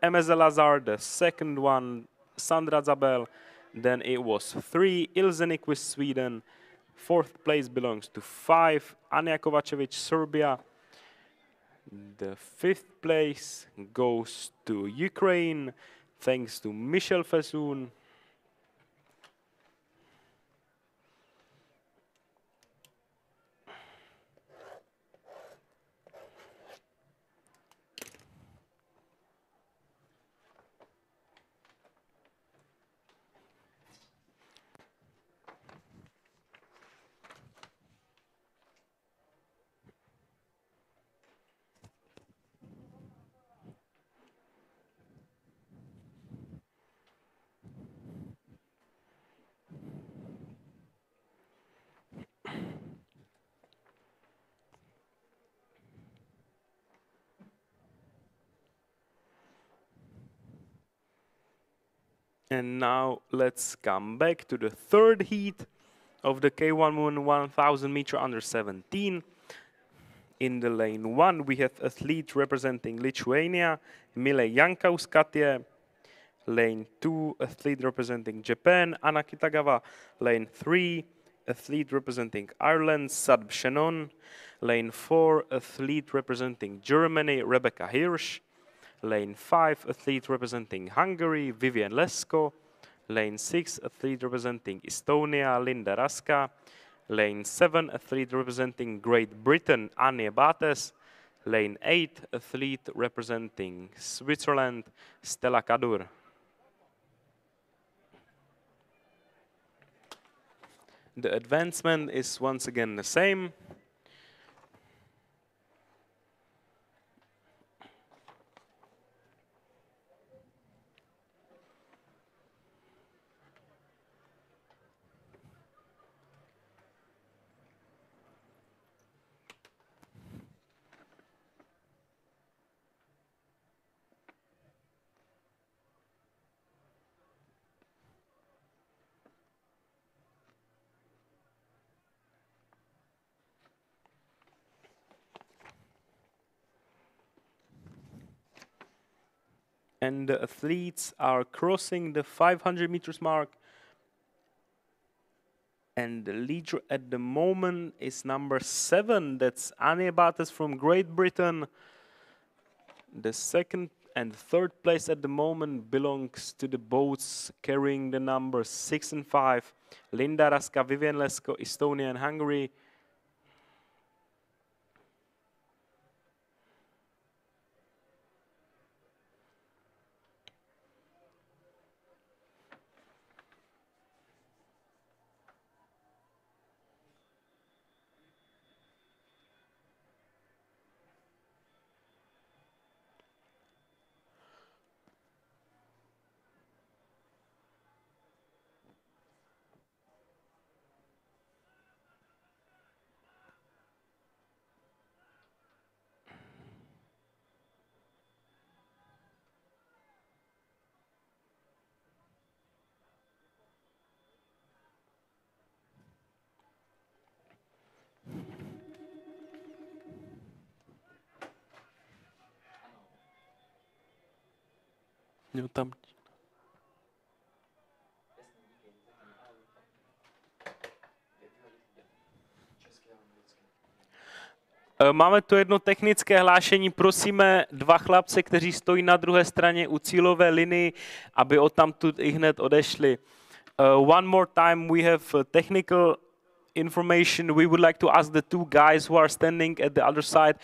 MS Lazar. The second one, Sandra Zabel. Then it was 3, Ilse Nyqvist, Sweden. Fourth place belongs to 5, Anja Kovacevic, Serbia. The fifth place goes to Ukraine, thanks to Michel Fesun. And now let's come back to the third heat of the K1 1000 meter under 17. In the lane 1, we have athlete representing Lithuania, Mile Jankauskaitė. Lane 2, athlete representing Japan, Anna Kitagawa. Lane 3, athlete representing Ireland, Sadb Shannon. Lane 4, athlete representing Germany, Rebecca Hirsch. Lane 5, athlete representing Hungary, Vivian Lesko. Lane 6, athlete representing Estonia, Linda Raska. Lane 7, athlete representing Great Britain, Anne Bates. Lane 8, athlete representing Switzerland, Stella Kadur. The advancement is once again the same. And the athletes are crossing the 500 meters mark. And the leader at the moment is number 7. That's Anne Bates from Great Britain. The second and third place at the moment belongs to the boats carrying the numbers 6 and 5. Linda Raska, Vivian Lesko, Estonia and Hungary. Jo, tam. Máme tu jedno technické hlášení. Prosíme dva chlapce, kteří stojí na druhé straně u cílové linii, aby odtamtud i hned odešli. One more time, we have technical information. We would like to ask the two guys who are standing at the other side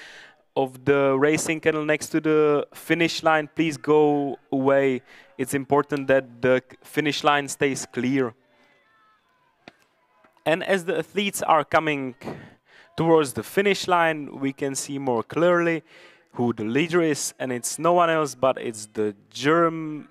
of the racing canal next to the finish line, please go away. It's important that the finish line stays clear. And as the athletes are coming towards the finish line, we can see more clearly who the leader is, and it's no one else but it's the Germany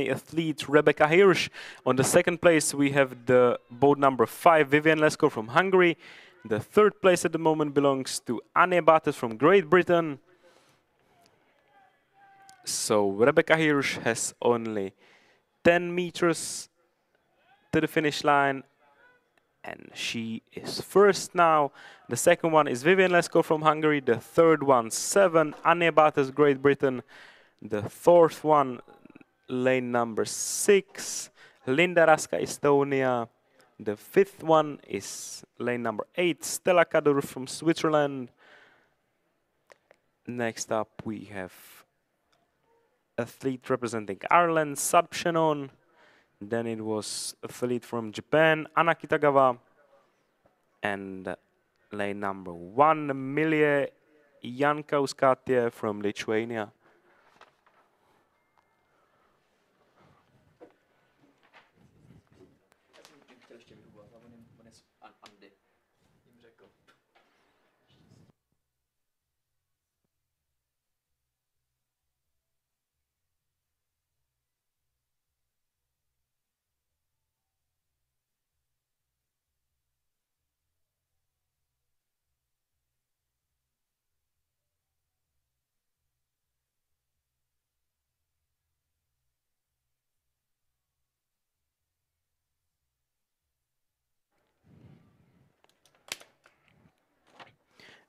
athlete Rebecca Hirsch. On the second place, we have the boat number 5, Vivian Lesko from Hungary. The third place at the moment belongs to Anne Bates from Great Britain. So Rebecca Hirsch has only 10 meters to the finish line, and she is first now. The second one is Vivian Lesko from Hungary. The third one, 7, Anne Bates, Great Britain. The fourth one, lane number 6, Linda Raska, Estonia. The fifth one is lane number 8, Stella Kadur from Switzerland. Next up, we have athlete representing Ireland, Sab Shannon. Then it was athlete from Japan, Anna Kitagawa. And lane number 1, Milie Jankauskaite from Lithuania.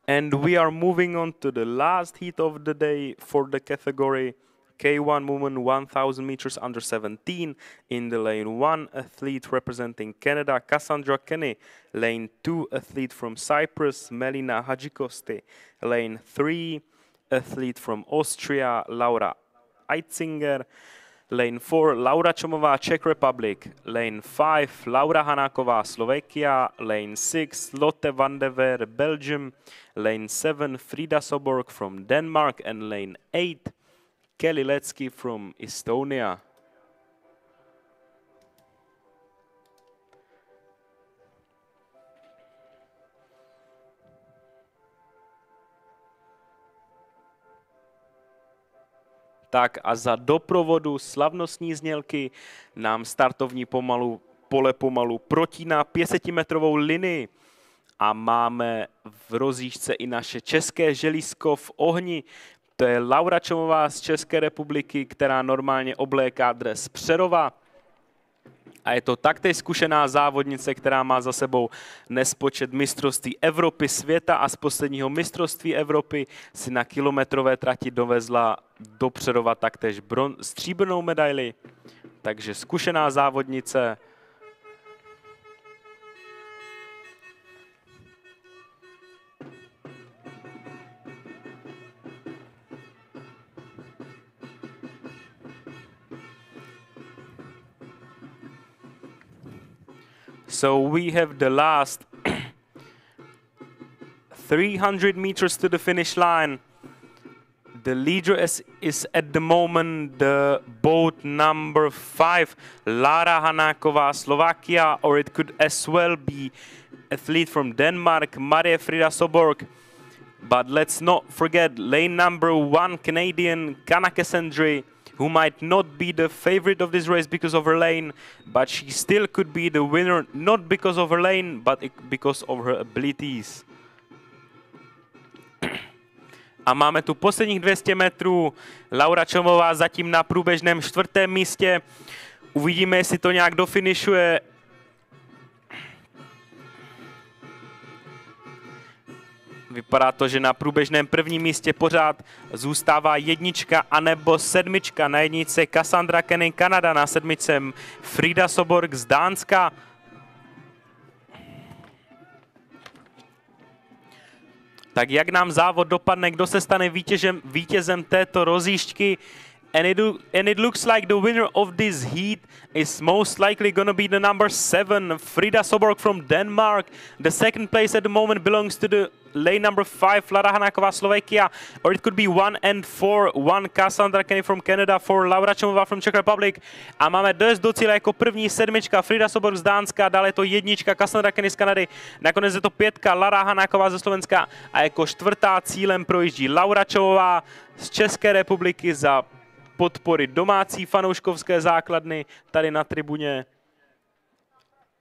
And we are moving on to the last heat of the day for the category K1 woman 1000 meters under 17. In the lane 1, athlete representing Canada, Cassandra Kenny. Lane 2, athlete from Cyprus, Melina Hajikoste. Lane 3, athlete from Austria, Laura Eitzinger. Lane 4, Laura Čomová, Czech Republic. Lane 5, Laura Hanáková, Slovakia. Lane 6, Lotte van der Veer, Belgium. Lane 7, Frida Soborg from Denmark. And lane 8, Kelly Letsky from Estonia. Tak a za doprovodu slavnostní znělky nám startovní pole pomalu protíná 500metrovou linii a máme v rozjížďce i naše české želízko v ohni. To je Laura Čomová z České republiky, která normálně obléká dres Přerova. A je to taktéž zkušená závodnice, která má za sebou nespočet mistrovství Evropy, světa a z posledního mistrovství Evropy si na kilometrové trati dovezla do Přerova taktéž stříbrnou medaili. Takže zkušená závodnice. So we have the last 300 meters to the finish line. The leader is at the moment the boat number 5, Lara Hanáková, Slovakia, or it could as well be athlete from Denmark, Marie Frida Soborg. But let's not forget lane number 1, Canadian Kanake Sendri, who might not be the favorite of this race because of her lane, but she still could be the winner, not because of her lane, but because of her abilities. A máme tu posledních 200 metrů. Laura Čomová zatím na průběžném 4. místě. Uvidíme, jestli to nějak dofinišuje. Vypadá to, že na průběžném 1. místě pořád zůstává 1 anebo 7. Na 1 Cassandra Kenny Kanada, na 7 Frida Soborg z Dánska. Tak jak nám závod dopadne, kdo se stane vítězem této rozjížďky? And it looks like the winner of this heat is most likely going to be the number 7, Frida Soborg from Denmark. The second place at the moment belongs to the lane number 5, Lara Hanáková, Slovakia. Or it could be 1 and 4, 1 Cassandra Kenny from Canada, 4 Laura Čomová from Czech Republic. A máme dojezd do cíle jako první 7, Frida Soborg z Dánska, dále je to 1, Cassandra Kenny z Kanady, nakonec je to 5, Lara Hanáková ze Slovenska a jako 4. cílem projíždí Laura Čomová z České republiky za podpory domácí fanouškovské základny tady na tribuně.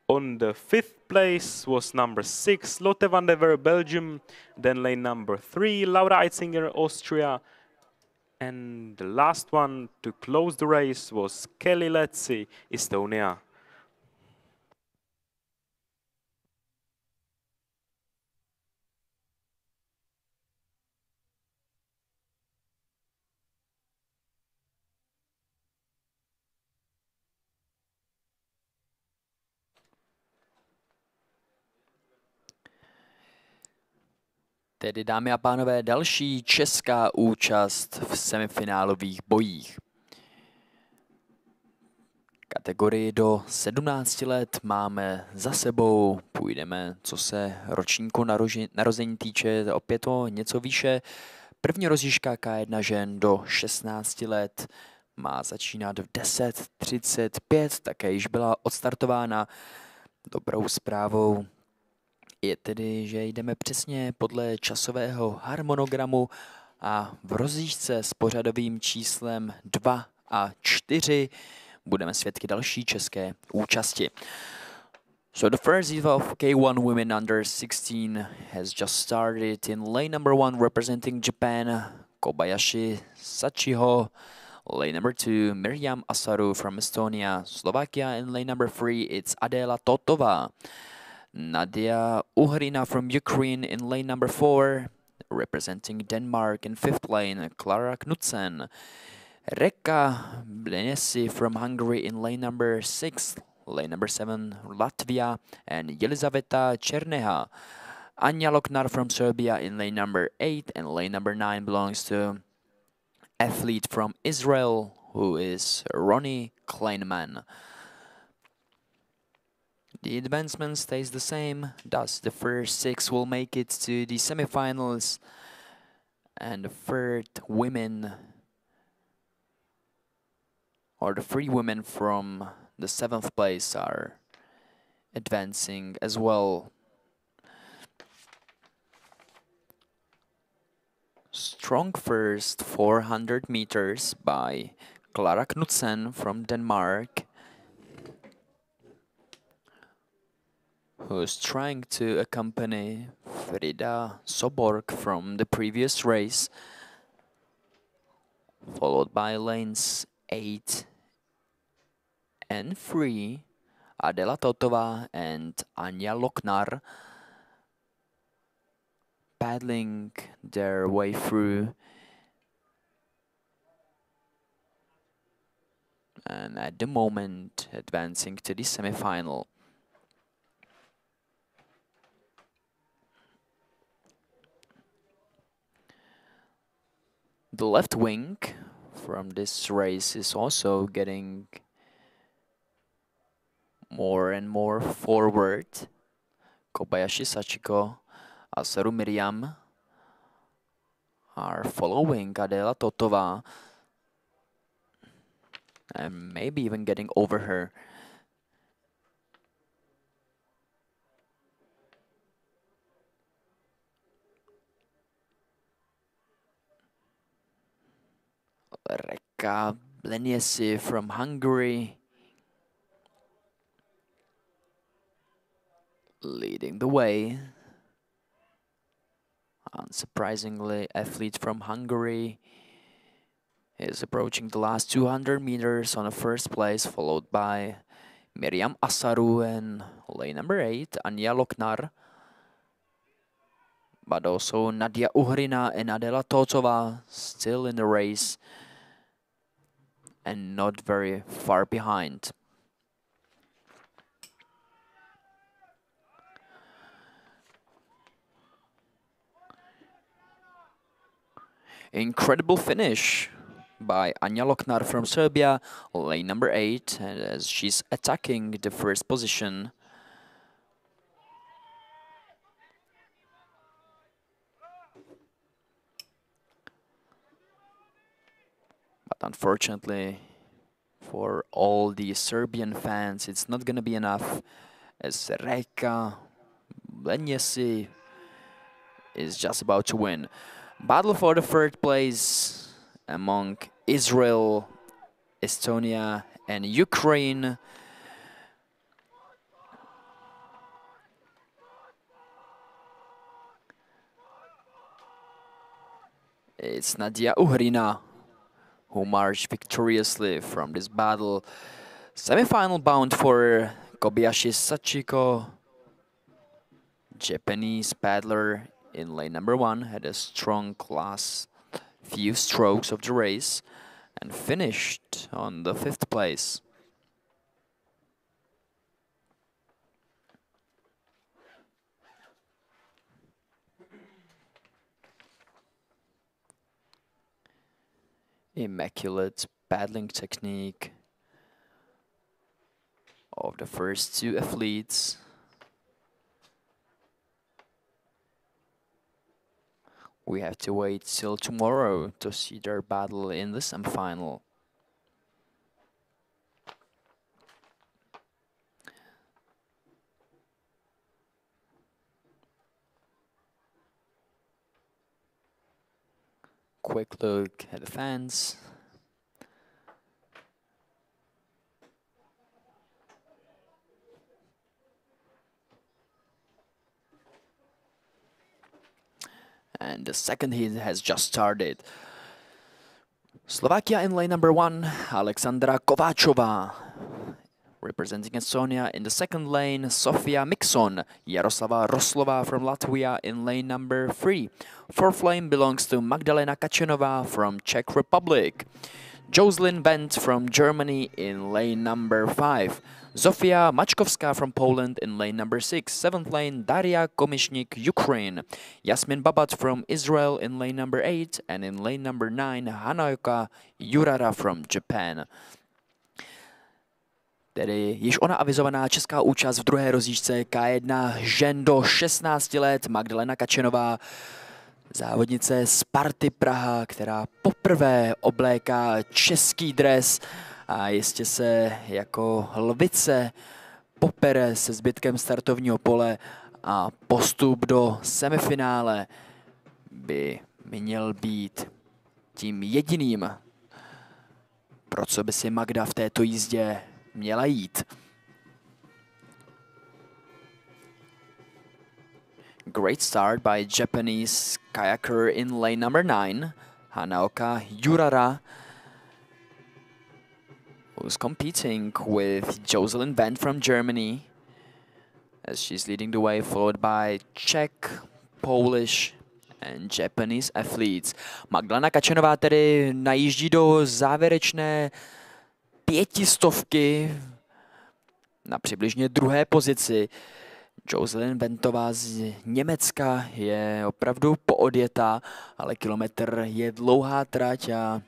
On the 5th place was number 6, Lotte van der Veer, Belgium. Then lane number 3, Laura Eitzinger, Austria. And the last one to close the race was Kelly Letsky, Estonia. Tedy, dámy a pánové, další česká účast v semifinálových bojích. Kategorii do 17 let máme za sebou, půjdeme, co se ročníku narození týče, opět o něco výše. První rozjížďka K1 žen do 16 let má začínat v 10:35, také již byla odstartována. Dobrou zprávou je tedy, že jdeme přesně podle časového harmonogramu a v rozjížďce s pořadovým číslem 2 a 4 budeme svědky další české účasti. So the first heat of K1 women under 16 has just started. In lane number 1 representing Japan, Kobayashi Sachiho. Lane number 2, Miriam Asaru from Estonia, Slovakia. In lane number 3, it's Adela Totova. Nadia Uhrina from Ukraine in lane number 4, representing Denmark. In 5th lane, Klara Knudsen. Rekka Blenesi from Hungary in lane number 6, lane number 7, Latvia, and Yelizaveta Cherneha. Anja Loknar from Serbia in lane number 8, and lane number 9 belongs to athlete from Israel, who is Ronnie Kleinman. The advancement stays the same, thus the first 6 will make it to the semifinals, and the third women, or the 3 women from the 7th place, are advancing as well. Strong first 400 meters by Klara Knudsen from Denmark, who's trying to accompany Frida Soborg from the previous race, followed by lanes 8 and 3, Adela Totova and Anja Loknar, paddling their way through, and at the moment advancing to the semi-final. The left wing from this race is also getting more and more forward. Kobayashi Sachiko, Asaru Miriam are following Adela Totova and maybe even getting over her. Rekka Bleniesi from Hungary leading the way. Unsurprisingly, athlete from Hungary is approaching the last 200 meters on the first place, followed by Miriam Asaru and lane number 8, Anja Loknar. But also Nadia Uhrina and Adela Totova still in the race and not very far behind. Incredible finish by Anja Loknar from Serbia, lane number 8, and as she's attacking the first position. But unfortunately, for all the Serbian fans, it's not gonna be enough, as Rekka Bleniesi is just about to win. Battle for the third place among Israel, Estonia and Ukraine. It's Nadia Uhrina who marched victoriously from this battle. Semi-final bound for Kobayashi Sachiko. Japanese paddler in lane number 1 had a strong last few strokes of the race and finished on the 5th place. Immaculate paddling technique of the first 2 athletes. We have to wait till tomorrow to see their battle in the semi-final. Quick look at the fans. And the second heat has just started. Slovakia in lane number 1, Alexandra Kováčová. Representing Estonia in the second lane, Sofia Mikson. Jaroslava Roslova from Latvia in lane number 3. Fourth lane belongs to Magdalena Kačenová from Czech Republic. Jocelyn Wendt from Germany in lane number 5. Zofia Mačkovská from Poland in lane number 6. 7th lane, Daria Komishnik, Ukraine. Yasmin Babat from Israel in lane number 8. And in lane number 9, Hanaoka Yurara from Japan. Tedy již ona avizovaná česká účast v druhé rozjížďce K1 žen do 16 let, Magdalena Kačenová, závodnice Sparty Praha, která poprvé obléká český dres a jistě se jako lvice popere se zbytkem startovního pole a postup do semifinále by měl být tím jediným, pro co by si Magda v této jízdě měla jít. Great start by Japanese kayaker in lane number 9, Hanaoka Yurara, who's competing with Jocelyn Wendt from Germany, as she's leading the way, followed by Czech, Polish and Japanese athletes. Magdalena Kačenová tedy najíždí do závěrečné 500 na přibližně druhé pozici. Jocelyn Wendtová z Německa je opravdu poodjetá, ale kilometr je dlouhá trať a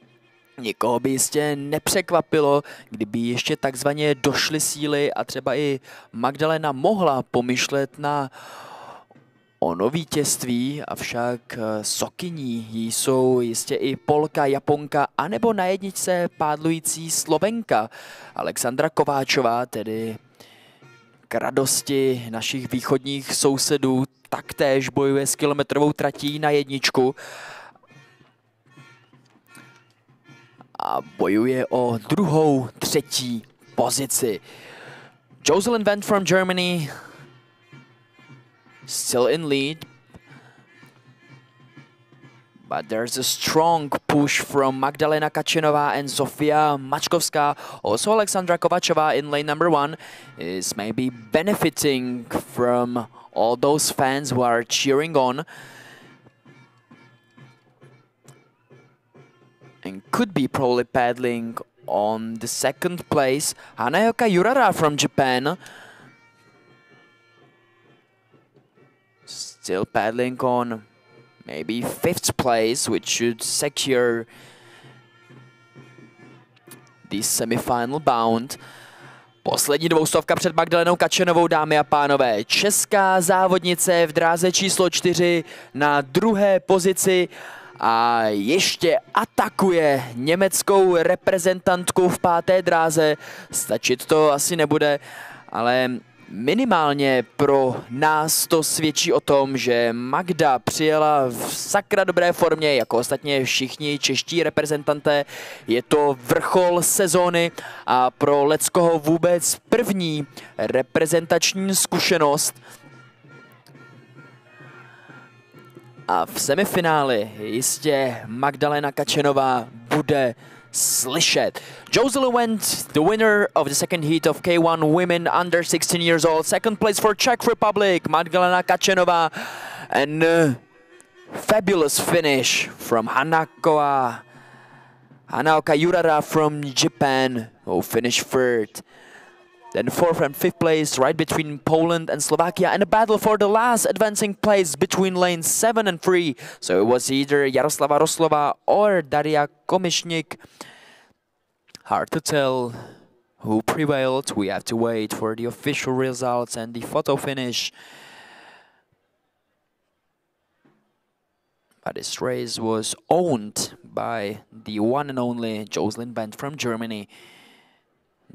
nikoho by jistě nepřekvapilo, kdyby ještě takzvaně došly síly a třeba i Magdalena mohla pomyšlet na ono vítězství, avšak sokyní jí jsou jistě i Polka, Japonka anebo na jedničce pádlující Slovenka Alexandra Kováčová, tedy k radosti našich východních sousedů taktéž bojuje s kilometrovou tratí na jedničku a bojuje o druhou, třetí pozici. Jocelyn Wendt from Germany still in lead, but there's a strong push from Magdalena Kačenová and Zofia Mačkovská. Also Alexandra Kováčová in lane number 1 is maybe benefiting from all those fans who are cheering on and could be probably paddling on the second place. Hanaoka Yurara from Japan still paddling on maybe 5th place, which should secure the semifinal bound. Poslední dvoustovka před Magdalenou Kačenovou, dámy a pánové. Česká závodnice v dráze číslo 4 na druhé pozici a ještě atakuje německou reprezentantku v 5. dráze. Stačit to asi nebude, ale minimálně pro nás to svědčí o tom, že Magda přijela v sakra dobré formě, jako ostatně všichni čeští reprezentanté. Je to vrchol sezóny a pro Leckoho vůbec první reprezentační zkušenost. A v semifinále jistě Magdalena Kačenová bude slyšet. Jocelyn Wendt, the winner of the second heat of K1 women under 16 years old. Second place for Czech Republic, Magdalena Kačenová. And fabulous finish from Hanaoka Yurara from Japan, who finished 3rd. Then 4th and 5th place, right between Poland and Slovakia, and a battle for the last advancing place between lanes 7 and 3. So it was either Jaroslava Roslova or Daria Komishnik. Hard to tell who prevailed. We have to wait for the official results and the photo finish. But this race was owned by the one and only Jocelyn Wendt from Germany.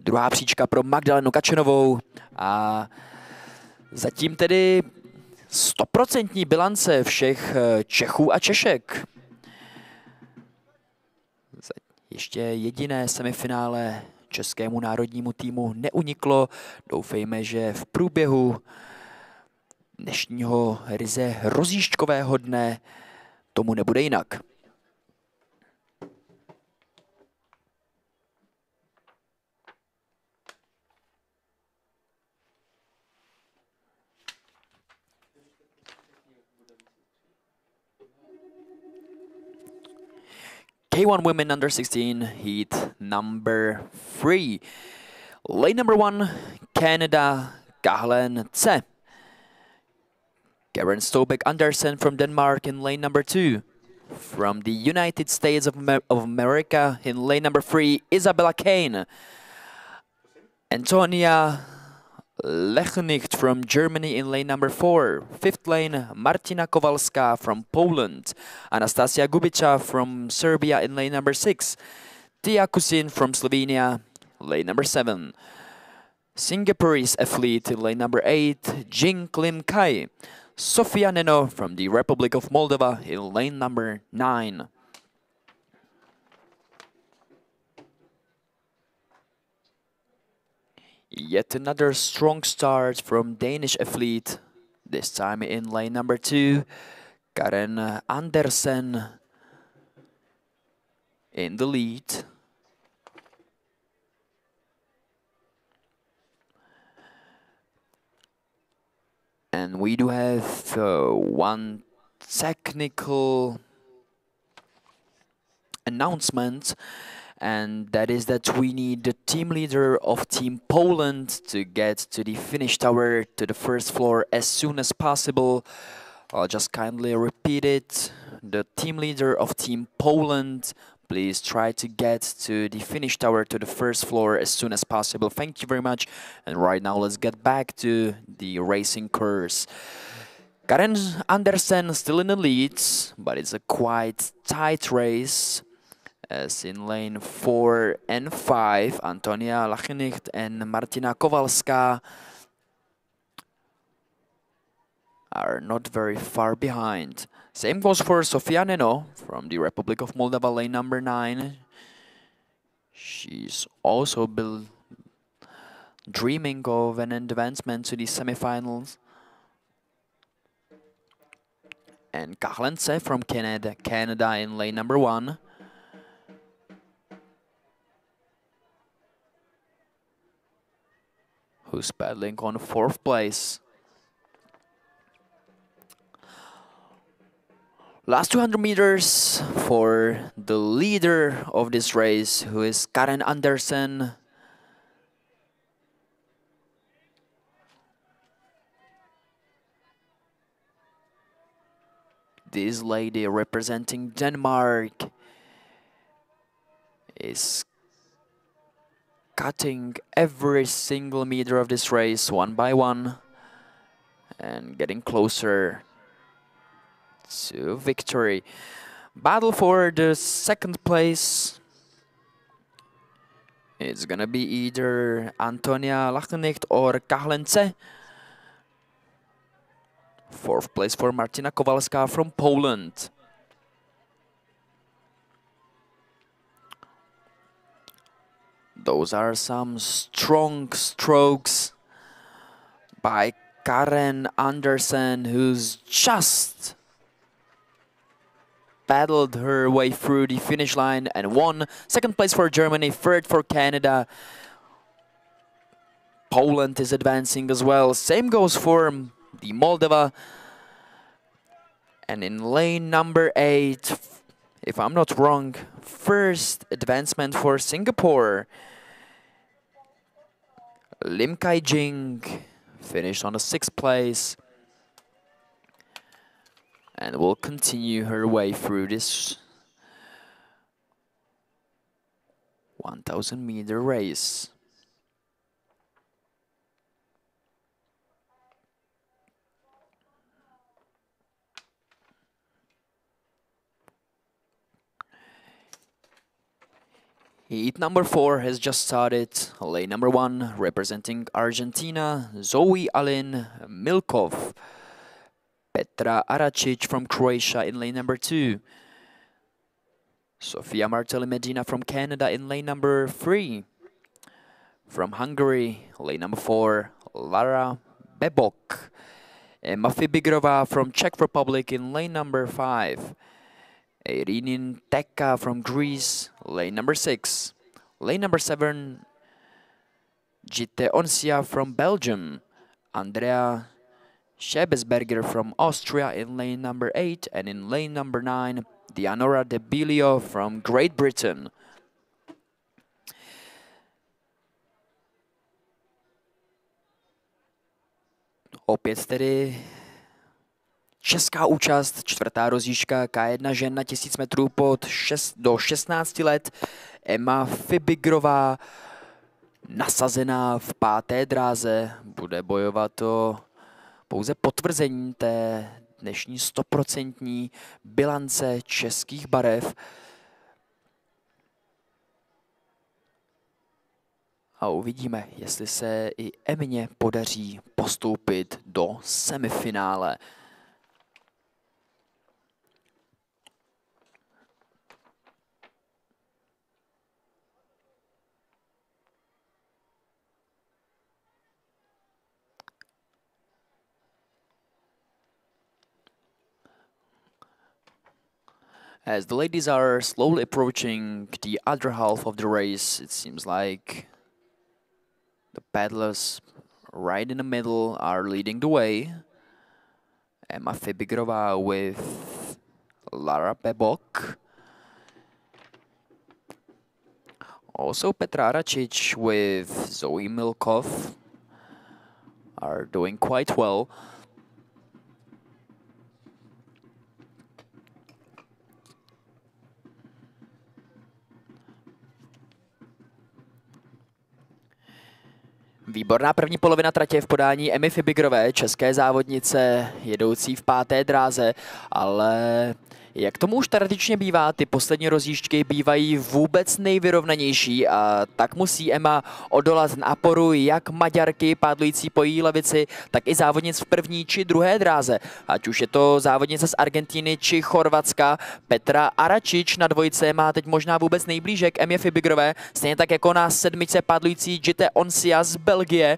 Druhá příčka pro Magdalenu Kačenovou a zatím tedy 100% bilance všech Čechů a Češek. Ještě jediné semifinále českému národnímu týmu neuniklo. Doufejme, že v průběhu dnešního ryze rozjížďkového dne tomu nebude jinak. K1 Women Under 16 Heat number 3. Lane number 1, Canada, Račice. Karen Stobæk Andersen from Denmark in lane number 2. From the United States of America in lane number 3, Isabella Kane. Antonia Lechnicht from Germany in lane number 4. Fifth lane, Martina Kowalska from Poland. Anastasia Gubica from Serbia in lane number 6. Tia Kusin from Slovenia, lane number 7. Singapore's athlete in lane number 8, Jing Klim Kai. Sofia Neno from the Republic of Moldova in lane number 9. Yet another strong start from Danish athlete, this time in lane number 2, Karen Andersen in the lead. And we do have one technical announcement, and that is that we need the team leader of Team Poland to get to the finish tower, to the first floor as soon as possible. I'll just kindly repeat it. The team leader of Team Poland, please try to get to the finish tower, to the first floor as soon as possible. Thank you very much. And right now, let's get back to the racing course. Karen Andersen still in the lead, but it's a quite tight race. As in lane 4 and 5, Antonia Lachnicht and Martina Kowalska are not very far behind. Same goes for Sofia Neno from the Republic of Moldova, lane number 9. She's also dreaming of an advancement to the semifinals. And Kahlence from Canada in lane number 1. Who's paddling on 4th place. Last 200 meters for the leader of this race, who is Karen Andersen. This lady representing Denmark is cutting every single meter of this race one by one and getting closer to victory. Battle for the 2nd place. It's gonna be either Antonia Lachnicht or Kahlence. 4th place for Martina Kowalska from Poland. Those are some strong strokes by Karen Andersen, who's just paddled her way through the finish line and won. 2nd place for Germany, 3rd for Canada. Poland is advancing as well. Same goes for the Moldova. And in lane number 8, if I'm not wrong, 1st advancement for Singapore. Lim Kai Jing finished on the 6th place and will continue her way through this 1,000-meter race. Heat number 4 has just started. Lane number 1 representing Argentina, Zoe Alin Milkov. Petra Aracic from Croatia in lane number 2. Sofia Martelli Medina from Canada in lane number 3. From Hungary, lane number 4, Lara Bebok. Mafi Bigrova from Czech Republic in lane number 5. Irinin Tekka from Greece, lane number 6. Lane number 7, Jite Onsia from Belgium. Andrea Schebesberger from Austria in lane number 8. And in lane number 9, Dianora De Bilio from Great Britain. Opět tedy česká účast, čtvrtá rozjížďka K1 žen na 1000 metrů do 16 let. Emma Fibigrová, nasazená v 5. dráze, bude bojovat o pouze potvrzení té dnešní 100% bilance českých barev. A uvidíme, jestli se i Emě podaří postoupit do semifinále. As the ladies are slowly approaching the other half of the race, it seems like the paddlers right in the middle are leading the way. Emma Fibigrová with Lara Bebok. Also Petra Račice with Zoe Milkov are doing quite well. Výborná první polovina tratě v podání Emmy Fibigrové, české závodnice jedoucí v 5. dráze, ale jak tomu už tradičně bývá, ty poslední rozjížďky bývají vůbec nejvyrovnanější a tak musí Emma odolat náporu jak Maďarky pádlující po její levici, tak i závodnic v první či druhé dráze. Ať už je to závodnice z Argentiny či Chorvatska, Petra Aračič na dvojce má teď možná vůbec nejblíže k Emmě Fibigrové, stejně tak jako na sedmičce pádlující Jite Oncia z Belgie.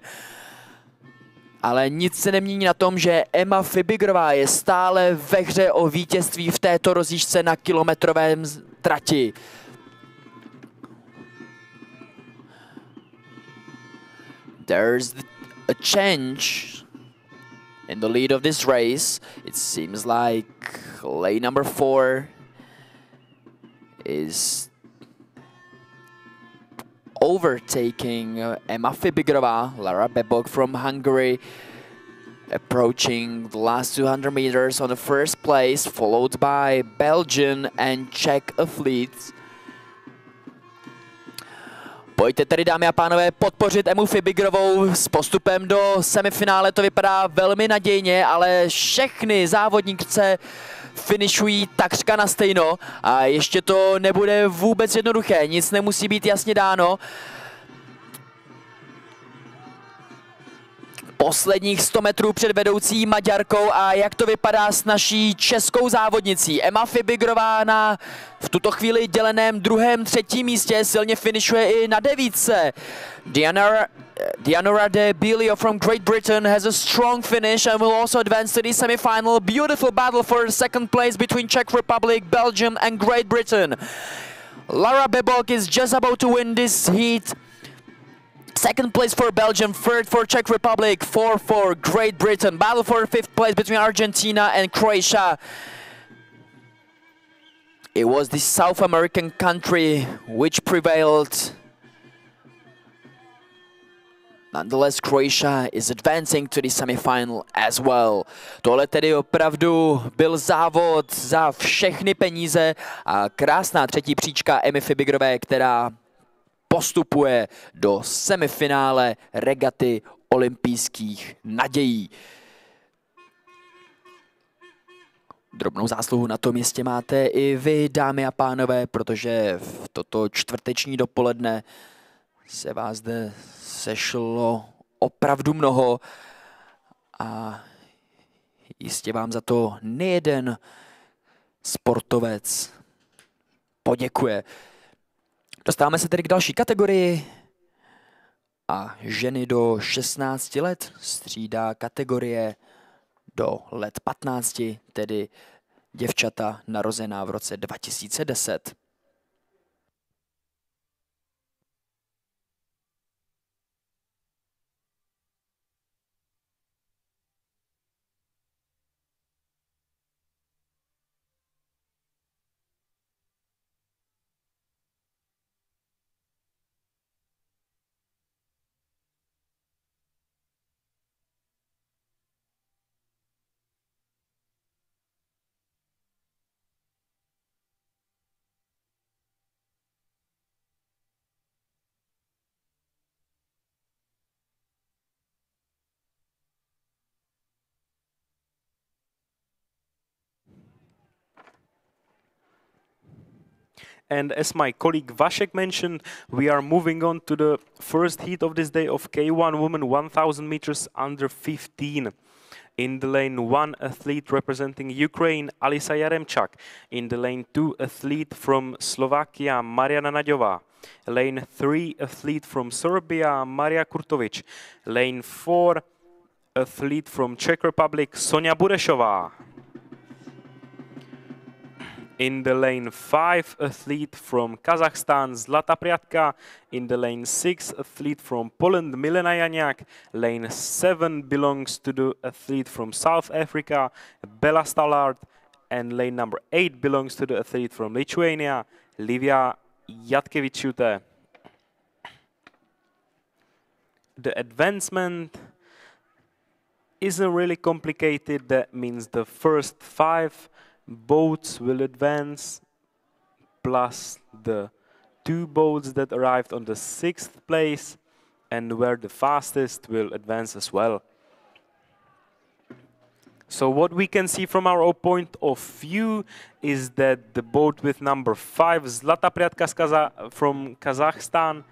Ale nic se nemění na tom, že Emma Fibigrová je stále ve hře o vítězství v této rozjížďce na kilometrovém trati. There's a change in the lead of this race. It seems like lane number 4 is overtaking Emma Fibigrová. Lara Bebok from Hungary approaching the last 200 meters on the first place, followed by Belgian and Czech athletes. Pojďte tedy, dámy a pánové, podpořit Emmu Fibigrovou s postupem do semifinále. To vypadá velmi nadějně, ale všechny závodnice finišují takřka na stejno a ještě to nebude vůbec jednoduché, nic nemusí být jasně dáno. Posledních 100 metrů před vedoucí Maďarkou a jak to vypadá s naší českou závodnicí. Emma Fibigrová na v tuto chvíli děleném druhém, třetím místě silně finišuje i na 9. Dianora De Bilio from Great Britain has a strong finish and will also advance to the semi-final. Beautiful battle for second place between Czech Republic, Belgium and Great Britain. Lara Bebok is just about to win this heat. Second place for Belgium, third for Czech Republic, fourth for Great Britain. Battle for fifth place between Argentina and Croatia. It was the South American country which prevailed. Nonetheless, Croatia is advancing to the semi-final as well. Tohle tedy opravdu byl závod za všechny peníze a krásná třetí příčka Emmy Fibigrové, která postupuje do semifinále regaty olympijských nadějí. Drobnou zásluhu na tom jistě máte i vy, dámy a pánové, protože v toto čtvrteční dopoledne se vás zde sešlo opravdu mnoho a jistě vám za to nejeden sportovec poděkuje. Dostáváme se tedy k další kategorii a ženy do 16 let střídá kategorie do let 15, tedy děvčata narozená v roce 2010. And as my colleague Vašek mentioned, we are moving on to the first heat of this day of K1 women 1000 meters under 15. In the lane 1, athlete representing Ukraine, Alisa Yaremchak. In the lane 2, athlete from Slovakia, Mariana Naďová. Lane 3, athlete from Serbia, Maria Kurtovic. Lane 4, athlete from Czech Republic, Sonja Burešová. In the lane 5, athlete from Kazakhstan, Zlata Priatka. In the lane 6, athlete from Poland, Milena Janiak. Lane 7 belongs to the athlete from South Africa, Bela Stallard. And lane number 8 belongs to the athlete from Lithuania, Livia Jatkevičiūtė. The advancement isn't really complicated. That means the first 5 boats will advance, plus the 2 boats that arrived on the 6th place, and where the fastest will advance as well. So what we can see from our point of view is that the boat with number 5, Zlata Priatka from Kazakhstan,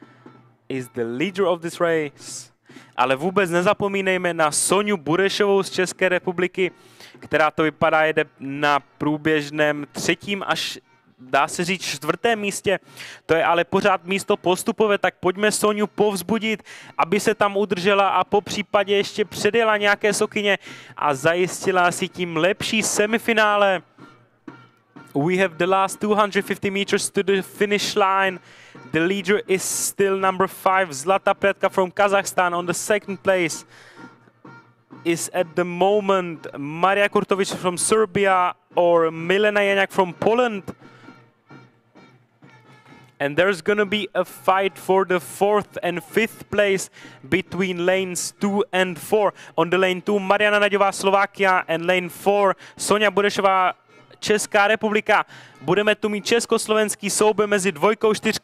is the leader of this race. Ale vůbec nezapomínejme na Sonju Burešovou z České republiky, která to vypadá jede na průběžném 3. až dá se říct 4. místě. To je ale pořád místo postupové, tak pojďme Sonju povzbudit, aby se tam udržela a po případě ještě předjela nějaké sokyně a zajistila si tím lepší semifinále. We have the last 250 meters to the finish line. The leader is still number 5, Zlata Priatka from Kazakhstan. On the 2nd place is at the moment Maria Kurtovic from Serbia or Milena Janiak from Poland. And there's gonna be a fight for the 4th and 5th place between lanes 2 and 4. On the lane 2, Mariana Naďová, Slovakia, and lane 4, Sonja Burešová, Česká republika. Budeme tu mít československý souboj mezi 2, 4,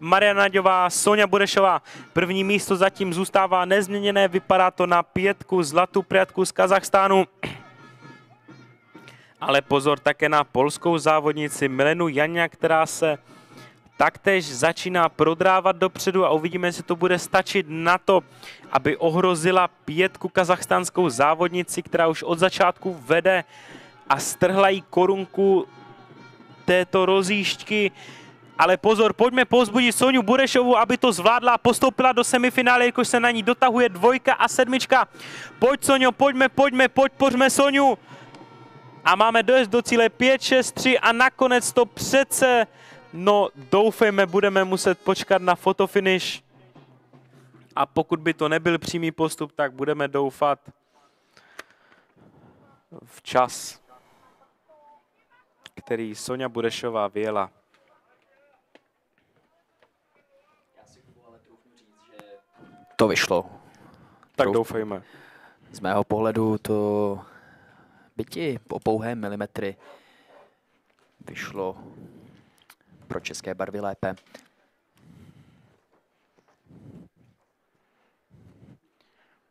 Mariana Naďová, Sonja Burešová. První místo zatím zůstává nezměněné, vypadá to na 5, Zlatu Priatku z Kazachstánu. Ale pozor také na polskou závodnici Milenu Janiak, která se taktéž začíná prodrávat dopředu a uvidíme, jestli to bude stačit na to, aby ohrozila 5 kazachstánskou závodnici, která už od začátku vede a strhla jí korunku této rozjížďky. Ale pozor, pojďme povzbudit Sonju Burešovu, aby to zvládla a postoupila do semifinále, jakož se na ní dotahuje 2 a 7. Pojď Sonjo, pojďme Sonju. A máme dojezd do cíle 5, 6, 3 a nakonec to přece, no doufejme, budeme muset počkat na fotofinish. A pokud by to nebyl přímý postup, tak budeme doufat v čas, který Sonja Burešová vyjela. To vyšlo. Tak doufejme. Z mého pohledu to byti o pouhé milimetry vyšlo pro české barvy lépe.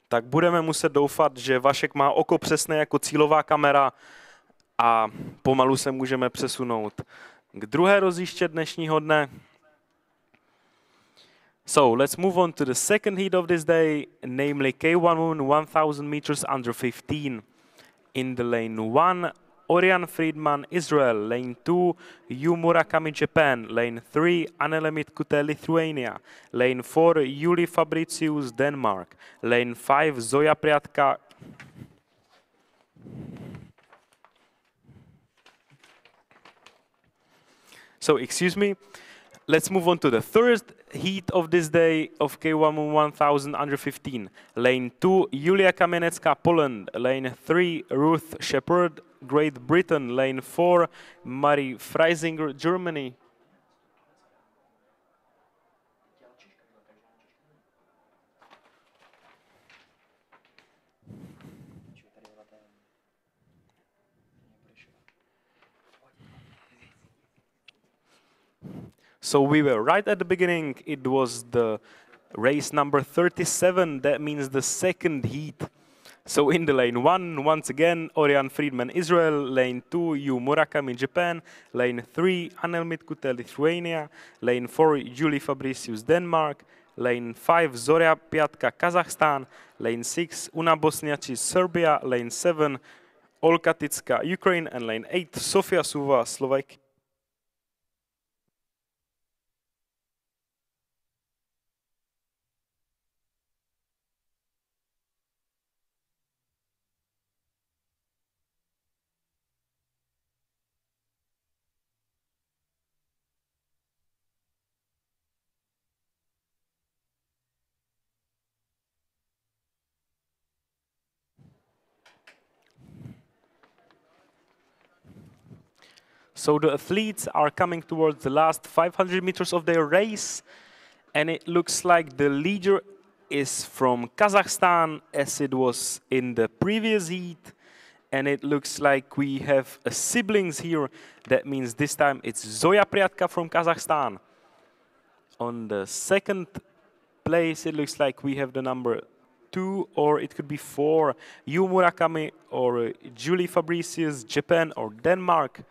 Tak budeme muset doufat, že Vašek má oko přesné jako cílová kamera a pomalu se můžeme přesunout k druhé rozjížďce dnešního dne. So let's move on to the second heat of this day, namely K1 women 1000 meters under 15. In the lane 1, Orion Friedman, Israel. Lane 2, Yu Murakami, Japan. Lane 3, Annele Mitkute, Lithuania. Lane 4, Juli Fabricius, Denmark. Lane 5, Zoja Priatka. So, excuse me. Let's move on to the third heat of this day of K1 1000 under 15. Lane 2, Julia Kamenecka, Poland. Lane 3, Ruth Shepard, Great Britain. Lane 4, Marie Freisinger, Germany. So we were right at the beginning. It was the race number 37. That means the second heat. So in the lane 1, once again, Orion Friedman, Israel. Lane 2, Yu Murakami, Japan. Lane 3, Anel Mitkute, Lithuania. Lane 4, Julie Fabricius, Denmark. Lane 5, Zoria Piatka, Kazakhstan. Lane 6, Una Bosniaci, Serbia. Lane 7, Olka Titska, Ukraine. And lane 8, Sofia Suva, Slovakia. So the athletes are coming towards the last 500 meters of their race, and it looks like the leader is from Kazakhstan, as it was in the previous heat, and it looks like we have siblings here. That means this time it's Zoya Pryatka from Kazakhstan. On the second place, it looks like we have the number 2, or it could be 4, Yu Murakami or Julie Fabricius, Japan or Denmark.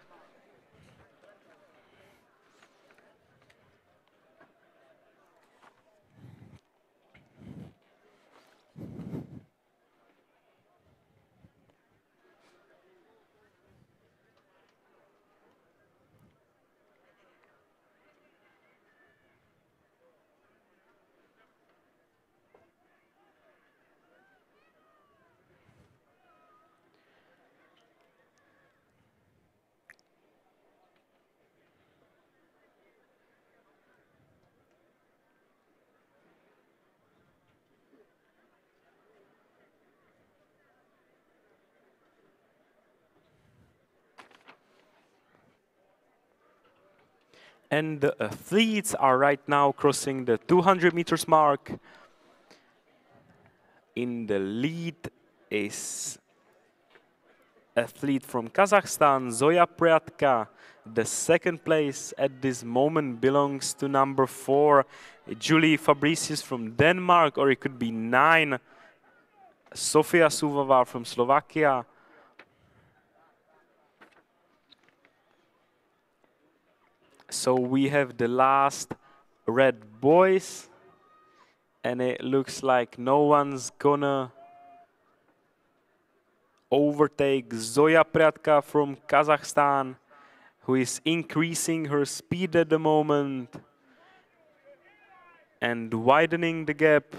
And the athletes are right now crossing the 200 meters mark. In the lead is athlete from Kazakhstan, Zoya Pryatka. The second place at this moment belongs to number 4, Julie Fabricius from Denmark, or it could be 9, Sofia Suvava from Slovakia. So we have the last red boys, and it looks like no one's gonna overtake Zoya Pryatka from Kazakhstan, who is increasing her speed at the moment and widening the gap.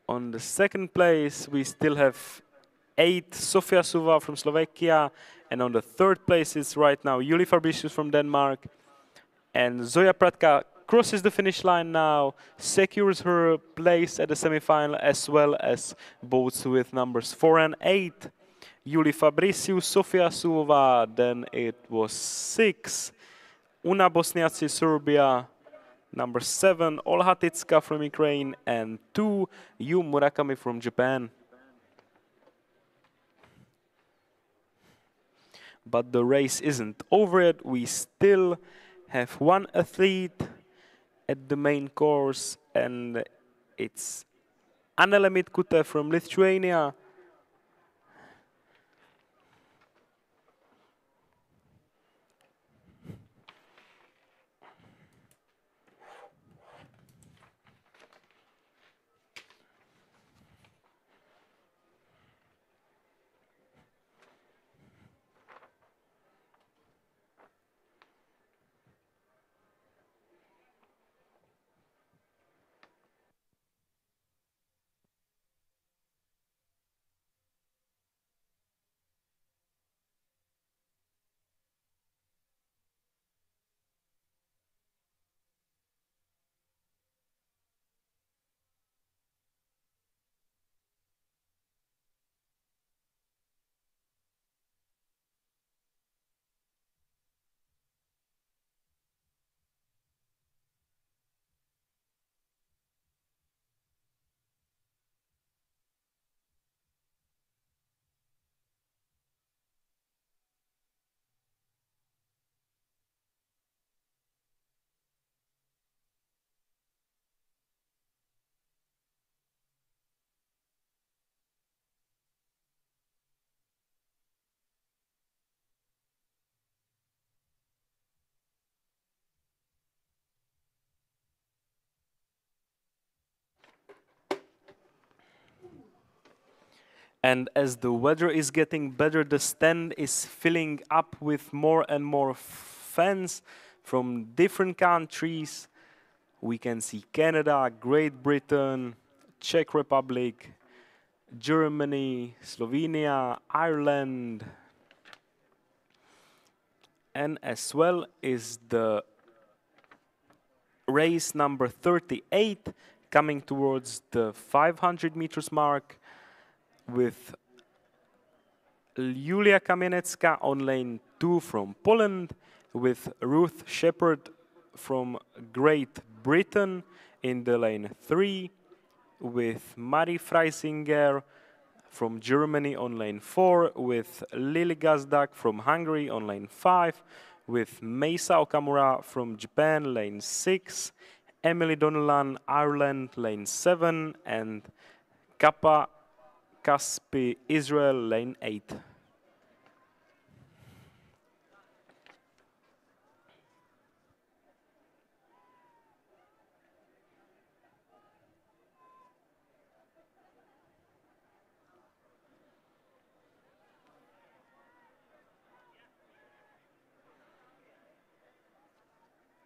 On the second place, we still have 8, Sofia Suva from Slovakia, and on the third place is right now Julie Fabricius from Denmark. And Zoya Pryatka crosses the finish line now, secures her place at the semifinal, as well as boats with numbers 4 and 8. Julie Fabricius, Sofia Suva, then it was 6. Una Bosniaci, Serbia, number 7, Olha Titska from Ukraine, and 2, Yu Murakami from Japan. But the race isn't over yet. We still have one athlete at the main course, and it's Anele Mitkute from Lithuania. And as the weather is getting better, the stand is filling up with more and more fans from different countries. We can see Canada, Great Britain, Czech Republic, Germany, Slovenia, Ireland, and as well is the race number 38 coming towards the 500 meters mark with Julia Kamieniecka on lane 2 from Poland, with Ruth Shepherd from Great Britain in the lane 3, with Marie Freisinger from Germany on lane 4, with Lily Gazdak from Hungary on lane 5, with Meisa Okamura from Japan lane 6, Emily Donnellan, Ireland lane 7, and Kappa Kaspi, Israel lane 8.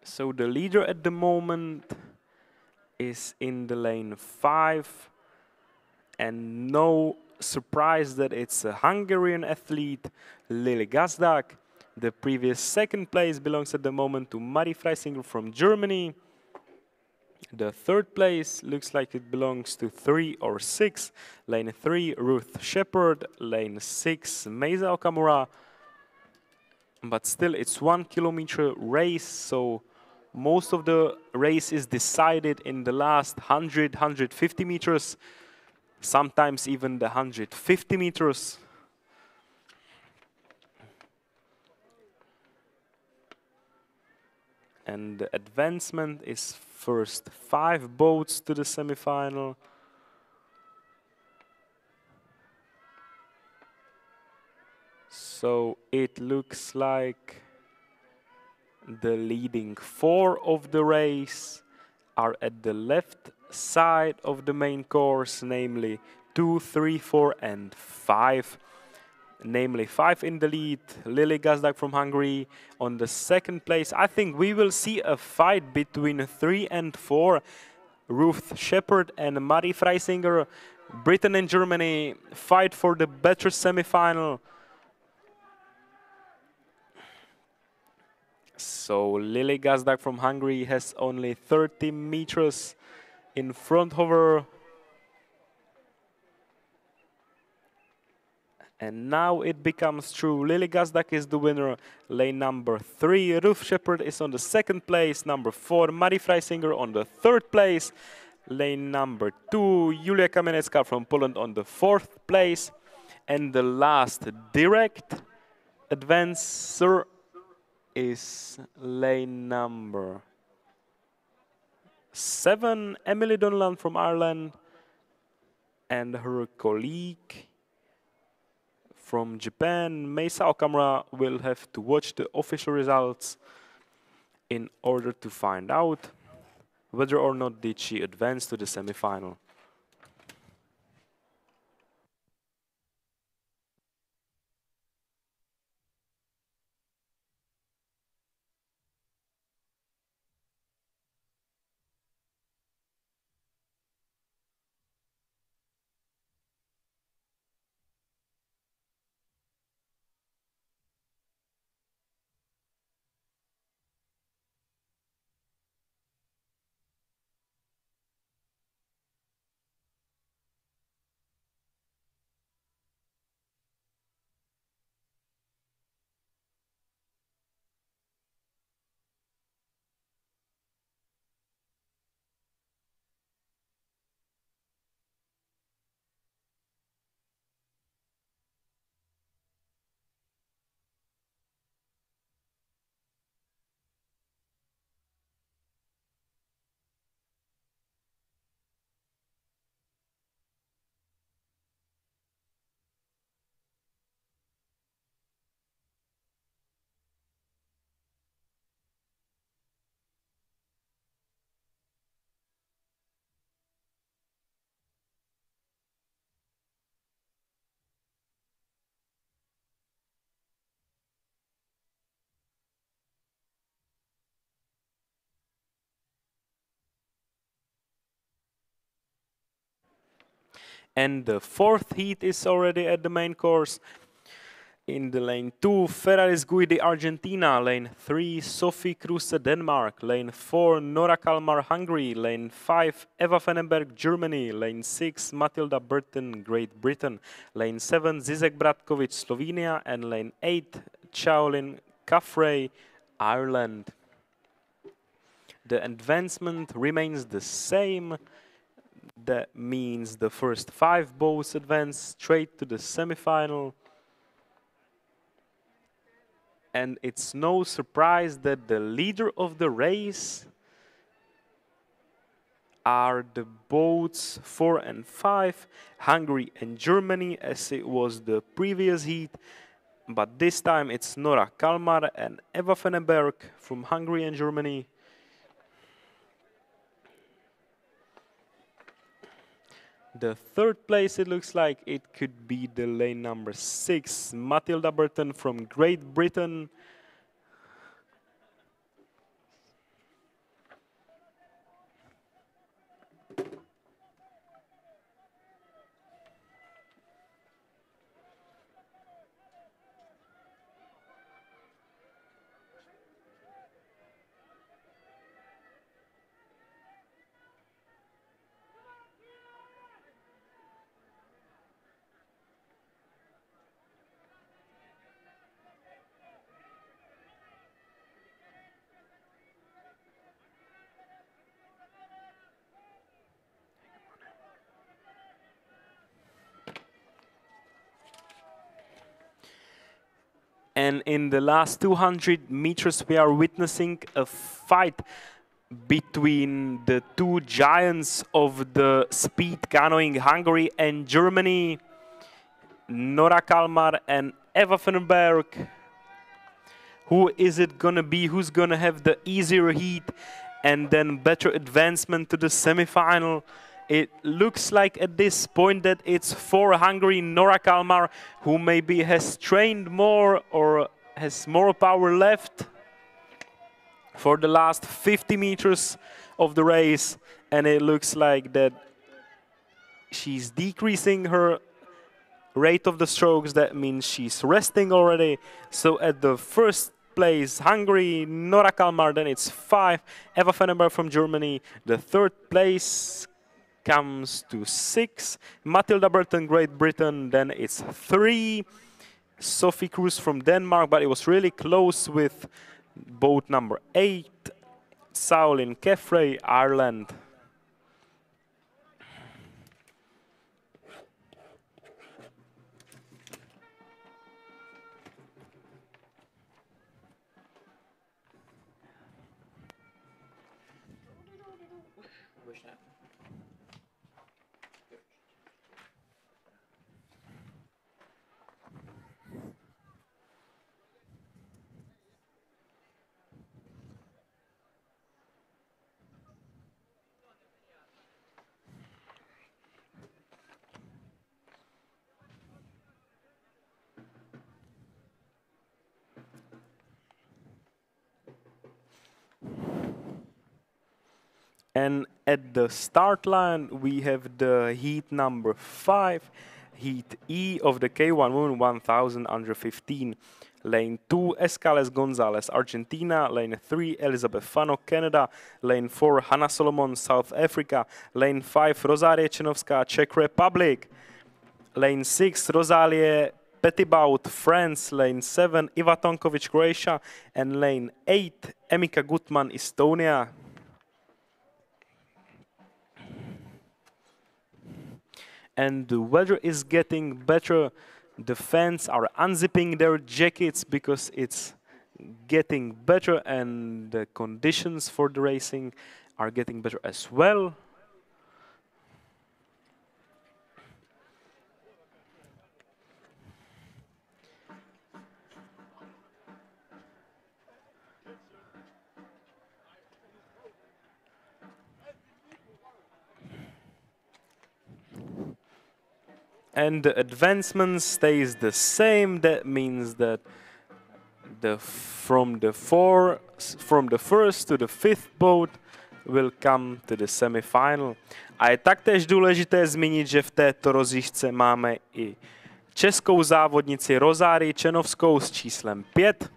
So the leader at the moment is in the lane 5, and no surprise that it's a Hungarian athlete, Lily Gazdak. The previous second place belongs at the moment to Marie Freisinger from Germany. The third place looks like it belongs to 3 or 6. Lane 3, Ruth Shepherd. Lane 6, Meisa Okamura. But still, it's 1 kilometer race, so most of the race is decided in the last 100, 150 meters, sometimes even the 150 meters. And the advancement is first 5 boats to the semifinal. So it looks like the leading 4 of the race are at the left side of the main course, namely 2, 3, 4, and 5. Namely 5 in the lead, Lily Gazdak from Hungary on the second place. I think we will see a fight between 3 and 4. Ruth Shepherd and Marie Freisinger. Britain and Germany fight for the better semifinal. So Lily Gazdak from Hungary has only 30 meters in front of her. And now it becomes true. Lily Gazdak is the winner. Lane number 3, Ruth Shepherd is on the second place. Number 4, Marie Freisinger on the third place. Lane number 2, Julia Kamieniecka from Poland on the fourth place. And the last direct advancer is lane number 7, Emily Donnellan from Ireland, and her colleague from Japan, Meisa Okamura, will have to watch the official results in order to find out whether or not did she advance to the semifinal. And the fourth heat is already at the main course. In the lane 2, Ferraris Guidi Argentina, lane 3, Sophie Kruse Denmark, lane 4, Nora Kalmar Hungary, lane 5, Eva Fennenberg Germany, lane 6, Matilda Burton Great Britain, lane 7, Zizek Bratkovic Slovenia, and lane 8, Shaolin Caffrey Ireland. The advancement remains the same. That means the first 5 boats advance straight to the semi-final. And it's no surprise that the leader of the race are the boats 4 and 5, Hungary and Germany, as it was the previous heat. But this time it's Nora Kalmar and Eva Fennenberg from Hungary and Germany. The third place, it looks like it could be the lane number 6, Matilda Burton from Great Britain. And in the last 200 meters, we are witnessing a fight between the two giants of the speed canoeing, Hungary and Germany, Nora Kalmar and Eva Fennenberg. Who is it gonna be? Who's gonna have the easier heat and then better advancement to the semi-final? It looks like at this point that it's for Hungary, Nora Kalmar, who maybe has trained more or has more power left for the last 50 meters of the race. And it looks like that she's decreasing her rate of the strokes. That means she's resting already. So at the first place, Hungary, Nora Kalmar, then it's 5, Eva Fennenberg from Germany. The third place comes to 6, Matilda Burton, Great Britain, then it's 3, Sophie Kruse from Denmark, but it was really close with boat number 8, Shaolin Caffrey, Ireland. And at the start line, we have the heat number 5, heat E of the K1 Women 1000 under 15. Lane 2, Escales Gonzalez, Argentina. Lane 3, Elizabeth Fano, Canada. Lane 4, Hannah Solomon, South Africa. Lane 5, Rosarie Chenovská, Czech Republic. Lane 6, Rosalie Petibaut, France. Lane 7, Iva Tonkovic, Croatia. And lane 8, Emika Gutman, Estonia. And the weather is getting better. The fans are unzipping their jackets because it's getting better, and the conditions for the racing are getting better as well. And the advancement stays the same. That means that from the first to the 5th boat, will come to the semi-final. A je taktéž důležité zmínit, že v této rozjížďce máme i českou závodnici Rozárii Čenovskou s číslem 5,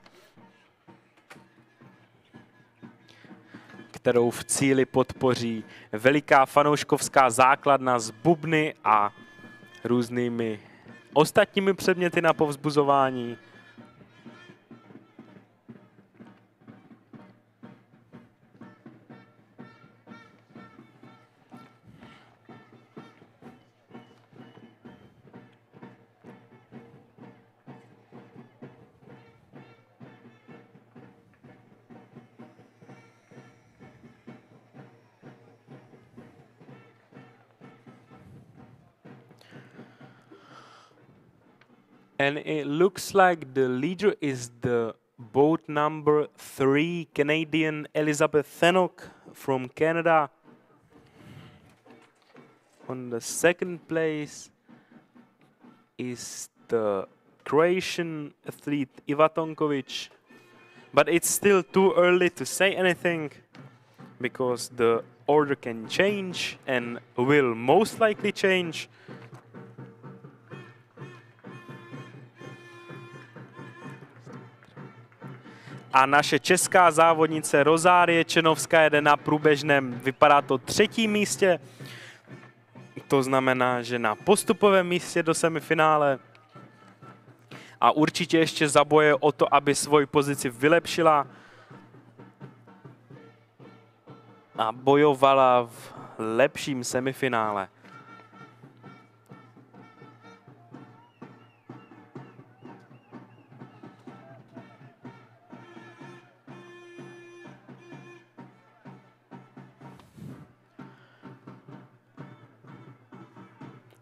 kterou v cíli podpoří veliká fanouškovská základna s bubny a různými ostatními předměty na povzbuzování. And it looks like the leader is the boat number 3 Canadian Elizabeth Thenok from Canada. On the second place is the Croatian athlete Iva Tonkovic. But it's still too early to say anything because the order can change and will most likely change. A naše česká závodnice Rozárie Čenovská jede na průběžném, vypadá to 3. místě. To znamená, že na postupovém místě do semifinále. A určitě ještě zaboje o to, aby svoji pozici vylepšila. A bojovala v lepším semifinále.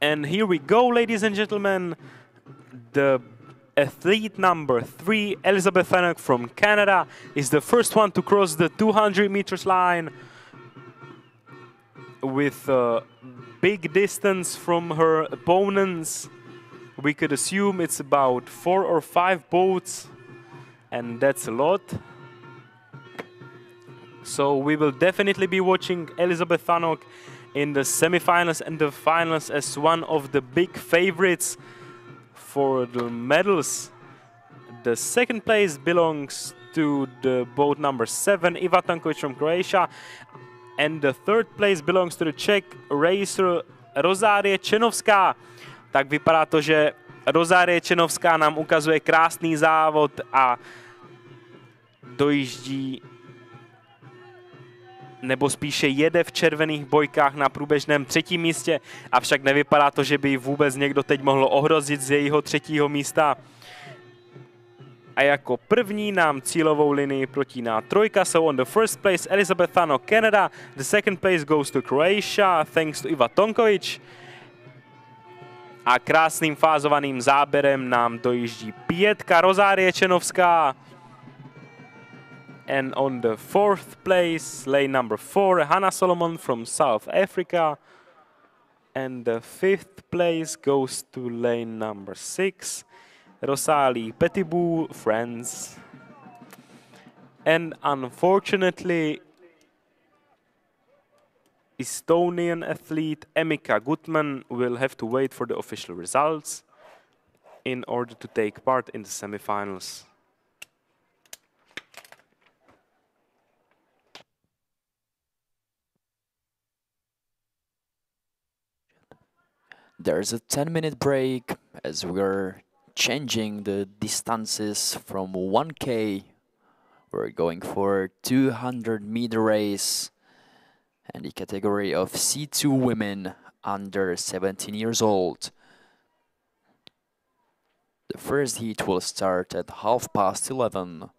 And here we go, ladies and gentlemen. The athlete number 3, Elizabeth Thenok from Canada, is the first one to cross the 200 meters line with a big distance from her opponents. We could assume it's about 4 or 5 boats, and that's a lot. So we will definitely be watching Elizabeth Thenok in the semifinals and the finals as one of the big favorites for the medals. The second place belongs to the boat number 7, Iva Tankovic from Croatia, and the third place belongs to the Czech racer Rozárie Čenovská. Tak vypadá to, že Rozárie Čenovská nám ukazuje krásný závod a dojíždí, nebo spíše jede v červených bojkách na průběžném 3. místě, avšak nevypadá to, že by vůbec někdo teď mohl ohrozit z jejího 3. místa. A jako první nám cílovou linii protíná trojka, so on the first place Elizabeth Thenok, Canada, the second place goes to Croatia, thanks to Iva Tonkovic. A krásným fázovaným záběrem nám dojíždí 5 Rozárie Čenovská. And on the 4th place, lane number 4, Hanna Solomon from South Africa. And the 5th place goes to lane number 6, Rosalie Petitbou, France. And unfortunately, Estonian athlete Emika Gutman will have to wait for the official results in order to take part in the semifinals. There's a 10-minute break as we're changing the distances from 1K. We're going for 200-meter race and the category of C2 women under 17 years old. The first heat will start at 11:30.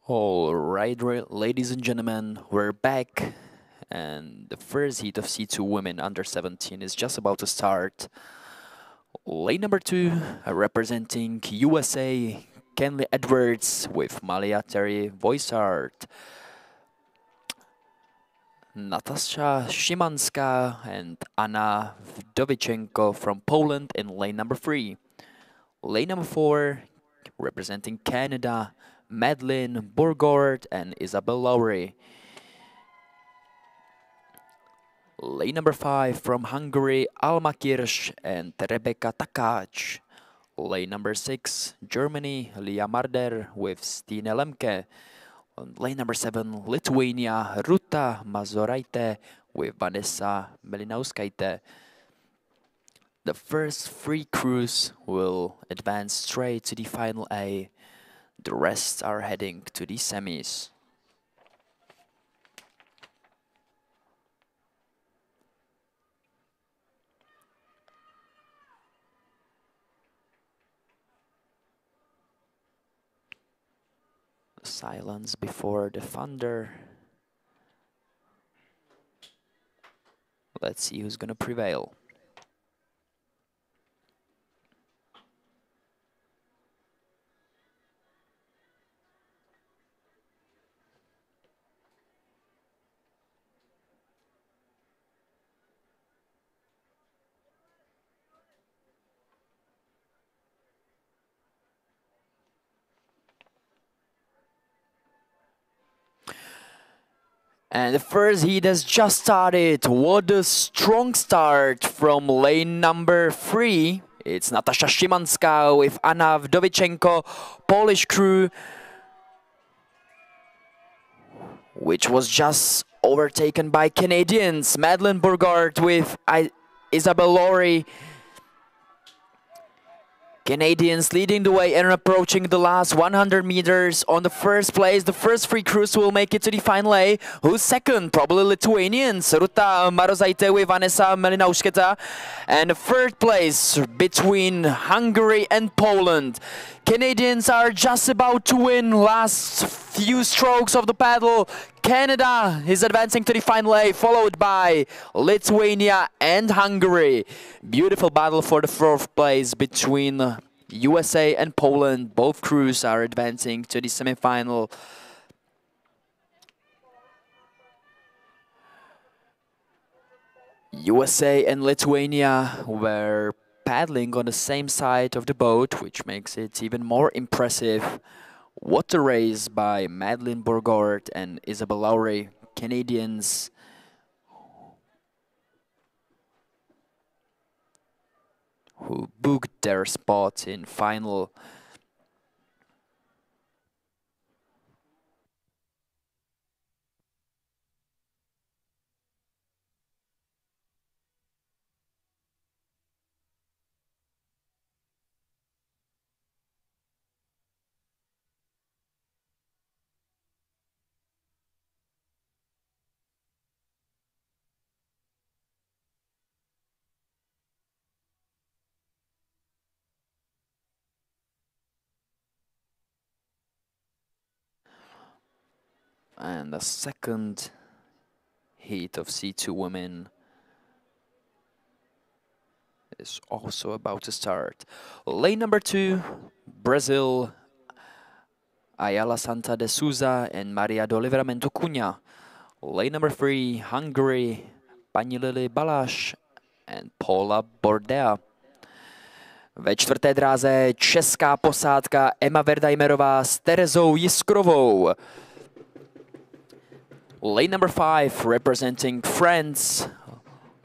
All right, ladies and gentlemen, we're back, and the first heat of C2 women under 17 is just about to start. Lane number 2, representing USA, Kenley Edwards with Malia Terry Voisart, Natasha Szymanska and Anna Wdowiczenko from Poland in lane number 3. Lane number 4, representing Canada, Madeline Bourgord and Isabel Lowry. Lane number 5 from Hungary, Alma Kirsch and Rebecca Takács. Lane number 6, Germany, Lia Marder with Stine Lemke. On lane number 7, Lithuania, Ruta Mazoraite with Vanessa Melinauskaite. The first 3 crews will advance straight to the final A. The rest are heading to the semis. Silence before the thunder. Let's see who's gonna prevail. And the first heat has just started. What a strong start from lane number 3. It's Natasha Szymanska with Anna Wdowiczenko, Polish crew, which was just overtaken by Canadians. Madeline Bourgard with Isabel Lowry. Canadians leading the way and approaching the last 100 meters on the first place. The first 3 crews will make it to the final A. Who's second? Probably Lithuanians. Ruta Marozaite with Vanessa Melinauskaite. And the third place between Hungary and Poland. Canadians are just about to win. Last few strokes of the paddle. Canada is advancing to the final A, followed by Lithuania and Hungary. Beautiful battle for the 4th place between USA and Poland. Both crews are advancing to the semi-final. USA and Lithuania were paddling on the same side of the boat, which makes it even more impressive. What a race by Madeline Bourgard and Isabel Lowry, Canadians. Who booked their spot in final. And the second heat of C2 women is also about to start. Lane number 2, Brazil, Ayala Santa de Souza and Maria do Livramento Cunha. Lane number 3, Hungary, Pani Lily Balaš and Paula Bordea. Ve 4. dráze česká posádka Emma Verdajmerová s Terezou Jiskrovou. Lane number 5, representing France,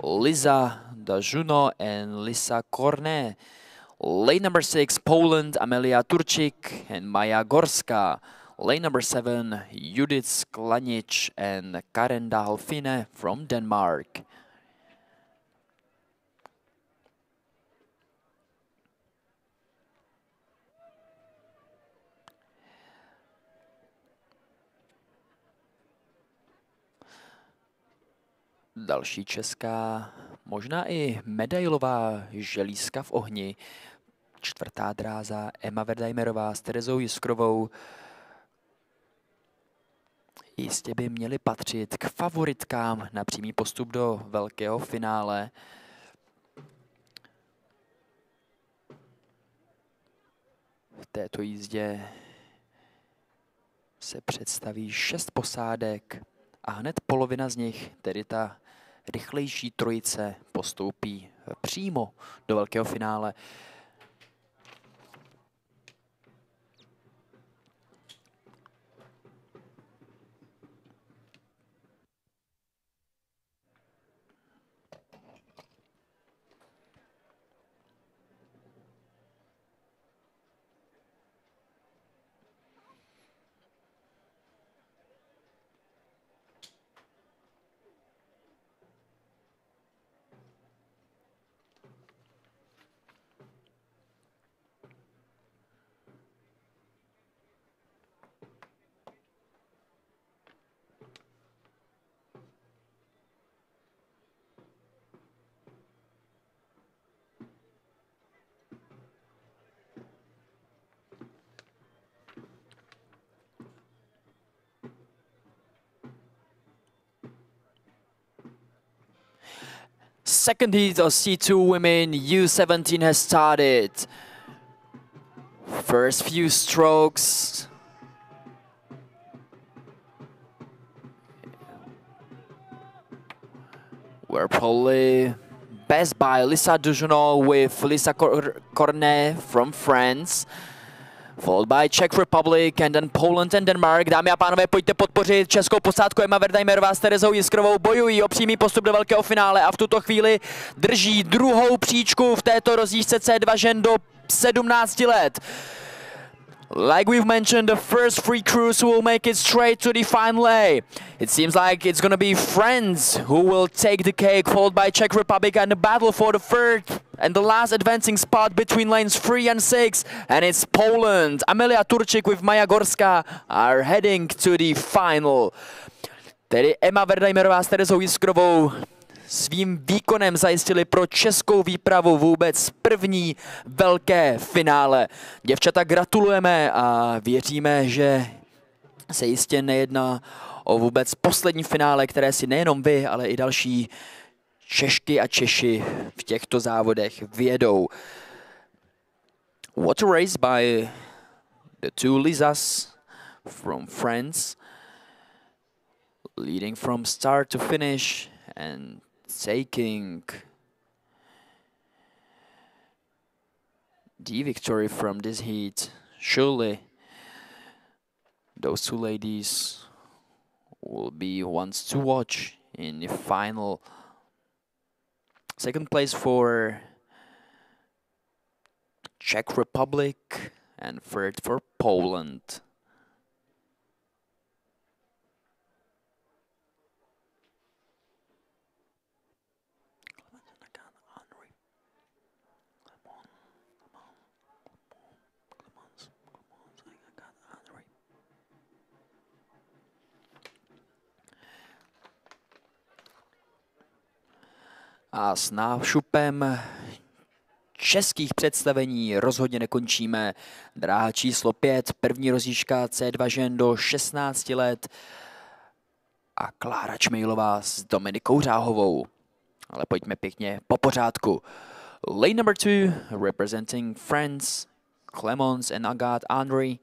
Liza Dajuno and Lisa Cornet. Lane number 6, Poland, Amelia Turčík and Maja Gorska. Lane number 7, Judith Sklanic and Karen Dahlfine from Denmark. Další česká, možná i medailová želízka v ohni. 4. dráza Emma Verdajmerová s Terezou Jiskrovou. jistě by měly patřit k favoritkám na přímý postup do velkého finále. V této jízdě se představí 6 posádek a hned polovina z nich, tedy ta rychlejší trojice, postoupí přímo do velkého finále. Second heat of C2 women U17 has started. First few strokes. Were probably best by Lisa Dujonot with Lisa Cornet from France. Followed by Czech Republic and then Poland and Denmark. Dámy a pánové, pojďte podpořit českou posádku. Emma Verdajmerová s Terezou Jiskrovou bojují o přímý postup do velkého finále a v tuto chvíli drží druhou příčku v této rozdílce C2 žen do 17 let. Like we've mentioned, the first three crews will make it straight to the final A. It seems like it's gonna be France who will take the cake, followed by Czech Republic, and the battle for the third and the last advancing spot between lanes 3 and 6. And it's Poland. Amelia Turčík with Maja Gorska are heading to the final. Tedy Emma Verdajmerová s Terezou Jiskrovou svým výkonem zajistili pro českou výpravu vůbec první velké finále. Děvčata, gratulujeme a věříme, že se jistě nejedná o vůbec poslední finále, které si nejenom vy, ale i další Češky a Češi v těchto závodech vyjedou. What a race by the two Lisas from France, leading from start to finish and taking the victory from this heat. Surely those two ladies will be ones to watch in the final. Second place for Czech Republic and third for Poland. A s nášupem českých představení rozhodně nekončíme. Dráha číslo 5, první rozdílka C2 žen do 16 let a Klára Čmejlová s Dominikou Řáhovou. Ale pojďme pěkně po pořádku. Lane number 2, representing France, Clemens and Agat Andrei.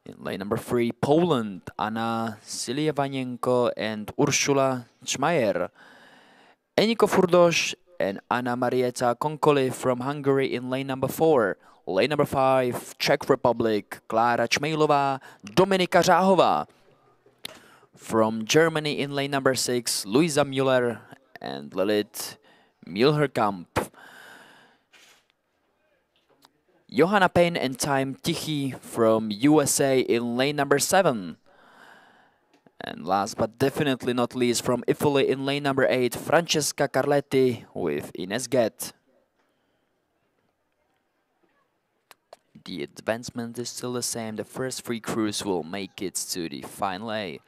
In lane number 3, Poland, Anna Siljevanenko and Ursula Čmajer. Eniko Furdoš and Anna Marieta Konkoli from Hungary in lane number 4. Lane number 5, Czech Republic, Klára Čmejlová, Dominika Řáhová. From Germany in lane number 6, Luisa Müller and Lilith Mühlherkamp. Johanna Payne and Time Tichy from USA in lane number 7. And last but definitely not least, from Italy in lane number 8, Francesca Carletti with Ines Gett. The advancement is still the same. The first three crews will make it to the final A.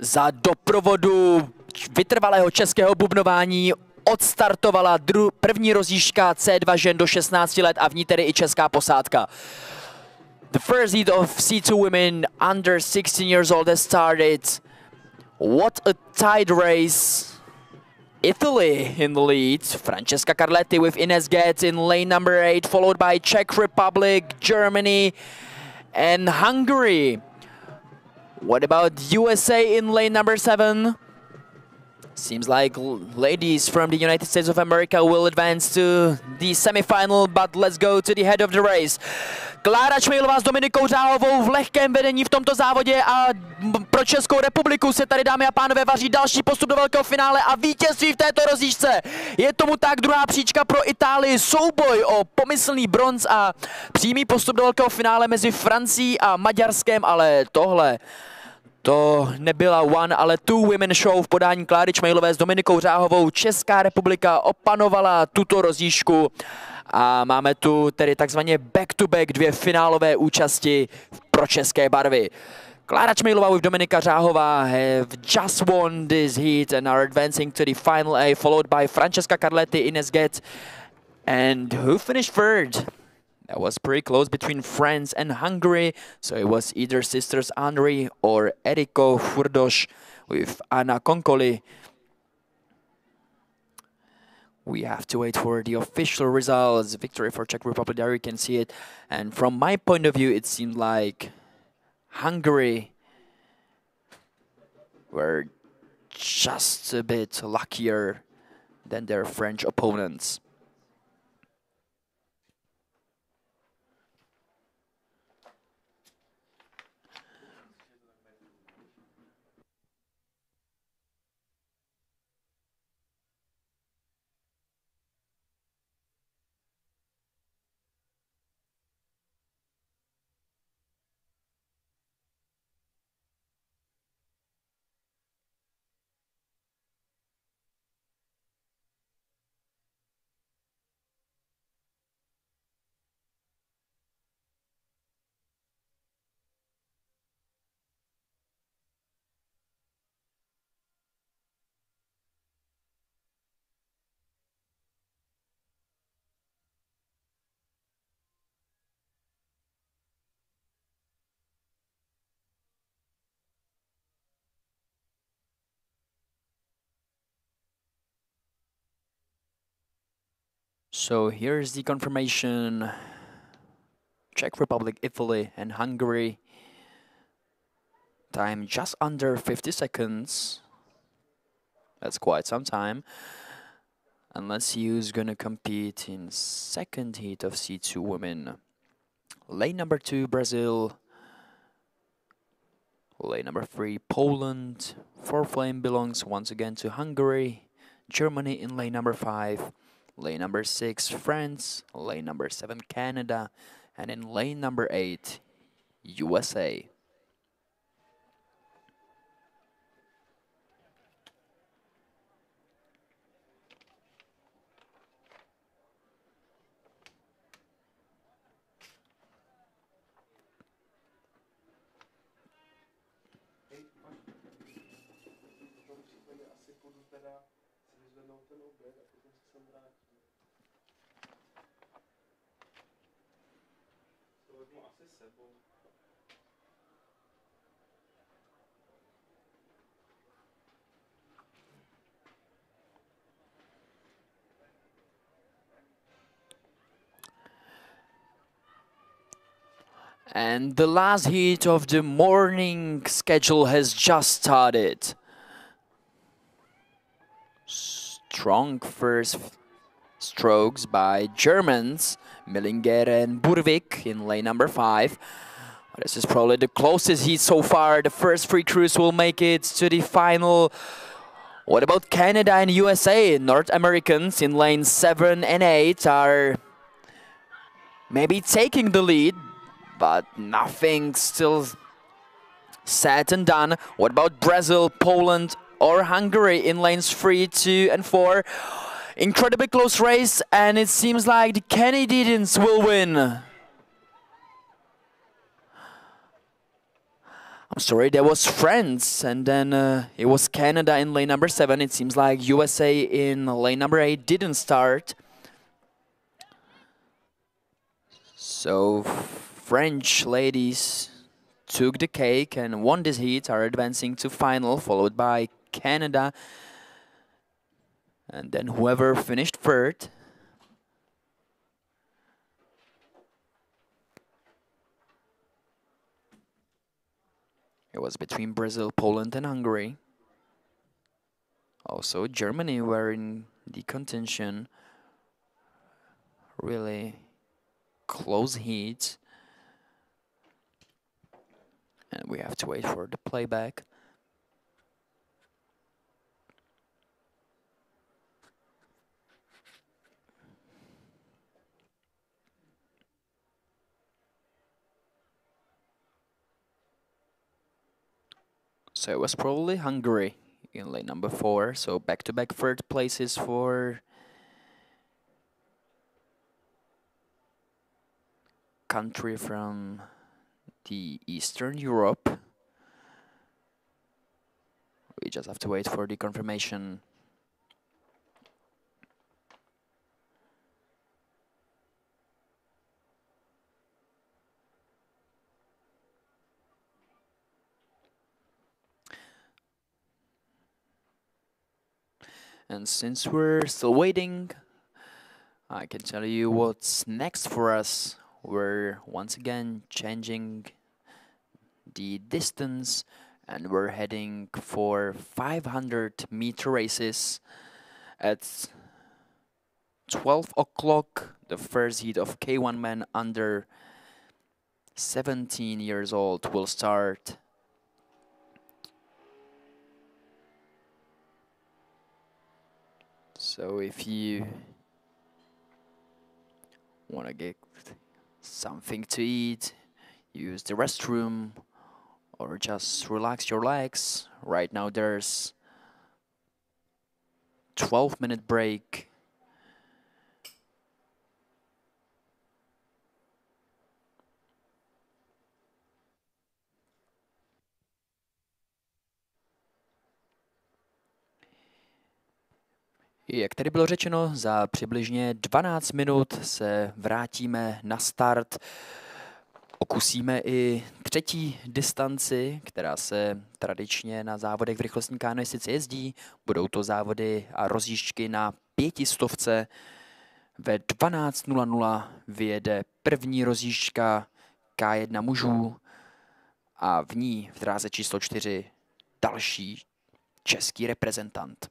za doprovodu vytrvalého českého bubnování odstartovala první rozjížďka C2 žen do 16 let a v ní tedy i česká posádka. The first heat of C2 women under 16 years old has started. What a tight race. Italy in the lead. Francesca Carletti with Ines Getz in lane number 8, followed by Czech Republic, Germany and Hungary. What about USA in lane number 7? Seems like ladies from the United States of America will advance to the semi-final, but let's go to the head of the race. Klára Čmejlová s Dominikou Řáhovou v lehkém vedení v tomto závodě a pro Českou republiku se tady, dámy a pánové, vaří další postup do velkého finále a vítězství v této rozjížďce. Je tomu tak, druhá příčka pro Itálii, souboj o pomyslný bronz a přímý postup do velkého finále mezi Francií a Maďarskem, ale tohle to nebyla one, ale two women show v podání Kláry Čmejlové s Dominikou Řáhovou. Česká republika opanovala tuto rozjížďku a máme tu tedy takzvaně back-to-back dvě finálové účasti pro české barvy. Klára Čmejlová with Dominika Řáhová have just won this heat and are advancing to the final A, followed by Francesca Carletti, Ines Getz, and who finished third? That was pretty close between France and Hungary, so it was either sisters Andri or Eriko Furdos with Anna Konkoli. We have to wait for the official results. Victory for Czech Republic, there you can see it. And from my point of view, it seemed like Hungary were just a bit luckier than their French opponents. So here's the confirmation. Czech Republic, Italy and Hungary. Time just under 50 seconds. That's quite some time. And let's see who's gonna compete in second heat of C2 women. Lane number 2, Brazil. Lane number 3, Poland. Fourth lane belongs once again to Hungary. Germany in lane number 5. Lane number 6, France. Lane number 7, Canada. And in lane number 8, USA. And the last heat of the morning schedule has just started. Strong first strokes by Germans, Millinger and Burvik in lane number 5. This is probably the closest heat so far. The first three crews will make it to the final. What about Canada and USA? North Americans in lanes 7 and 8 are maybe taking the lead, but nothing still said and done. What about Brazil, Poland or Hungary in lanes 3, 2 and 4? Incredibly close race, and it seems like the Canadians will win. I'm sorry, there was France, and then it was Canada in lane number 7. It seems like USA in lane number 8 didn't start. So French ladies took the cake and won this heat, are advancing to final, followed by Canada. And then whoever finished third. It was between Brazil, Poland and Hungary. Also Germany were in the contention. Really close heat. And we have to wait for the playback. So it was probably Hungary in lane number 4. So back-to-back third places for country from the Eastern Europe. We just have to wait for the confirmation. And since we're still waiting, I can tell you what's next for us. We're once again changing the distance and we're heading for 500-meter races at 12 o'clock. The first heat of K1 men under 17 years old will start. So if you want to get something to eat, use the restroom, or just relax your legs, right now there's 12-minute break. Jak tady bylo řečeno, za přibližně 12 minut se vrátíme na start. Okusíme i třetí distanci, která se tradičně na závodech v rychlostní kanoistice jezdí. Budou to závody a rozjížďky na 500. Ve 12:00 vyjede první rozjížďka K1 mužů a v ní v dráze číslo 4 další český reprezentant.